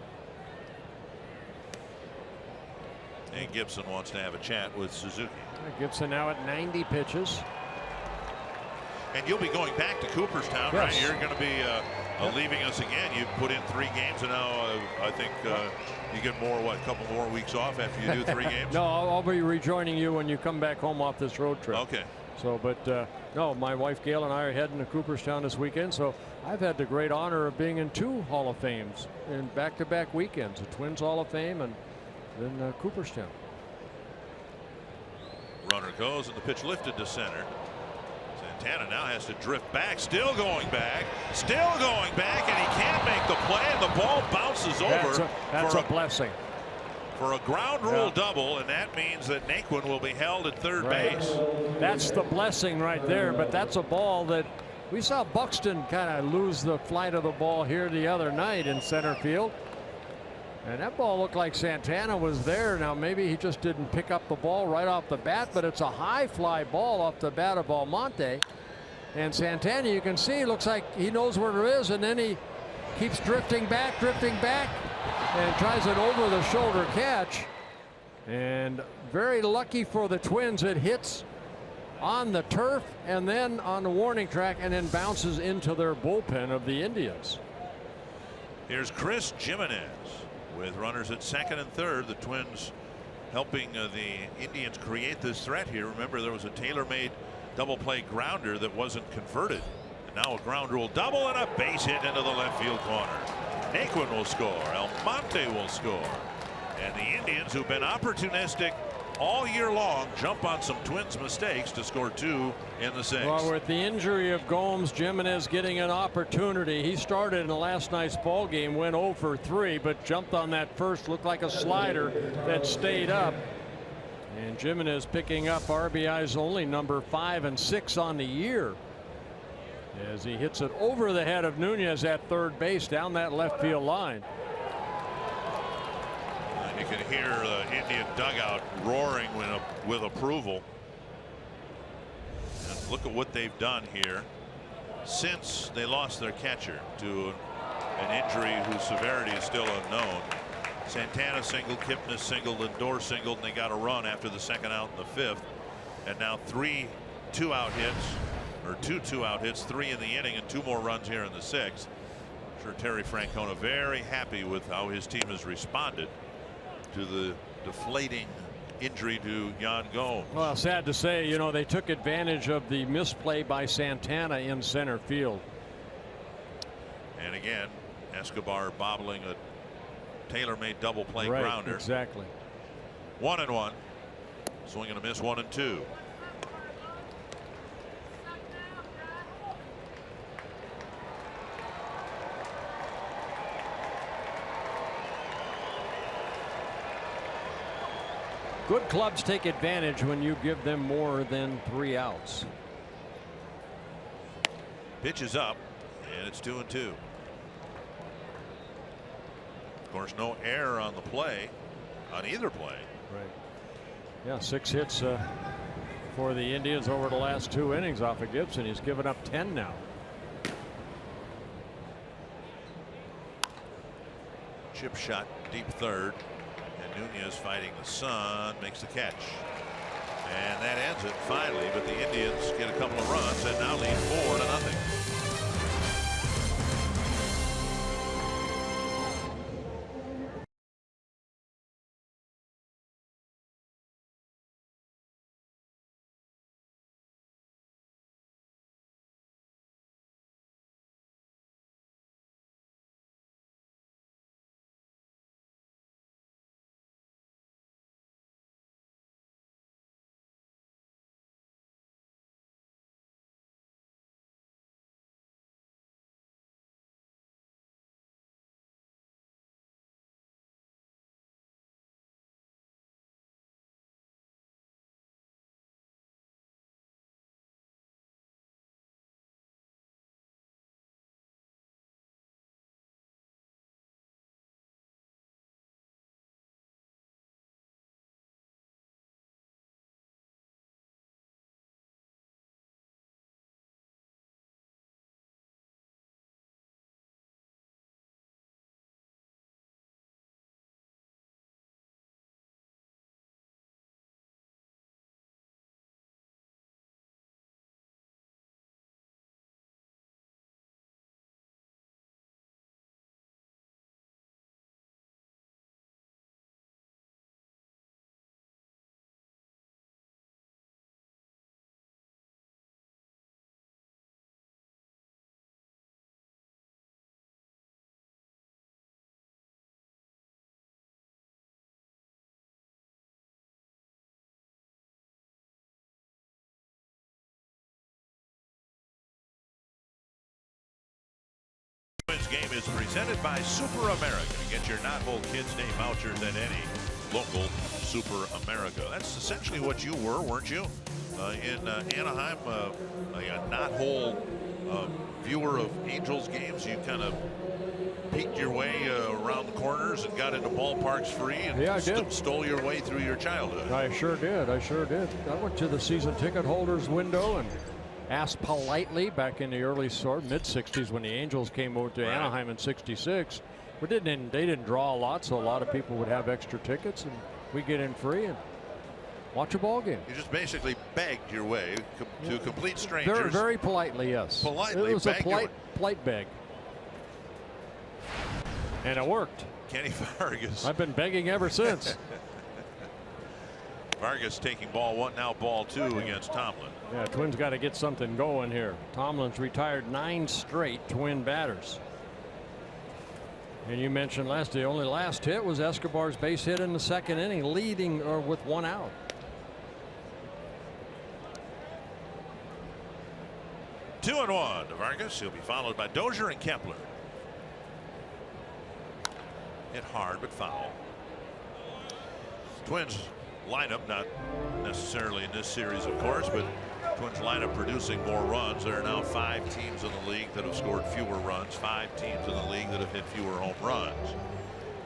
And Gibson wants to have a chat with Suzuki. Gibson now at 90 pitches. And you'll be going back to Cooperstown, right? You're going to be leaving us again. You put in 3 games, and now I think you get more, a couple more weeks off after you do 3 games? No, I'll be rejoining you when you come back home off this road trip. Okay. So, but no, my wife Gail and I are heading to Cooperstown this weekend. So I've had the great honor of being in 2 Hall of Fames in back-to-back weekends, the Twins Hall of Fame and then Cooperstown. Runner goes, and the pitch lifted to center. Santana now has to drift back, still going back, and he can't make the play, and the ball bounces over. That's a blessing. For a ground rule double, and that means that Naquin will be held at third base. That's the blessing right there, but that's a ball that we saw Buxton kind of lose the flight of the ball here the other night in center field. And that ball looked like Santana was there. Now maybe he just didn't pick up the ball right off the bat, but it's a high fly ball off the bat of Almonte. And Santana, you can see, looks like he knows where it is, and then he keeps drifting back, and tries an over-the-shoulder catch. And very lucky for the Twins, it hits on the turf and then on the warning track and then bounces into their bullpen of the Indians. Here's Chris Jimenez with runners at 2nd and 3rd. The Twins helping the Indians create this threat here. Remember, there was a tailor-made double play grounder that wasn't converted. And now a ground rule double and a base hit into the left field corner. Naquin will score. Almonte will score. And the Indians, who've been opportunistic all year long, jump on some Twins mistakes to score 2 in the 6th. Well, with the injury of Gomes, Jimenez getting an opportunity. He started in the last night's ball game, went 0 for 3, but jumped on that first, looked like a slider that stayed up. And Jimenez picking up RBIs only number 5 and 6 on the year, as he hits it over the head of Nunez at third base down that left field line. You can hear the Indian dugout roaring with approval. And look at what they've done here since they lost their catcher to an injury whose severity is still unknown. Santana singled, Kipnis singled, Lindor singled, and they got a run after the 2nd out in the 5th. And now 3 2-out hits, or 2 2-out hits, 3 in the inning, and 2 more runs here in the 6th. I'm sure Terry Francona very happy with how his team has responded to the deflating injury to Yan Gomes. Well, sad to say, you know, they took advantage of the misplay by Santana in center field. And again, Escobar bobbling a tailor-made double play Right, grounder. exactly. 1-1. Swing and a miss, 1-2. Good clubs take advantage when you give them more than 3 outs. Pitch is up, and it's 2-2. Of course, no error on the play, on either play. Right. Yeah, 6 hits for the Indians over the last 2 innings off of Gibson. He's given up 10 now. Chip shot deep third, and Nunez, fighting the sun, makes the catch. And that ends it finally, but the Indians get a couple of runs and now lead 4-0. game is presented by Super America. Get your Knothole Kids Day vouchers at any local Super America. That's essentially what you were, weren't you? In Anaheim, a Knothole viewer of Angels games. You kind of peeked your way around the corners and got into ballparks free and stole your way through your childhood. I sure did. I went to the season ticket holders window and asked politely back in the early mid-60s when the Angels came over to Anaheim in '66. They didn't draw a lot, so a lot of people would have extra tickets, and we get in free and watch a ball game. You just basically begged your way to complete strangers. Very, very politely, yes. Politely, it was a polite beg. And it worked. Kenny Vargas. I've been begging ever since. Vargas taking ball one, now ball two against Tomlin. Yeah, Twins got to get something going here. Tomlin's retired 9 straight Twin batters. And you mentioned the only last hit was Escobar's base hit in the 2nd inning, leading with 1 out. Two and one to Vargas. He'll be followed by Dozier and Kepler. Hit hard but foul. Twins lineup, not necessarily in this series, of course, but Twins lineup producing more runs. There are now 5 teams in the league that have scored fewer runs, 5 teams in the league that have hit fewer home runs.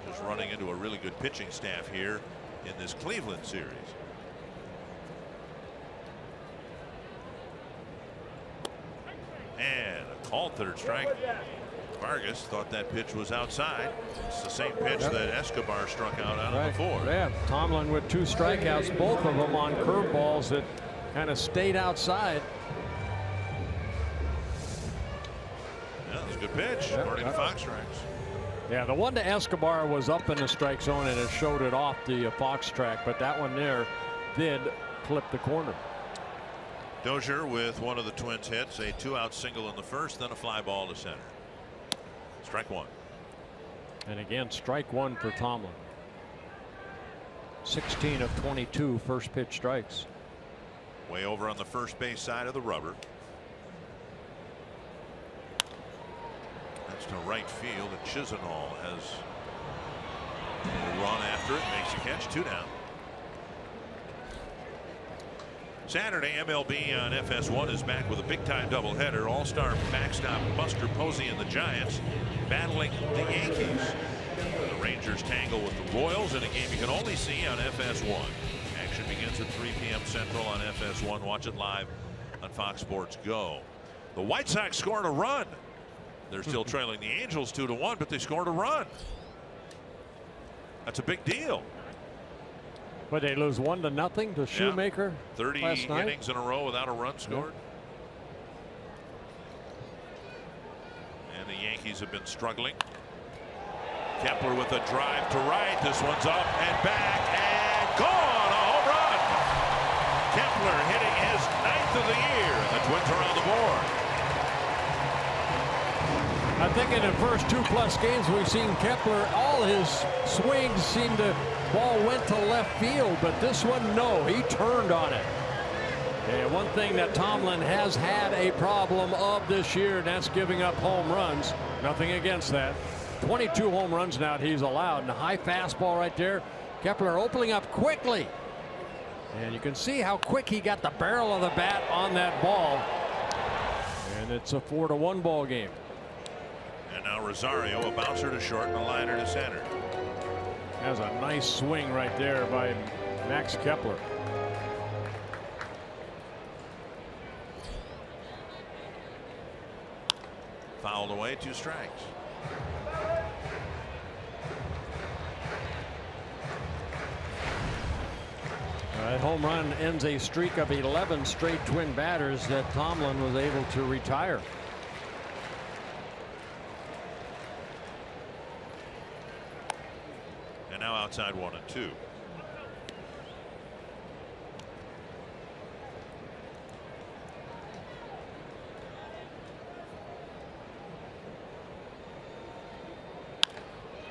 Just running into a really good pitching staff here in this Cleveland series. And a called third strike. Vargas thought that pitch was outside. It's the same pitch that Escobar struck out on before. Yeah, Tomlin with 2 strikeouts, both of them on curveballs that kind of stayed outside. Yeah, that was a good pitch, according to Fox Tracks. Yeah, the one to Escobar was up in the strike zone and it showed it off the Fox track, but that one there did clip the corner. Dozier with one of the Twins hits, a 2-out single in the 1st, then a fly ball to center. Strike 1. And again, strike 1 for Tomlin. 16 of 22 first pitch strikes. Way over on the first base side of the rubber. That's to right field, and Chisenhall has a run after it, makes a catch, 2 down. Saturday, MLB on FS1 is back with a big-time doubleheader. All-star backstop Buster Posey and the Giants battling the Yankees. The Rangers tangle with the Royals in a game you can only see on FS1. Action begins at 3 p.m. Central on FS1. Watch it live on Fox Sports Go. The White Sox scored a run. They're still trailing the Angels 2-1, but they scored a run. That's a big deal. But they lose 1-0 to Shoemaker. 30 innings in a row without a run scored. And the Yankees have been struggling. Kepler with a drive to right. This one's up and back and gone. A home run. Kepler hitting his 9th of the year. The Twins are on the board. I think in the first 2+ games we've seen Kepler, all his swings seem to, ball went to left field, but this one, no, he turned on it. And one thing that Tomlin has had a problem of this year, and that's giving up home runs. Nothing against that. 22 home runs now he's allowed, and a high fastball right there. Kepler opening up quickly. And you can see how quick he got the barrel of the bat on that ball. And it's a 4-1 ball game. And now Rosario, a bouncer to short and a liner to center. That's a nice swing right there by Max Kepler. Fouled away, 2 strikes. That home run ends a streak of 11 straight Twin batters that Tomlin was able to retire. And now outside 1-2.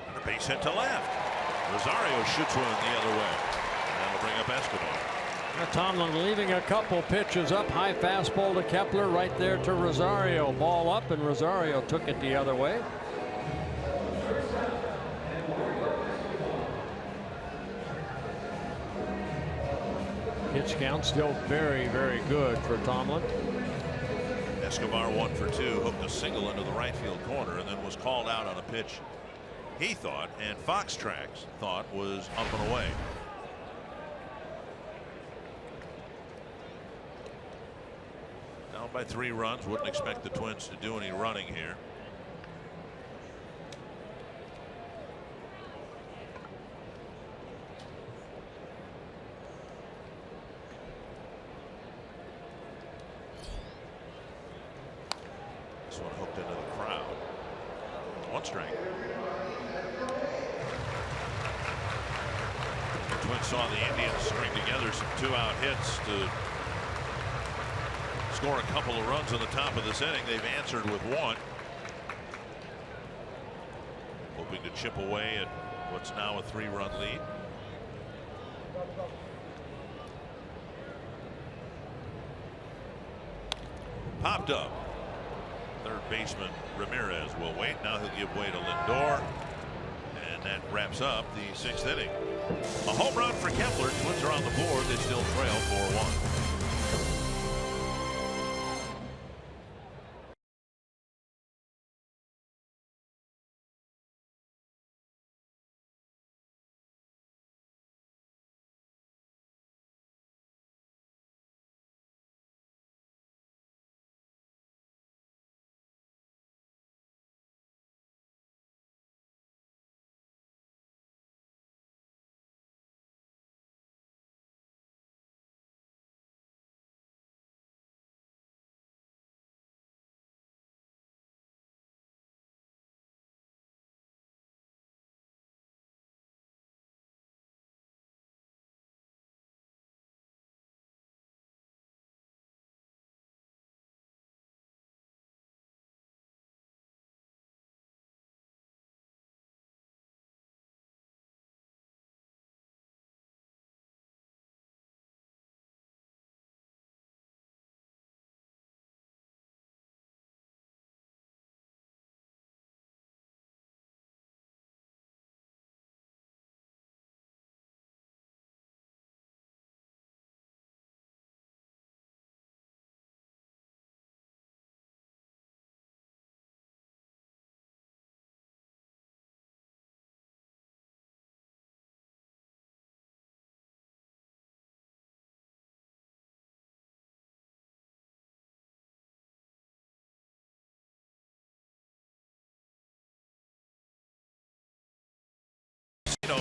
And a base hit to left. Rosario shoots one the other way. That'll bring up Escobar. Now Tomlin leaving a couple pitches up. High fastball to Kepler, right there to Rosario. Ball up, and Rosario took it the other way. Pitch count still very, very good for Tomlin. Escobar 1 for 2, hooked a single into the right field corner and then was called out on a pitch he thought and Fox Tracks thought was up and away. Down by 3 runs. Wouldn't expect the Twins to do any running here. This one hooked into the crowd. 1 strike. The Twins saw the Indians string together some 2-out hits to score a couple of runs on the top of this inning. They've answered with 1. Hoping to chip away at what's now a 3-run lead. Popped up. Third baseman Ramirez will wait. Now he'll give way to Lindor. And that wraps up the 6th inning. A home run for Kepler. Twins are on the board. They still trail 4-1.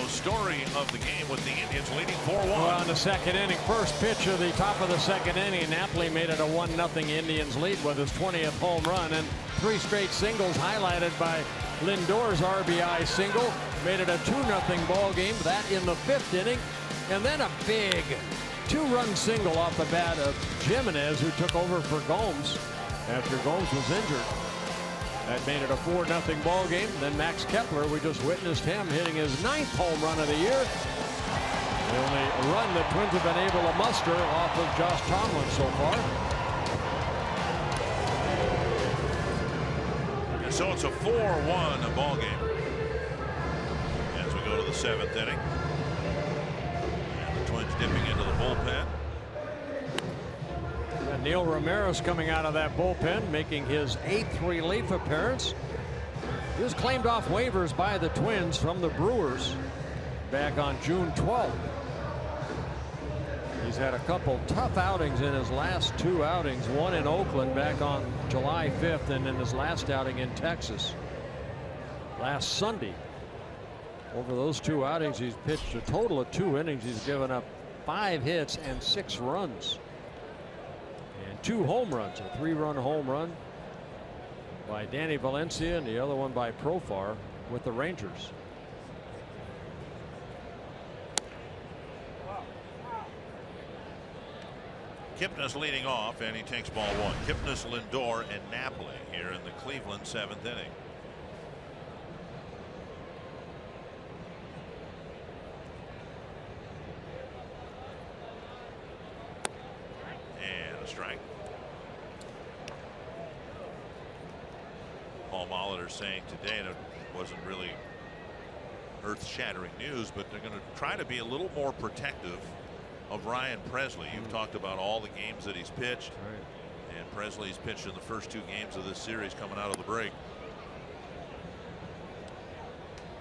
Story of the game with the Indians leading 4-1. Well, in the 2nd inning, first pitch of the top of the 2nd inning, Napoli made it a 1-0 Indians lead with his 20th home run, and 3 straight singles highlighted by Lindor's RBI single made it a 2-0 ball game. That in the 5th inning, and then a big 2-run single off the bat of Jimenez, who took over for Gomes after Gomes was injured. That made it a 4-0 ball game. Then Max Kepler, we just witnessed him hitting his 9th home run of the year. The only run the Twins have been able to muster off of Josh Tomlin so far. And so it's a 4-1 ball game as we go to the 7th inning. And the Twins dipping into the bullpen. Neil Ramirez coming out of that bullpen, making his 8th relief appearance. He was claimed off waivers by the Twins from the Brewers back on June 12th. He's had a couple tough outings in his last 2 outings, one in Oakland back on July 5th, and in his last outing in Texas last Sunday. Over those 2 outings, he's pitched a total of 2 innings. He's given up 5 hits and 6 runs. 2 home runs, a 3-run home run by Danny Valencia and the other one by Profar with the Rangers. Kipnis leading off, and he takes ball 1. Kipnis, Lindor, and Napoli here in the Cleveland 7th inning. And a strike. Paul Molitor saying today, and it wasn't really earth-shattering news, but they're going to try to be a little more protective of Ryan Presley. You've talked about all the games that he's pitched. Right. And Presley's pitched in the first 2 games of this series coming out of the break.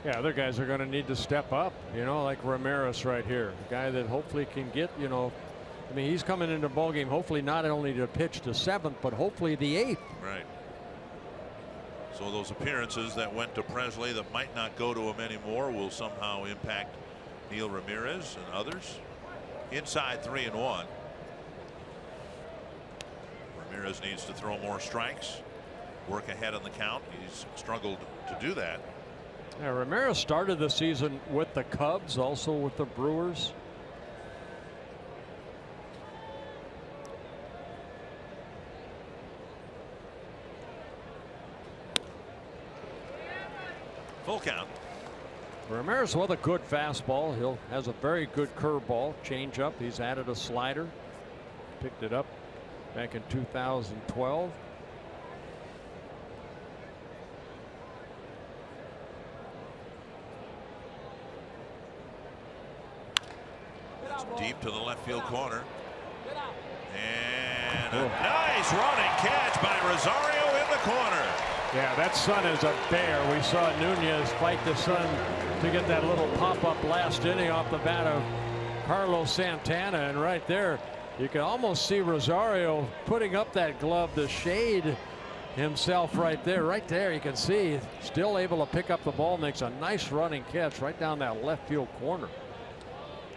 Yeah, other guys are going to need to step up, you know, like Ramirez right here, a guy that hopefully can get, you know, I mean, he's coming into the ball game hopefully not only to pitch the 7th, but hopefully the 8th. Right. So those appearances that went to Presley that might not go to him anymore will somehow impact Neil Ramirez and others. Inside 3-1. Ramirez needs to throw more strikes, work ahead on the count. He's struggled to do that. Yeah, Ramirez started the season with the Cubs, also with the Brewers. Full count. Ramirez with a good fastball. He has a very good curveball, changeup. He's added a slider. Picked it up back in 2012. Deep to the left field corner. And a nice running catch by Rosario in the corner. Yeah, that sun is a bear. We saw Nunez fight the sun to get that little pop-up last inning off the bat of Carlos Santana. And right there, you can almost see Rosario putting up that glove to shade himself right there. Right there, you can see still able to pick up the ball. Makes a nice running catch right down that left field corner.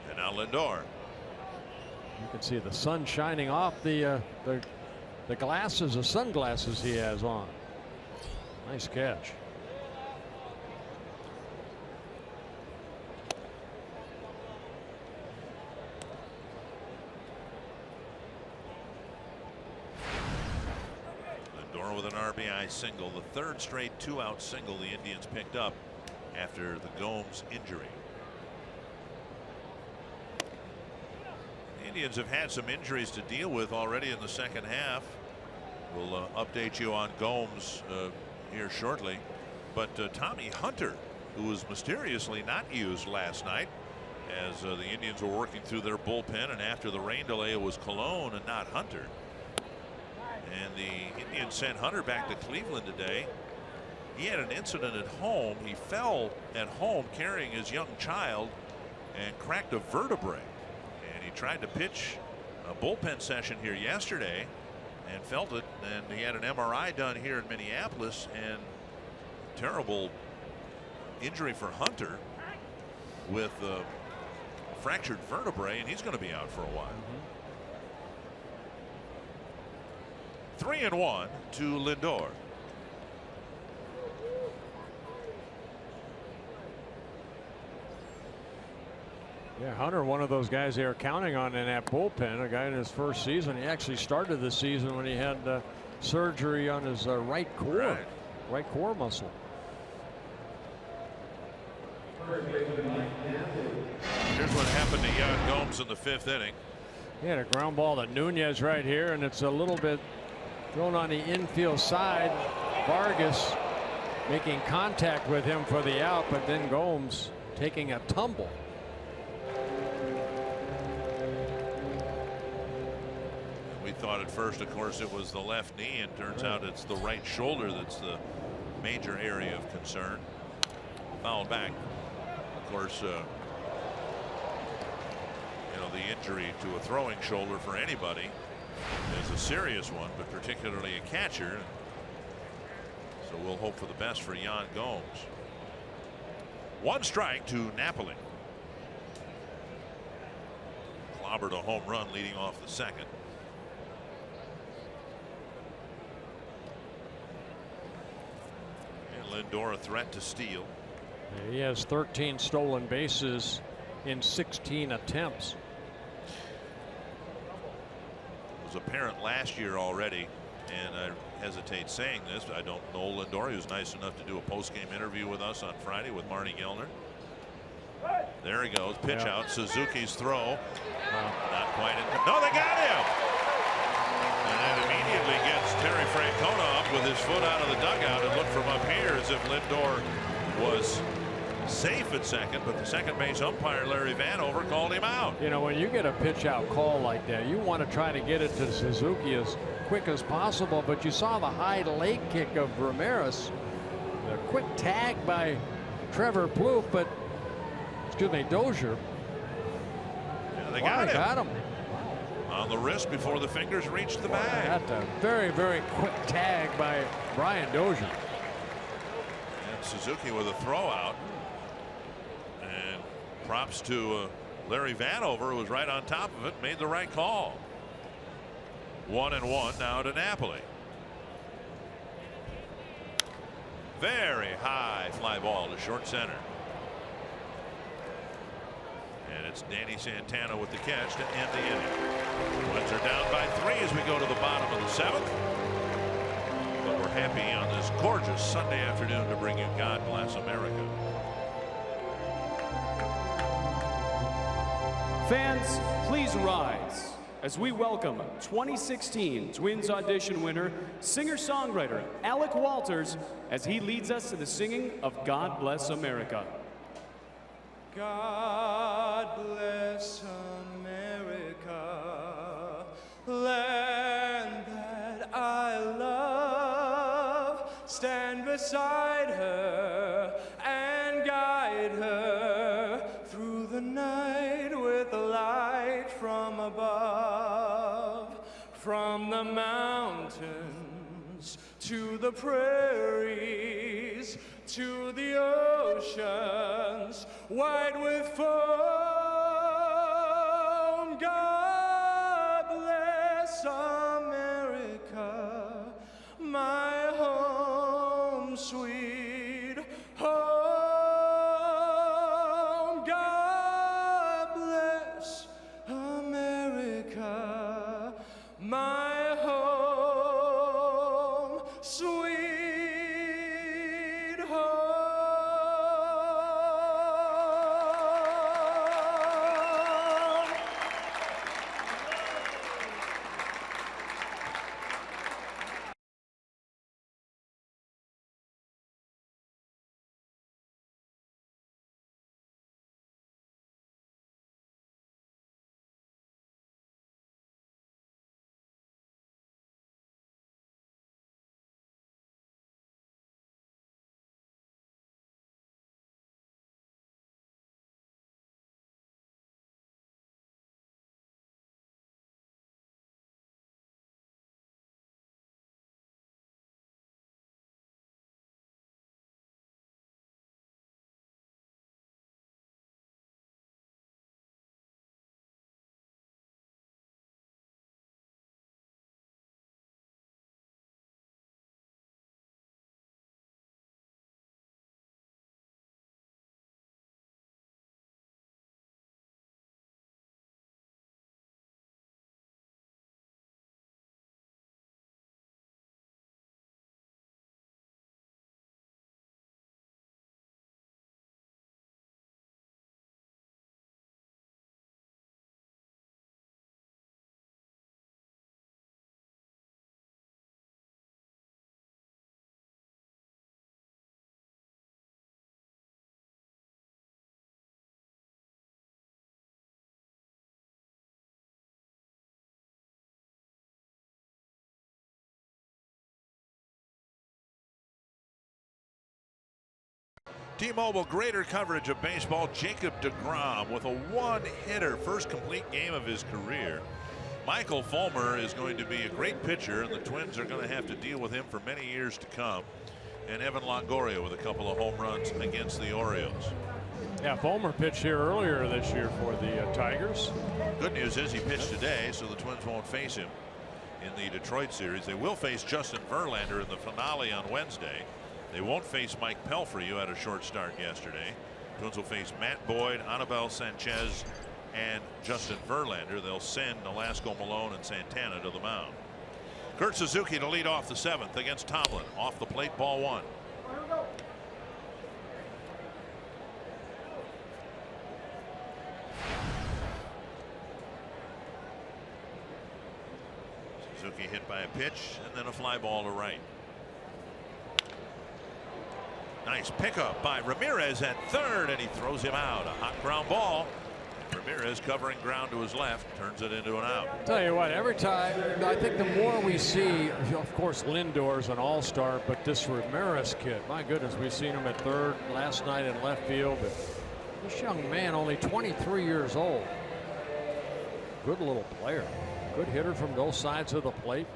And now Lindor. You can see the sun shining off the glasses, the sunglasses he has on. Nice catch. Lindor with an RBI single, the 3rd straight 2-out single the Indians picked up after the Gomes injury. Indians have had some injuries to deal with already in the second half. We'll update you on Gomes here shortly. But Tommy Hunter, who was mysteriously not used last night as the Indians were working through their bullpen, and after the rain delay it was Colon and not Hunter. And the Indians sent Hunter back to Cleveland today. He had an incident at home. He fell at home carrying his young child and cracked a vertebrae. He tried to pitch a bullpen session here yesterday and felt it, and he had an MRI done here in Minneapolis, and terrible injury for Hunter with a fractured vertebrae, and he's going to be out for a while. 3-1 to Lindor. Yeah, Hunter, one of those guys they are counting on in that bullpen. A guy in his first season. He actually started the season when he had surgery on his right core muscle. Here's what happened to Yan Gomes in the 5th inning. He had a ground ball to Nunez right here, and it's a little bit thrown on the infield side. Vargas making contact with him for the out, but then Gomes taking a tumble. We thought at first, of course, it was the left knee, and turns out it's the right shoulder that's the major area of concern. Fouled back. Of course, you know, the injury to a throwing shoulder for anybody is a serious one, but particularly a catcher. So we'll hope for the best for Yan Gomes. 1 strike to Napoli. Clobbered a home run leading off the 2nd. Lindor a threat to steal. He has 13 stolen bases in 16 attempts. It was apparent last year already, and I hesitate saying this. I don't know Lindor. He was nice enough to do a post-game interview with us on Friday with Marty Gellner. There he goes. Pitch out. Suzuki's throw. Not quite in. No, they got him. And then immediately gets Terry Francona up with his foot out of the dugout, and looked from up here as if Lindor was safe at second, but the second base umpire, Larry Vanover, called him out. You know, when you get a pitch out call like that, you want to try to get it to Suzuki as quick as possible, but you saw the high leg kick of Ramirez. The quick tag by Trevor Plouffe, but, excuse me, Dozier. Yeah, they got him. On the wrist before the fingers reached the bag. That's a very, very quick tag by Brian Dozier. And Suzuki with a throw out. And props to Larry Vanover, who was right on top of it, made the right call. 1-1 now to Napoli. Very high fly ball to short center. And it's Danny Santana with the catch to end the inning. Twins are down by 3 as we go to the bottom of the 7th. But we're happy on this gorgeous Sunday afternoon to bring you God Bless America. Fans, please rise as we welcome 2016 Twins audition winner, singer-songwriter Alec Walters, as he leads us to the singing of God Bless America. God bless America, land that I love. Stand beside her and guide her through the night with a light from above. From the mountains to the prairies to the oceans white with foam. God bless America, my home sweet home. God bless America, my home sweet T-Mobile greater coverage of baseball. Jacob deGrom with a one-hitter first complete game of his career. Michael Fulmer is going to be a great pitcher, and the Twins are going to have to deal with him for many years to come. And Evan Longoria with a couple of home runs against the Orioles. Yeah, Fulmer pitched here earlier this year for the Tigers. Good news is he pitched today, so the Twins won't face him in the Detroit series. They will face Justin Verlander in the finale on Wednesday. They won't face Mike Pelfrey, who had a short start yesterday. Twins will face Matt Boyd, Anibal Sanchez, and Justin Verlander. They'll send Nolasco, Malone, and Santana to the mound. Kurt Suzuki to lead off the 7th against Tomlin. Off the plate, ball 1. Suzuki hit by a pitch and then a fly ball to right. Nice pickup by Ramirez at third, and he throws him out. A hot ground ball. Ramirez covering ground to his left, turns it into an out. Tell you what, every time, I think the more we see, of course, Lindor's an all-star, but this Ramirez kid, my goodness, we've seen him at third last night in left field. But this young man, only 23 years old. Good little player. Good hitter from both sides of the plate.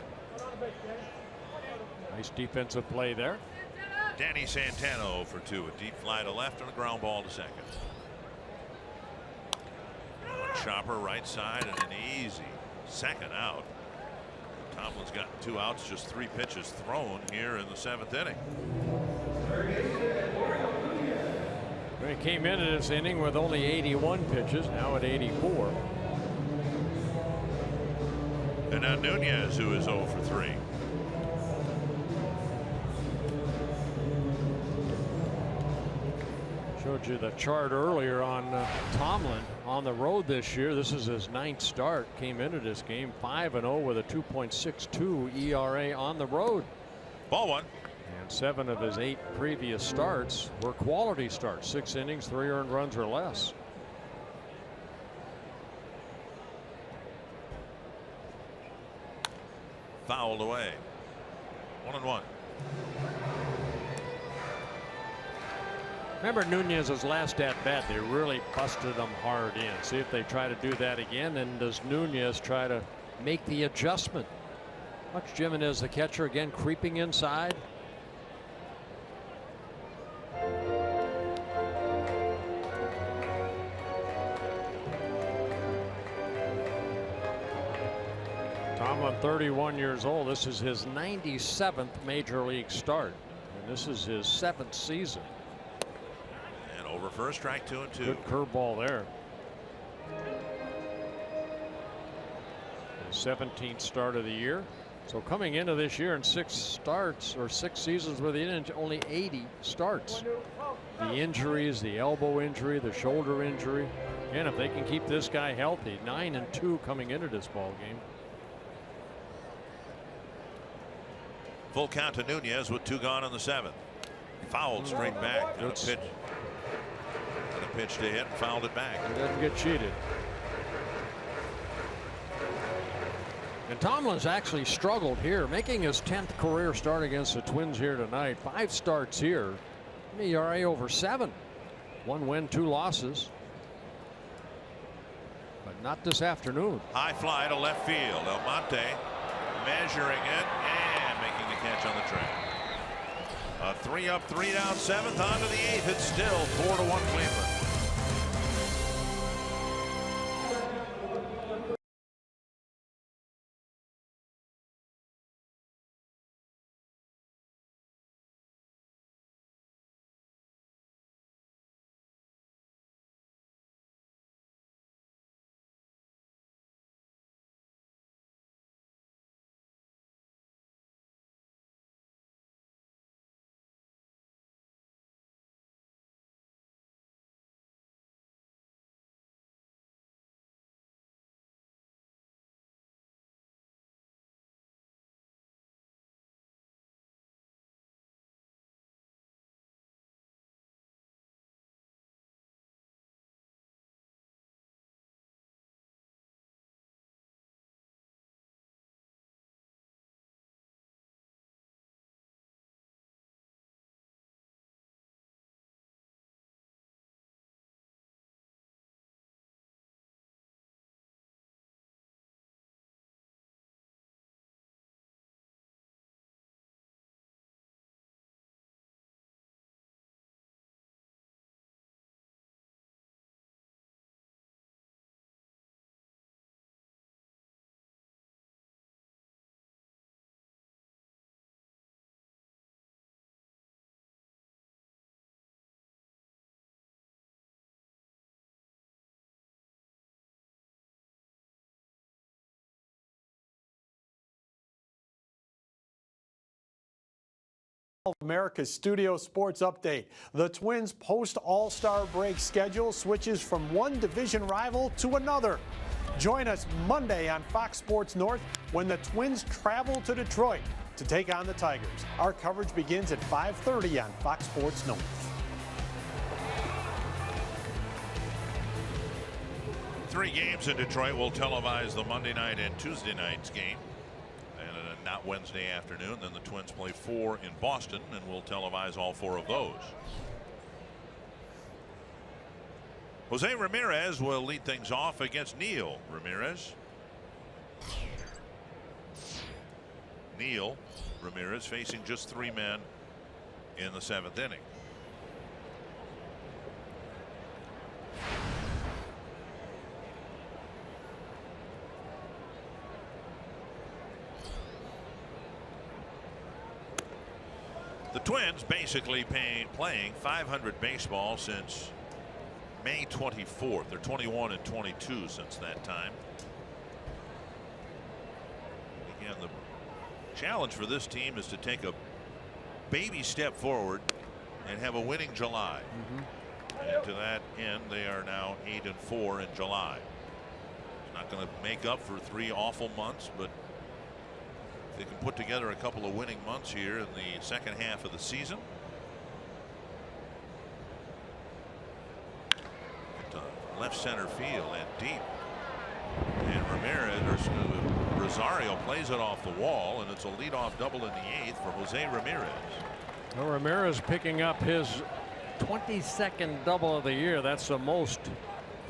Nice defensive play there. Danny Santana 0 for 2. A deep fly to left and a ground ball to second. One chopper right side and an easy second out. Tomlin's gotten 2 outs, just 3 pitches thrown here in the 7th inning. He came into this inning with only 81 pitches, now at 84. And now Nunez, who is 0 for 3. Showed you the chart earlier on Tomlin on the road this year. This is his 9th start. Came into this game 5-0 with a 2.62 ERA on the road. Ball 1. And 7 of his 8 previous starts were quality starts. 6 innings, 3 earned runs or less. Fouled away. 1-1. Remember Nunez's last at bat, they really busted him hard in. See if they try to do that again. And does Nunez try to make the adjustment? Watch Jimenez, the catcher, again creeping inside. Tomlin, 31 years old. This is his 97th major league start, and this is his 7th season. Over for a strike, 2-2. Good curveball there. His 17th start of the year. So coming into this year in 6 starts or 6 seasons with only 80 starts. The injuries, the elbow injury, the shoulder injury, and if they can keep this guy healthy, 9-2 coming into this ball game. Full count to Nunez with 2 gone in the 7th. Fouled straight back. Good pitch. Pitch to hit and fouled it back. He doesn't get cheated. And Tomlin's actually struggled here, making his 10th career start against the Twins here tonight. 5 starts here. ERA over 7. 1 win, 2 losses. But not this afternoon. High fly to left field. Almonte measuring it and making the catch on the track. A 3 up, 3 down, 7th on to the 8th. It's still 4-1 Cleveland. America's Studio Sports Update. The Twins post-All-Star break schedule switches from one division rival to another. Join us Monday on Fox Sports North when the Twins travel to Detroit. to take on the Tigers. Our coverage begins at 5:30 on Fox Sports North. 3 games in Detroit will televise the Monday night and Tuesday night's game. And not Wednesday afternoon. Then the Twins play 4 in Boston, and we'll televise all 4 of those. Jose Ramirez will lead things off against Neil Ramirez. Neil Ramirez facing just 3 men in the 7th inning. The Twins basically playing 500 baseball since May 24th. They're 21 and 22 since that time. Again, the challenge for this team is to take a baby step forward and have a winning July. And to that end, they are now 8 and 4 in July. It's not going to make up for 3 awful months, but they can put together a couple of winning months here in the second half of the season. Left center field and deep. And Rosario plays it off the wall, and it's a leadoff double in the 8th for Jose Ramirez. Well, Ramirez picking up his 22nd double of the year. That's the most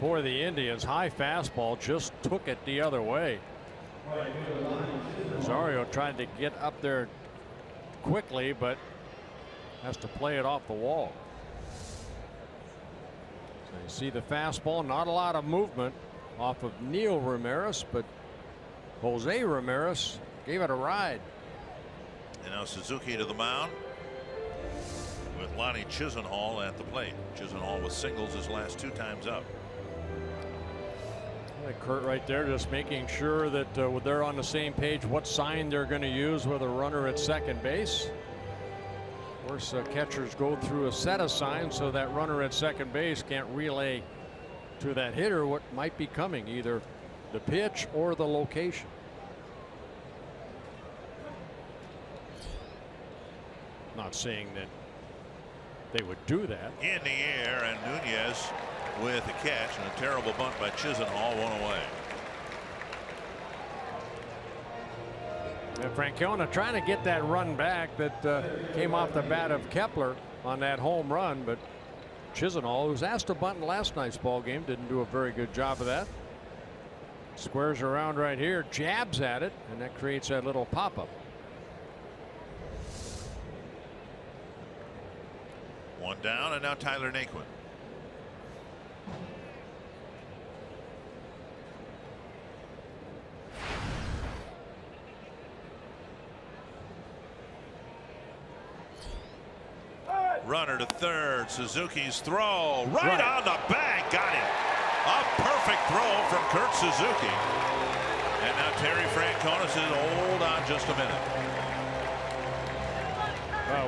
for the Indians. High fastball, just took it the other way. Rosario tried to get up there quickly, but has to play it off the wall. So you see the fastball, not a lot of movement off of Neil Ramirez, but Jose Ramirez gave it a ride. And now Suzuki to the mound with Lonnie Chisenhall at the plate. Chisenhall with singles his last 2 times up. Kurt right there just making sure that they're on the same page what sign they're going to use with a runner at second base. Of course, catchers go through a set of signs so that runner at second base can't relay to that hitter what might be coming, either the pitch or the location. Not saying that they would do that. In the air, and Nunez with a catch, and a terrible bunt by Chisenhall, 1 away. And Francona trying to get that run back that came off the bat of Kepler on that home run, but Chisenhall, who was asked to bunt in last night's ball game, didn't do a very good job of that. Squares around right here, jabs at it, and that creates that little pop-up. 1 down, and now Tyler Naquin. Runner to third. Suzuki's throw right on the bag. Got it. A perfect throw from Kurt Suzuki. And now Terry Francona says, hold on just a minute.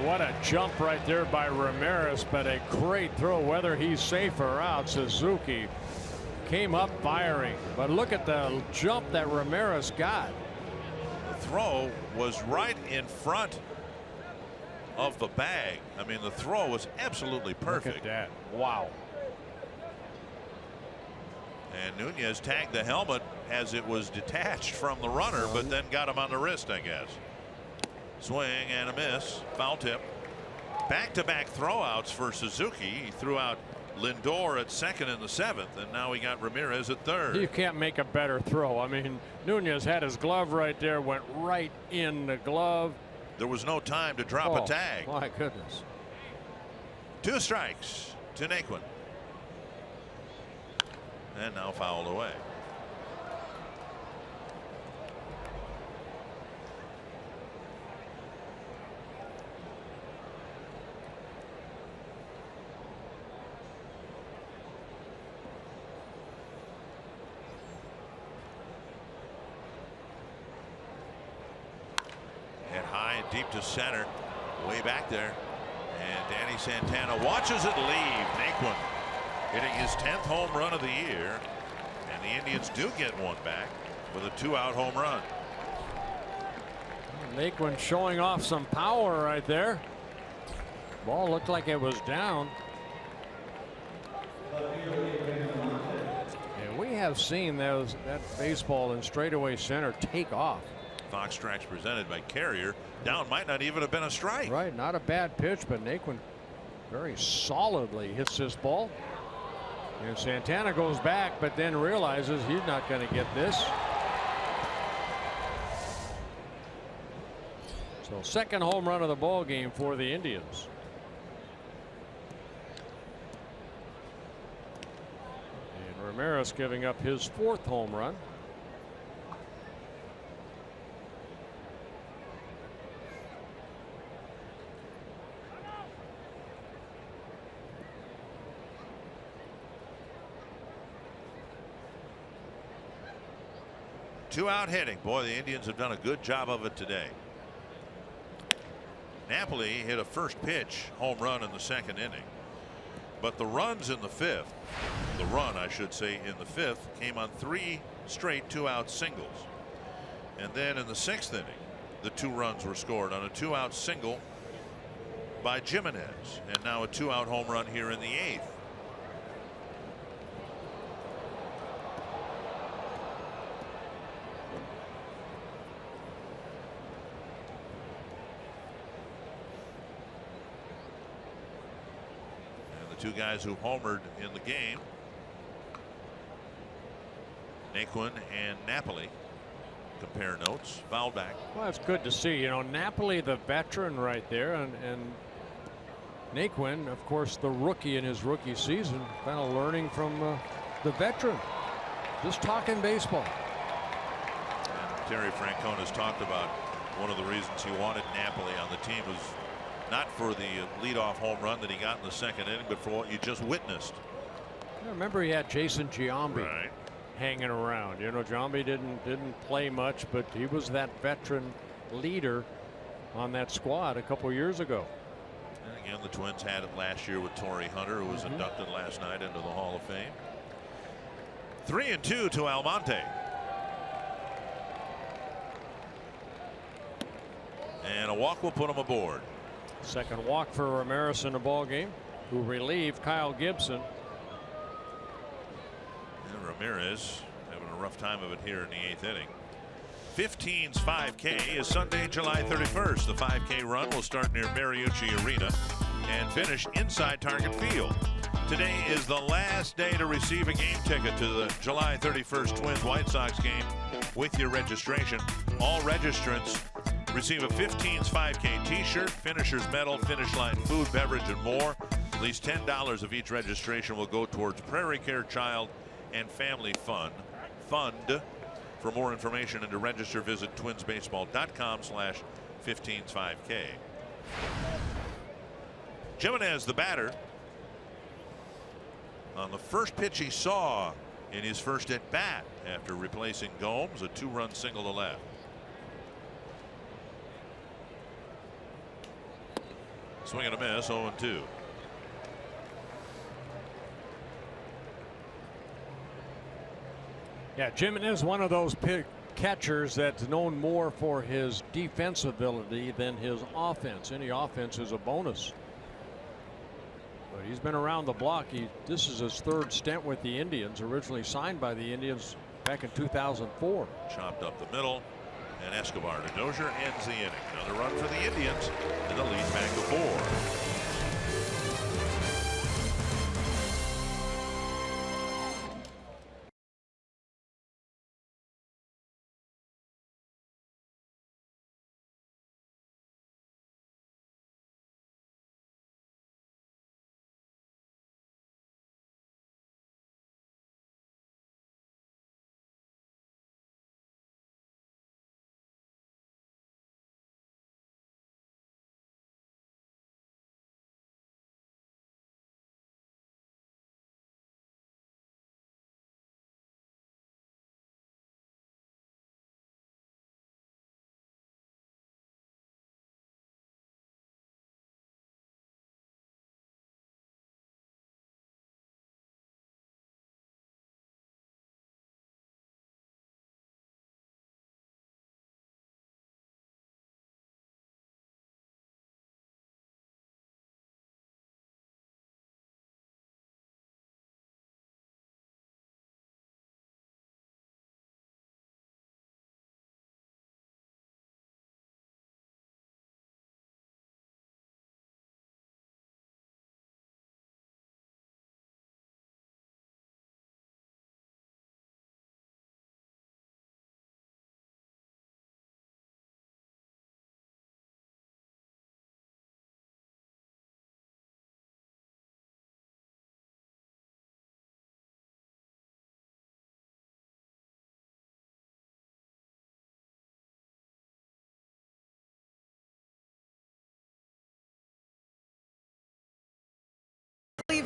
What a jump right there by Ramirez, but a great throw. Whether he's safe or out, Suzuki came up firing. But look at the jump that Ramirez got. The throw was right in front of the bag. I mean, the throw was absolutely perfect. Look at that. Wow. And Nunez tagged the helmet as it was detached from the runner, but then got him on the wrist, I guess. Swing and a miss. Foul tip. Back-to-back throwouts for Suzuki. He threw out Lindor at second in the 7th, and now he got Ramirez at third. You can't make a better throw. I mean, Nunez had his glove right there, went right in the glove. There was no time to drop a tag. My goodness. 2 strikes to Naquin. And now fouled away. And high and deep to center, way back there. And Danny Santana watches it leave. Naquin hitting his 10th home run of the year. And the Indians do get one back with a 2-out home run. Naquin showing off some power right there. Ball looked like it was down. And we have seen that baseball in straightaway center take off. Fox strikes presented by Carrier. Down might not even have been a strike. Right, not a bad pitch, but Naquin very solidly hits this ball. And Santana goes back, but then realizes he's not going to get this. So second home run of the ball game for the Indians. And Ramirez giving up his fourth home run. Two-out hitting. Boy, the Indians have done a good job of it today. Napoli hit a first pitch home run in the second inning. But the runs in the fifth, the run I should say in the fifth, came on 3 straight two-out singles. And then in the sixth inning, the 2 runs were scored on a 2-out single by Jimenez. And now a 2-out home run here in the 8th. Two guys who homered in the game, Naquin and Napoli. Compare notes. Foul back. Well, that's good to see. You know, Napoli, the veteran right there, and Naquin, of course, the rookie in his rookie season, kind of learning from the veteran. Just talking baseball. And Terry Francona has talked about one of the reasons he wanted Napoli on the team was not for the leadoff home run that he got in the second inning, but for what you just witnessed. I remember he had Jason Giambi hanging around. You know, Giambi didn't play much, but he was that veteran leader on that squad a couple years ago. And again, the Twins had it last year with Torrey Hunter, who was inducted last night into the Hall of Fame. 3-2 to Almonte. And a walk will put him aboard. Second walk for Ramirez in the ball game, who relieved Kyle Gibson. And Ramirez having a rough time of it here in the 8th inning. 15's 5K is Sunday, July 31st. The 5K run will start near Mariucci Arena and finish inside Target Field. Today is the last day to receive a game ticket to the July 31st Twins White Sox game with your registration. All registrants receive a 15's 5K t-shirt, finisher's medal, finish line food, beverage, and more. At least $10 of each registration will go towards Prairie Care Child and Family Fund. For more information and to register, visit twinsbaseball.com/15's 5K. Jimenez, the batter, on the first pitch he saw in his first at bat after replacing Gomes, a 2-run single to left. Swing and a miss, 0-2. Yeah, Jimenez, one of those catchers that's known more for his defensive ability than his offense. Any offense is a bonus. But he's been around the block. This is his 3rd stint with the Indians, originally signed by the Indians back in 2004. Chopped up the middle, and Escobar to Dozier ends the inning. Another run for the Indians, and the lead back to 4.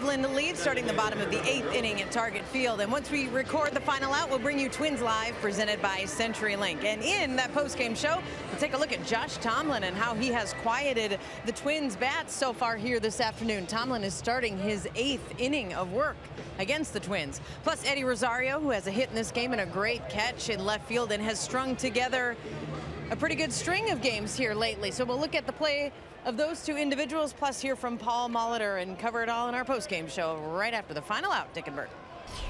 Cleveland leads, starting the bottom of the 8th inning at Target Field. And once we record the final out, we'll bring you Twins Live, presented by CenturyLink. And in that postgame show, we'll take a look at Josh Tomlin and how he has quieted the Twins' bats so far here this afternoon. Tomlin is starting his 8th inning of work against the Twins. Plus Eddie Rosario, who has a hit in this game and a great catch in left field and has strung together a pretty good string of games here lately. So we'll look at the play of those two individuals, plus hear from Paul Molitor and cover it all in our postgame show right after the final out. Dick and Bert.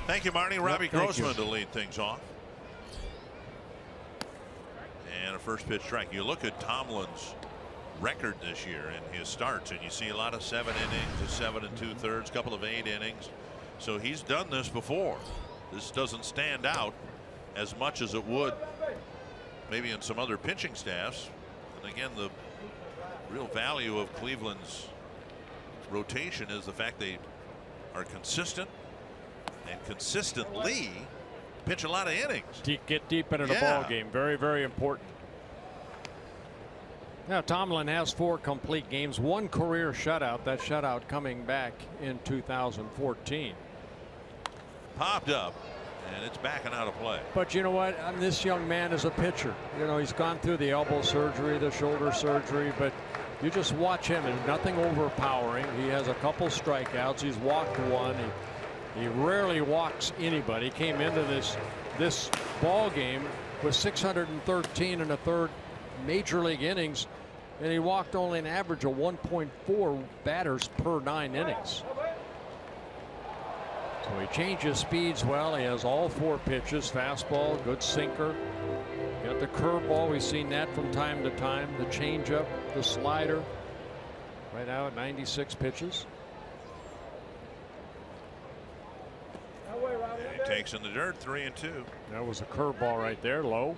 Thank you, Marty. Robbie Grossman to lead things off. And a first pitch strike. You look at Tomlin's record this year and his starts, and you see a lot of 7 innings, a 7 2/3, couple of 8 innings. So he's done this before. This doesn't stand out as much as it would maybe in some other pitching staffs. And again, the real value of Cleveland's rotation is the fact they are consistent and consistently pitch a lot of innings. Get deep into the ball game. Very, very important. Now Tomlin has 4 complete games, 1 career shutout. That shutout coming back in 2014. Popped up, and it's backing out of play. But you know what? This young man is a pitcher. You know, he's gone through the elbow surgery, the shoulder surgery, but you just watch him, and nothing overpowering. He has a couple strikeouts. He's walked 1. He rarely walks anybody. He came into this ball game with 613 and a third major league innings, and he walked only an average of 1.4 batters per 9 innings. So he changes speeds well. He has all 4 pitches: fastball, good sinker, got the curveball. We've seen that from time to time. The changeup, the slider. Right now at 96 pitches. And he takes in the dirt, 3-2. That was a curveball right there, low.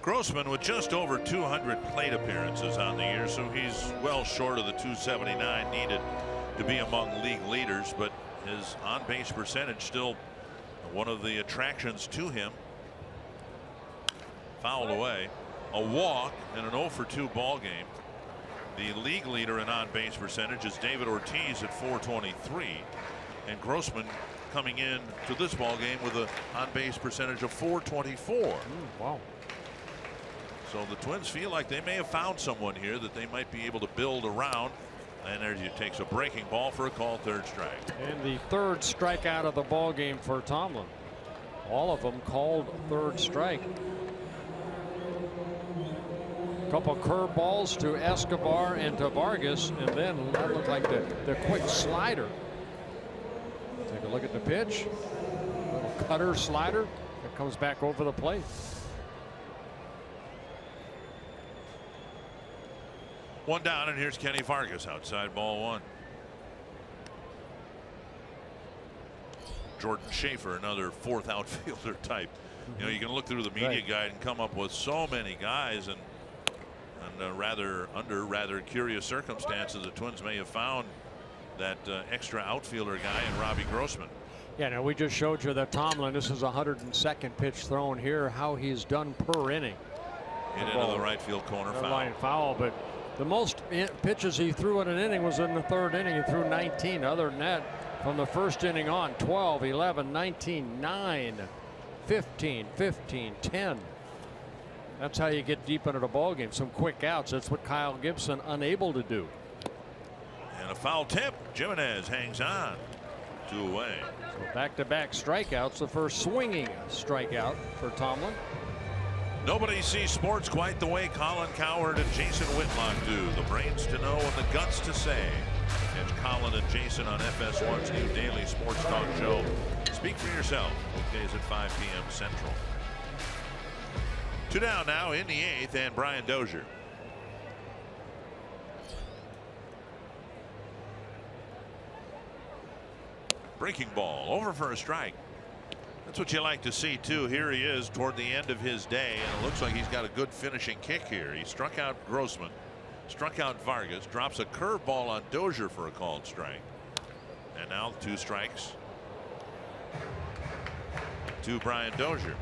Grossman with just over 200 plate appearances on the year, so he's well short of the 279 needed to be among league leaders, but his on-base percentage still one of the attractions to him. Fouled away. A walk and an 0 for 2 ball game. The league leader in on-base percentage is David Ortiz at 423, and Grossman coming in to this ball game with an on-base percentage of 424. Wow. So the Twins feel like they may have found someone here that they might be able to build around. And there he takes a breaking ball for a called 3rd strike. And the 3rd strikeout of the ball game for Tomlin. All of them called 3rd strike. A couple curveballs to Escobar and to Vargas, and then that looked like the quick slider. Take a look at the pitch. Little cutter slider that comes back over the plate. One down, and here's Kenny Vargas outside ball 1. Jordan Schaefer, another 4th outfielder type. You know, you can look through the media guide and come up with so many guys, and under rather curious circumstances, the Twins may have found that extra outfielder guy in Robbie Grossman. Yeah, now we just showed you that Tomlin, this is a 102nd pitch thrown here, how he's done per inning. Hit into the right field corner, foul. Line foul, but the most pitches he threw in an inning was in the 3rd inning. He threw 19. Other than that, from the 1st inning on, 12, 11, 19, 9, 15, 15, 10. That's how you get deep into the ball game. Some quick outs. That's what Kyle Gibson unable to do. And a foul tip. Jimenez hangs on. 2 away. So back-to-back strikeouts. The first swinging strikeout for Tomlin. Nobody sees sports quite the way Colin Cowherd and Jason Whitlock do. The brains to know and the guts to say. Catch Colin and Jason on FS1's new daily sports talk show. Speak for yourself. Weekdays at 5 p.m. Central. 2 down now in the 8th, and Brian Dozier. Breaking ball over for a strike. That's what you like to see, too. Here he is toward the end of his day, and it looks like he's got a good finishing kick here. He struck out Grossman, struck out Vargas, drops a curveball on Dozier for a called strike. And now 2 strikes to Brian Dozier.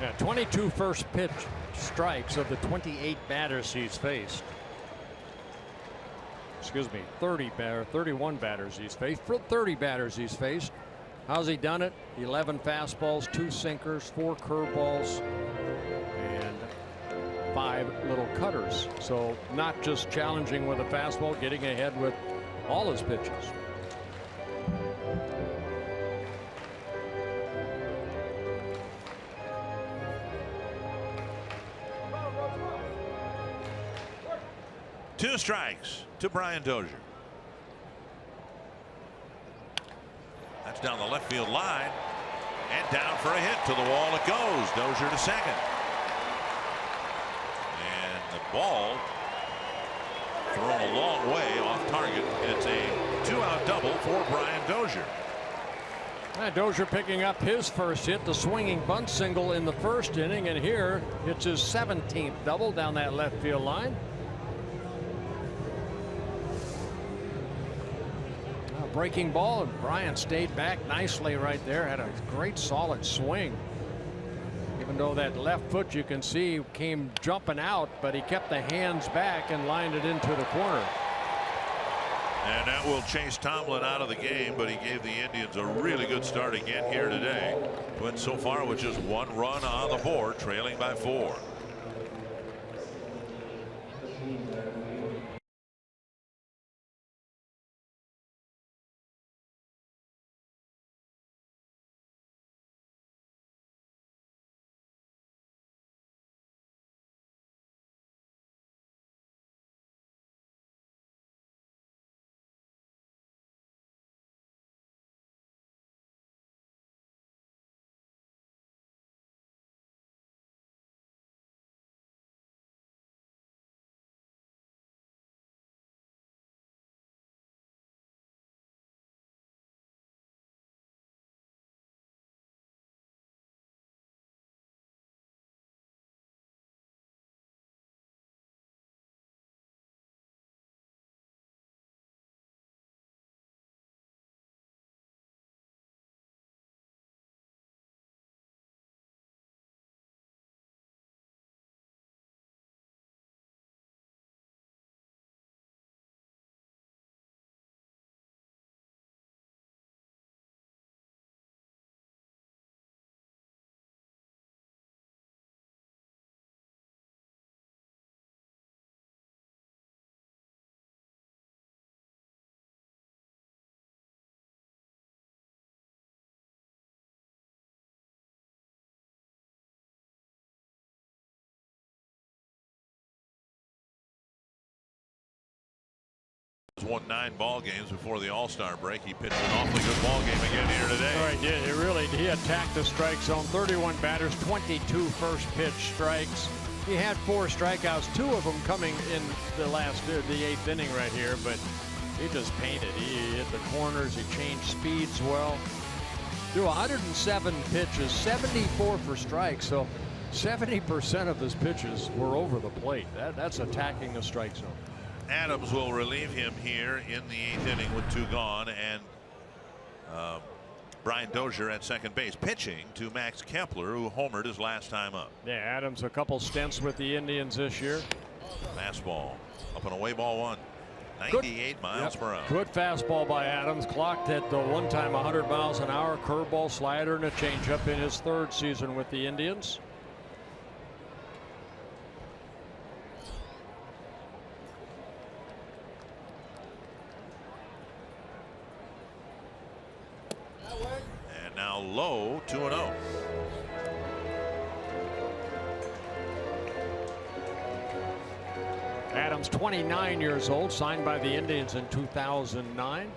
Yeah, 22 first pitch strikes of the 28 batters he's faced. excuse me, 31 batters he's faced. For 30 batters he's faced. How's he done it? 11 fastballs, 2 sinkers, 4 curveballs, and 5 little cutters. So not just challenging with a fastball, getting ahead with all his pitches. Two strikes to Brian Dozier. That's down the left field line and down for a hit. To the wall it goes. Dozier to second. And the ball thrown a long way off target. It's a 2-out double for Brian Dozier. Dozier picking up his first hit, the swinging bunt single in the first inning, and here it's his 17th double down that left field line. Breaking ball, and Brian stayed back nicely right there. Had a great solid swing. Even though that left foot, you can see, came jumping out, but he kept the hands back and lined it into the corner. And that will chase Tomlin out of the game, but he gave the Indians a really good start again here today. Twins so far with just 1 run on the board, trailing by 4. Won 9 ball games before the All-Star break. He pitched an awfully good ball game again here today. All right, yeah, he attacked the strike zone. 31 batters, 22 first pitch strikes. He had 4 strikeouts, 2 of them coming in the 8th inning right here, but he just painted. He hit the corners, he changed speeds well. Threw 107 pitches, 74 for strikes, so 70% of his pitches were over the plate. That's attacking the strike zone. Adams will relieve him here in the 8th inning with 2 gone, and Brian Dozier at second base, pitching to Max Kepler, who homered his last time up. Yeah, Adams a couple stints with the Indians this year. Fastball up and away, ball 1. 98 miles per hour. Good fastball by Adams, clocked at the one time 100 miles an hour. Curveball, slider, and a changeup in his 3rd season with the Indians. Now low, 2-0. Adams, 29 years old, signed by the Indians in 2009.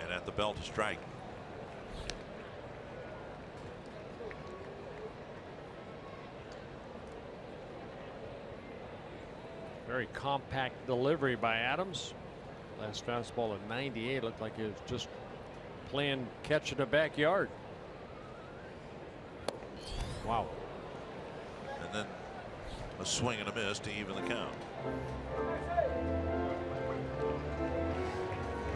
And at the belt to strike. Very compact delivery by Adams. Last fastball at 98 looked like he was just playing catch in the backyard. Wow. And then a swing and a miss to even the count.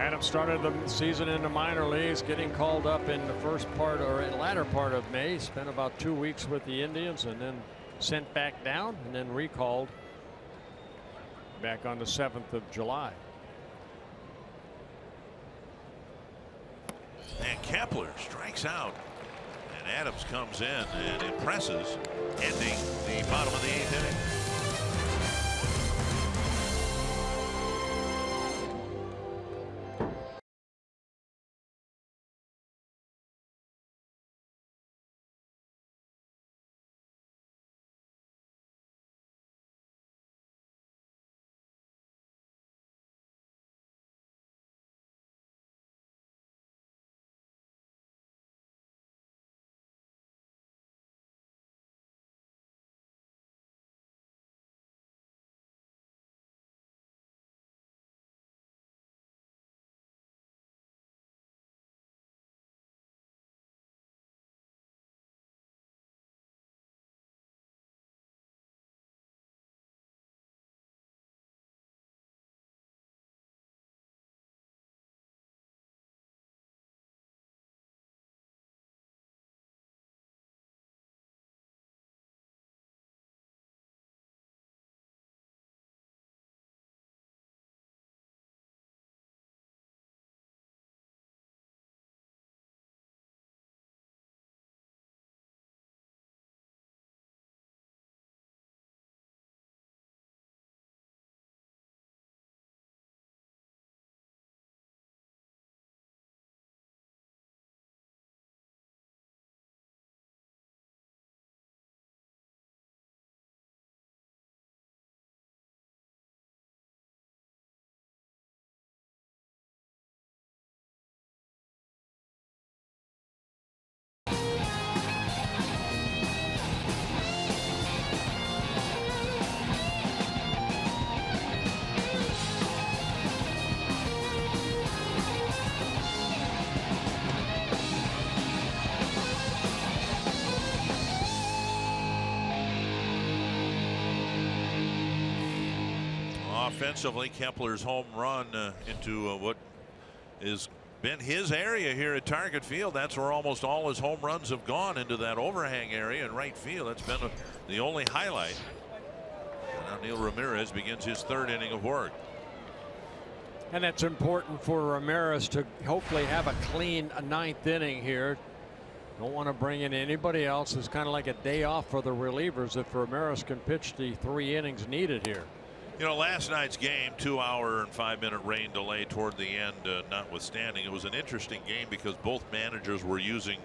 Adams started the season in the minor leagues, getting called up in the latter part of May. Spent about 2 weeks with the Indians and then sent back down and then recalled back on the 7th of July. And Kepler strikes out. And Adams comes in and impresses, ending the bottom of the 8th inning. Offensively, Kepler's home run into what has been his area here at Target Field. That's where almost all his home runs have gone, into that overhang area in right field. That's been the only highlight. And now Neil Ramirez begins his 3rd inning of work. And it's important for Ramirez to hopefully have a clean 9th inning here. Don't want to bring in anybody else. It's kind of like a day off for the relievers if Ramirez can pitch the 3 innings needed here. You know, last night's game, 2-hour and 5-minute rain delay toward the end notwithstanding, it was an interesting game because both managers were using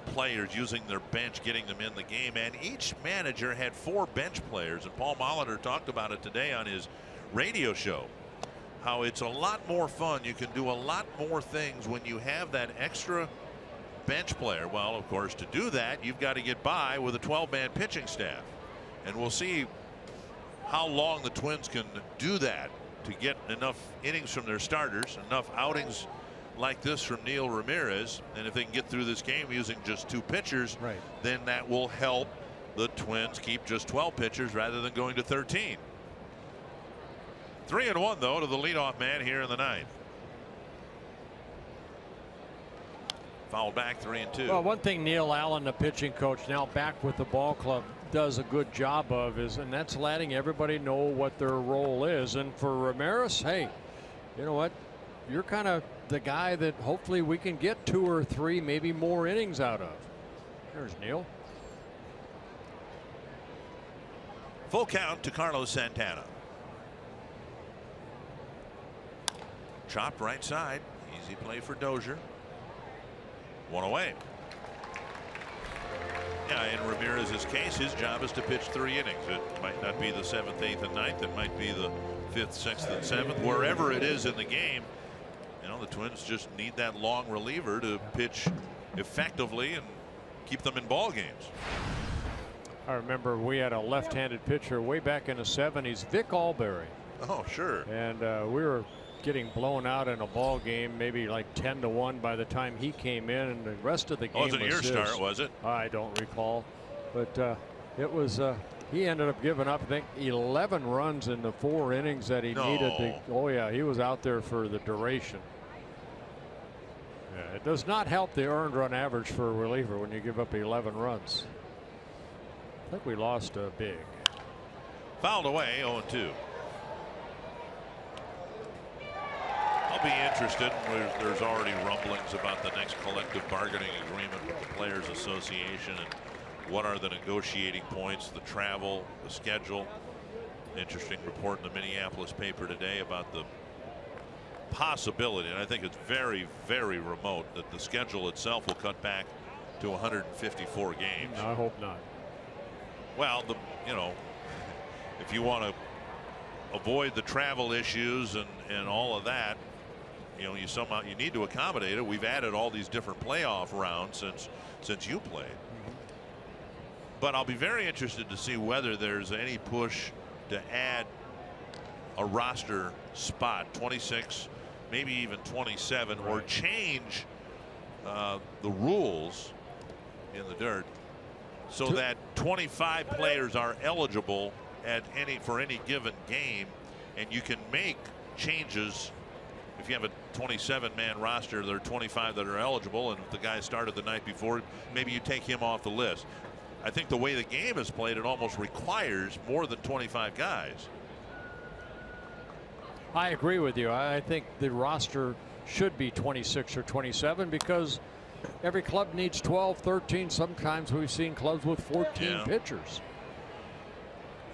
players, using their bench, getting them in the game, and each manager had 4 bench players. And Paul Molitor talked about it today on his radio show, how it's a lot more fun. You can do a lot more things when you have that extra bench player. Well, of course, to do that, you've got to get by with a 12-man pitching staff, and we'll see how long the Twins can do that to get enough innings from their starters, enough outings like this from Neil Ramirez. And if they can get through this game using just 2 pitchers, then that will help the Twins keep just 12 pitchers rather than going to 13. 3-1 though to the leadoff man here in the 9th. Fouled back, 3-2. Well, one thing Neil Allen, the pitching coach, now back with the ball club, does a good job of and that's letting everybody know what their role is. And for Ramirez, hey, you know what? You're kind of the guy that hopefully we can get 2 or 3, maybe more innings out of. There's Neil. Full count to Carlos Santana. Chopped right side. Easy play for Dozier. 1 away. Yeah, in Ramirez's case, his job is to pitch 3 innings. It might not be the 7th, 8th, and 9th. It might be the 5th, 6th, and 7th. Wherever it is in the game, you know, the Twins just need that long reliever to pitch effectively and keep them in ball games. I remember we had a left-handed pitcher way back in the 70s, Vic Albury. Oh, sure. And we were getting blown out in a ball game, maybe like 10-1 by the time he came in, and the rest of the game wasn't your start, was it? I don't recall, but it was He ended up giving up, I think, 11 runs in the 4 innings that he needed to. Oh, yeah, he was out there for the duration. Yeah, it does not help the earned run average for a reliever when you give up 11 runs. I think we lost big. Fouled away, 0-2. I'll be interested. There's already rumblings about the next collective bargaining agreement with the Players Association and what are the negotiating points, the travel, the schedule. Interesting report in the Minneapolis paper today about the possibility, and I think it's very, very remote, that the schedule itself will cut back to 154 games. I hope not. Well, you know, if you want to avoid the travel issues and all of that, you know, you need to accommodate it. We've added all these different playoff rounds since you played. But I'll be very interested to see whether there's any push to add a roster spot, 26, maybe even 27, or change the rules in the dirt so that 25 players are eligible for any given game, and you can make changes. If you have a 27-man roster, there are 25 that are eligible, and if the guy started the night before, maybe you take him off the list. I think the way the game is played, it almost requires more than 25 guys. I agree with you. I think the roster should be 26 or 27 because every club needs 12, 13. Sometimes we've seen clubs with 14 pitchers.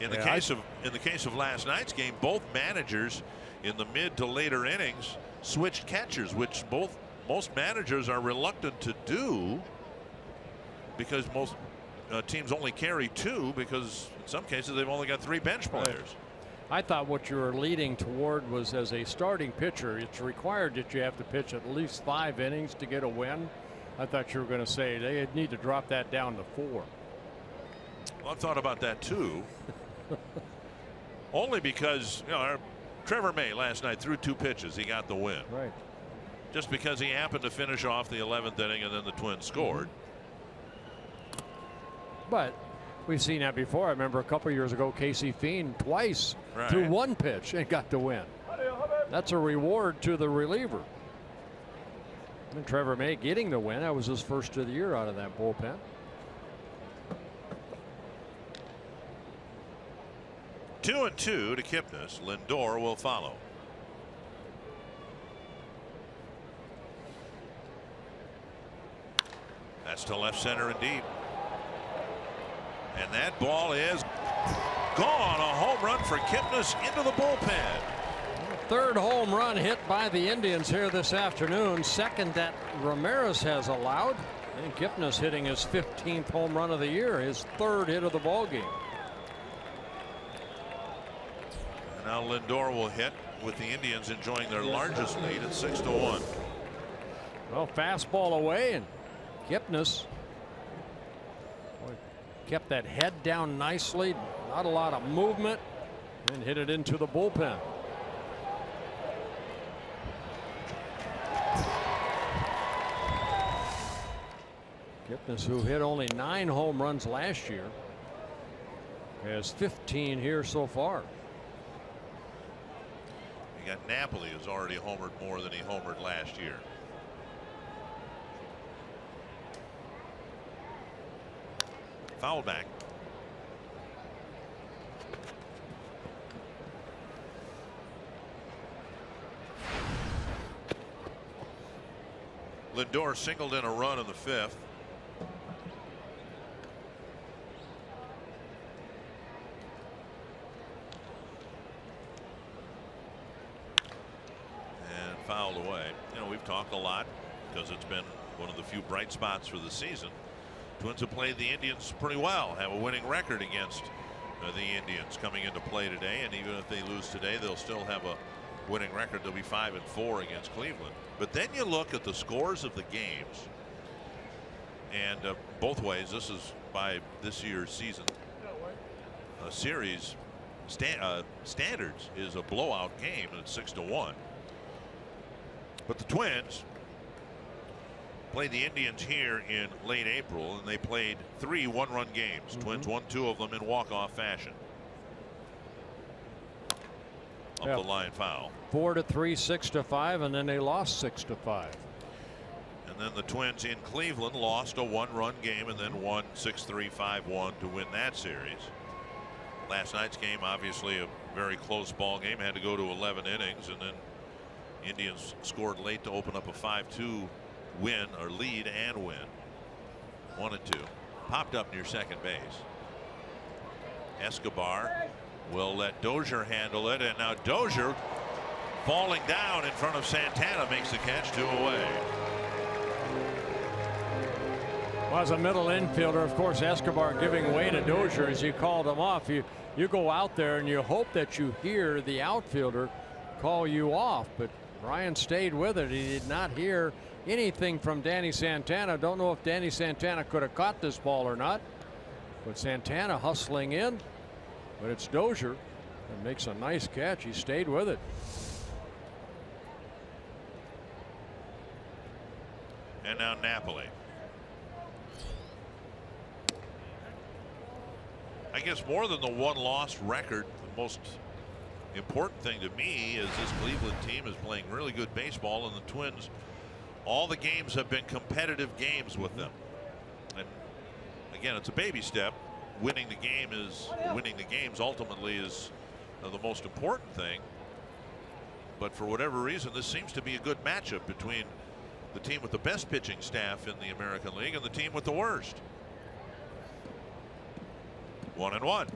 In the case of last night's game, both managers in the mid to later innings switched catchers, which most managers are reluctant to do because most teams only carry 2, because in some cases they've only got 3 bench players. I thought what you were leading toward was, as a starting pitcher, it's required that you have to pitch at least 5 innings to get a win. I thought you were going to say they need to drop that down to 4. Well, I've thought about that too. Only because, you know, Trevor May last night threw 2 pitches. He got the win. Right. Just because he happened to finish off the 11th inning and then the Twins scored. But we've seen that before. I remember a couple years ago, Casey Fiend twice threw 1 pitch and got the win. That's a reward to the reliever. And Trevor May getting the win. That was his first of the year out of that bullpen. Two and 2 to Kipnis. Lindor will follow. That's to left center indeed. And that ball is gone. A home run for Kipnis into the bullpen. 3rd home run hit by the Indians here this afternoon. 2nd that Ramirez has allowed. And Kipnis hitting his 15th home run of the year, his 3rd hit of the ball game. And now Lindor will hit, with the Indians enjoying their largest lead at 6-1. Well, fastball away, and Kipnis kept that head down nicely, not a lot of movement, and hit it into the bullpen. Kipnis, who hit only 9 home runs last year, has 15 here so far. You got Napoli, who's already homered more than he homered last year. Foul back. Lindor singled in a run in the 5th. And fouled away. You know, we've talked a lot because it's been one of the few bright spots for the season. Twins have played the Indians pretty well, have a winning record against the Indians coming into play today, and even if they lose today, they'll still have a winning record. They'll be 5-4 against Cleveland. But then you look at the scores of the games, and both ways, this is by this year's season series standards is a blowout game, and it's 6-1. But the Twins played the Indians here in late April, and they played 3 one-run games. Twins won 2 of them in walk-off fashion. Up the line foul. 4-3, 6-5, and then they lost 6-5. And then the Twins in Cleveland lost a 1-run game and then won 6-3, 5-1 to win that series. Last night's game, obviously a very close ball game, had to go to 11 innings, and then Indians scored late to open up a 5-2 win, or lead and win. 1-2. Popped up near second base. Escobar will let Dozier handle it, and now Dozier, falling down in front of Santana, makes the catch, 2 away. Well, as a middle infielder, of course, Escobar giving way to Dozier as he called him off. You go out there and you hope that you hear the outfielder call you off, but Ryan stayed with it. He did not hear anything from Danny Santana. Don't know if Danny Santana could have caught this ball or not, but Santana hustling in, but it's Dozier and makes a nice catch. He stayed with it. And now Napoli. I guess more than the 1-loss record, the most important thing to me is this Cleveland team is playing really good baseball, and the Twins, all the games have been competitive games with them. And again, it's a baby step. Winning the games ultimately is the most important thing. But for whatever reason, this seems to be a good matchup between the team with the best pitching staff in the American League and the team with the worst. 1-1.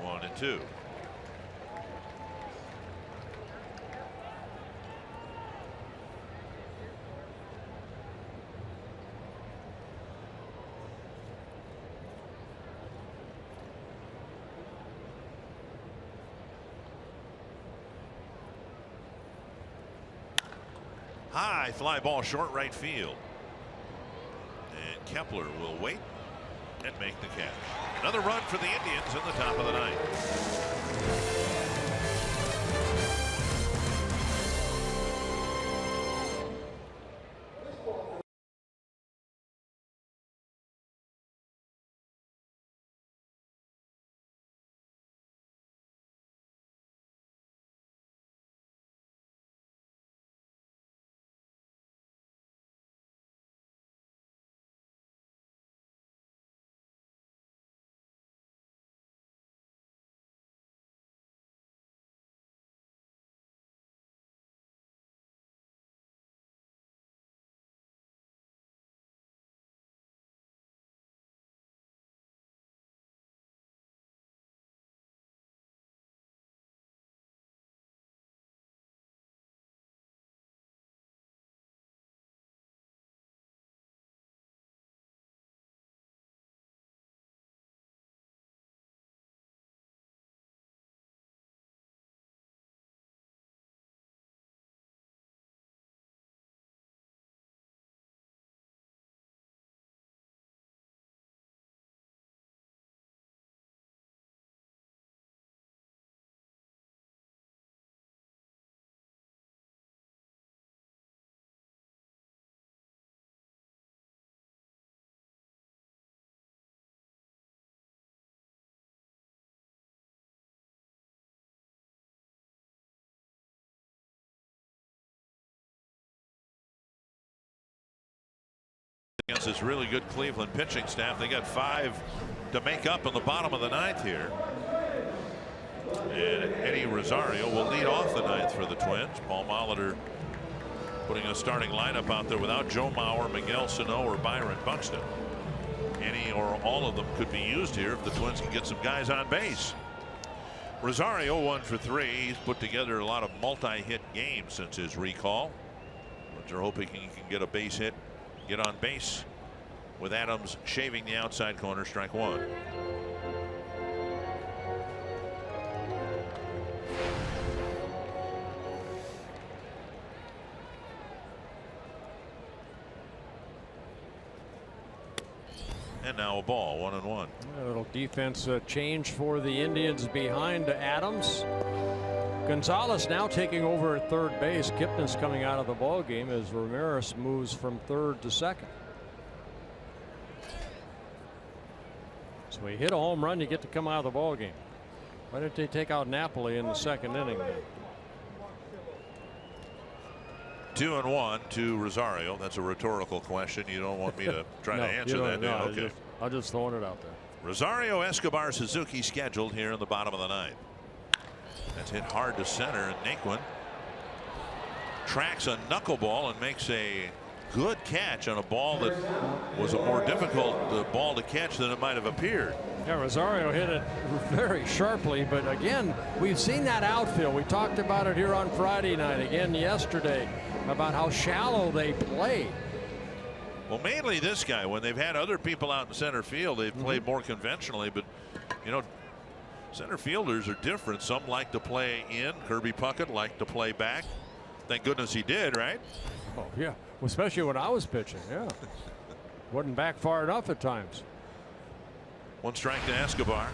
1-2. High fly ball, short right field. And Kepler will wait and make the catch. Another run for the Indians in the top of the ninth. Against this really good Cleveland pitching staff, they got 5 to make up in the bottom of the ninth here. And Eddie Rosario will lead off the ninth for the Twins. Paul Molitor putting a starting lineup out there without Joe Mauer, Miguel Sano, or Byron Buxton. Any or all of them could be used here if the Twins can get some guys on base. Rosario 1 for 3. He's put together a lot of multi-hit games since his recall. But they're hoping he can get a base hit, get on base, with Adams shaving the outside corner, strike 1. And now a ball, 1-1. A little defense change for the Indians behind Adams. Gonzalez now taking over at third base. Kipnis coming out of the ball game as Ramirez moves from third to second. So he hit a home run, you get to come out of the ball game. Why didn't they take out Napoli in the second inning then? 2-1 to Rosario. That's a rhetorical question. You don't want me to try to answer that. No, okay. I'm just throwing it out there. Rosario, Escobar, Suzuki scheduled here in the bottom of the ninth. That's hit hard to center, and Naquin tracks a knuckleball and makes a good catch on a ball that was a more difficult ball to catch than it might have appeared. Yeah, Rosario hit it very sharply, but again, we've seen that outfield. We talked about it here on Friday night, again yesterday, about how shallow they play. Well, mainly this guy. When they've had other people out in center field, they've played more conventionally, but you know, center fielders are different. Some like to play in. Kirby Puckett liked to play back. Thank goodness he did, right? Oh yeah, especially when I was pitching. Yeah, wasn't back far enough at times. 1 strike to Escobar.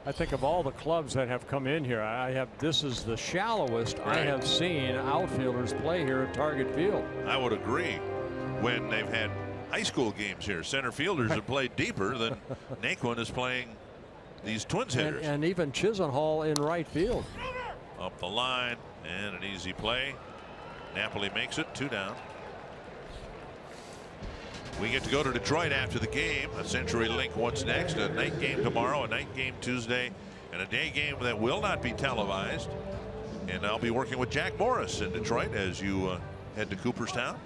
I think of all the clubs that have come in here, this is the shallowest I have seen outfielders play here at Target Field. I would agree. When they've had high school games here, center fielders have played deeper than Naquin is playing these Twins hitters. And even Chisenhall in right field. Up the line, and an easy play. Napoli makes it, 2 down. We get to go to Detroit after the game. A CenturyLink What's Next. A night game tomorrow, a night game Tuesday, and a day game that will not be televised. And I'll be working with Jack Morris in Detroit as you head to Cooperstown.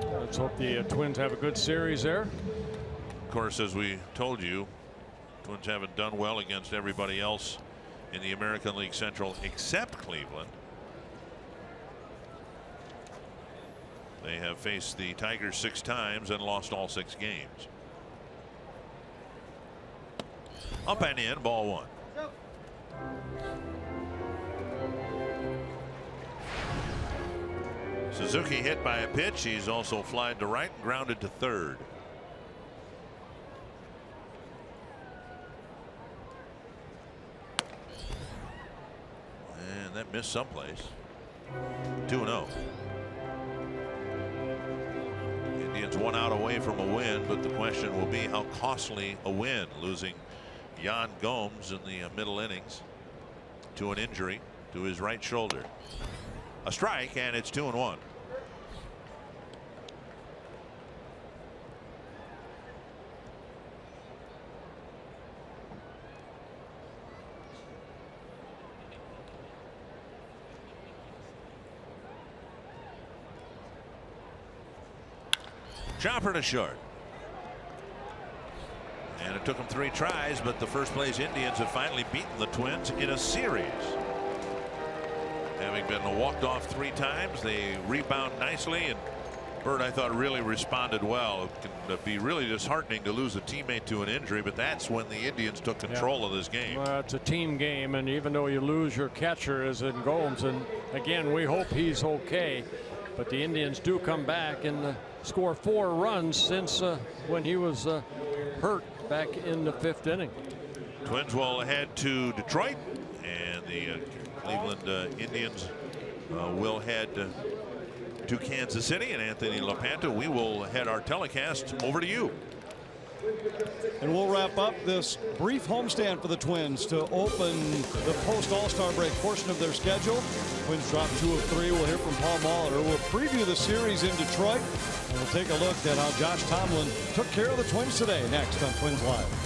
Let's hope the Twins have a good series there. Of course, as we told you, Twins haven't done well against everybody else in the American League Central except Cleveland. They have faced the Tigers 6 times and lost all 6 games. Up and in, ball 1. Suzuki hit by a pitch. He's also flied to right and grounded to third. And that missed someplace. 2-0. Indians 1 out away from a win, but the question will be how costly a win, losing Yan Gomes in the middle innings to an injury to his right shoulder. A strike, and it's 2-1. Chopper to short. And it took them 3 tries, but the first place Indians have finally beaten the Twins in a series. Having been walked off 3 times, they rebound nicely, and Bird, I thought, really responded well. It can be really disheartening to lose a teammate to an injury, but that's when the Indians took control of this game. Well, it's a team game, and even though you lose your catcher as in Gomes, and again, we hope he's okay, but the Indians do come back and score 4 runs since when he was hurt back in the 5th inning. Twins will head to Detroit, and the Cleveland Indians will head to Kansas City. And Anthony LaPanta, we will head our telecast over to you. And we'll wrap up this brief homestand for the Twins to open the post All-Star break portion of their schedule. Twins drop 2 of 3. We'll hear from Paul Molitor. We'll preview the series in Detroit, and we'll take a look at how Josh Tomlin took care of the Twins today. Next on Twins Live.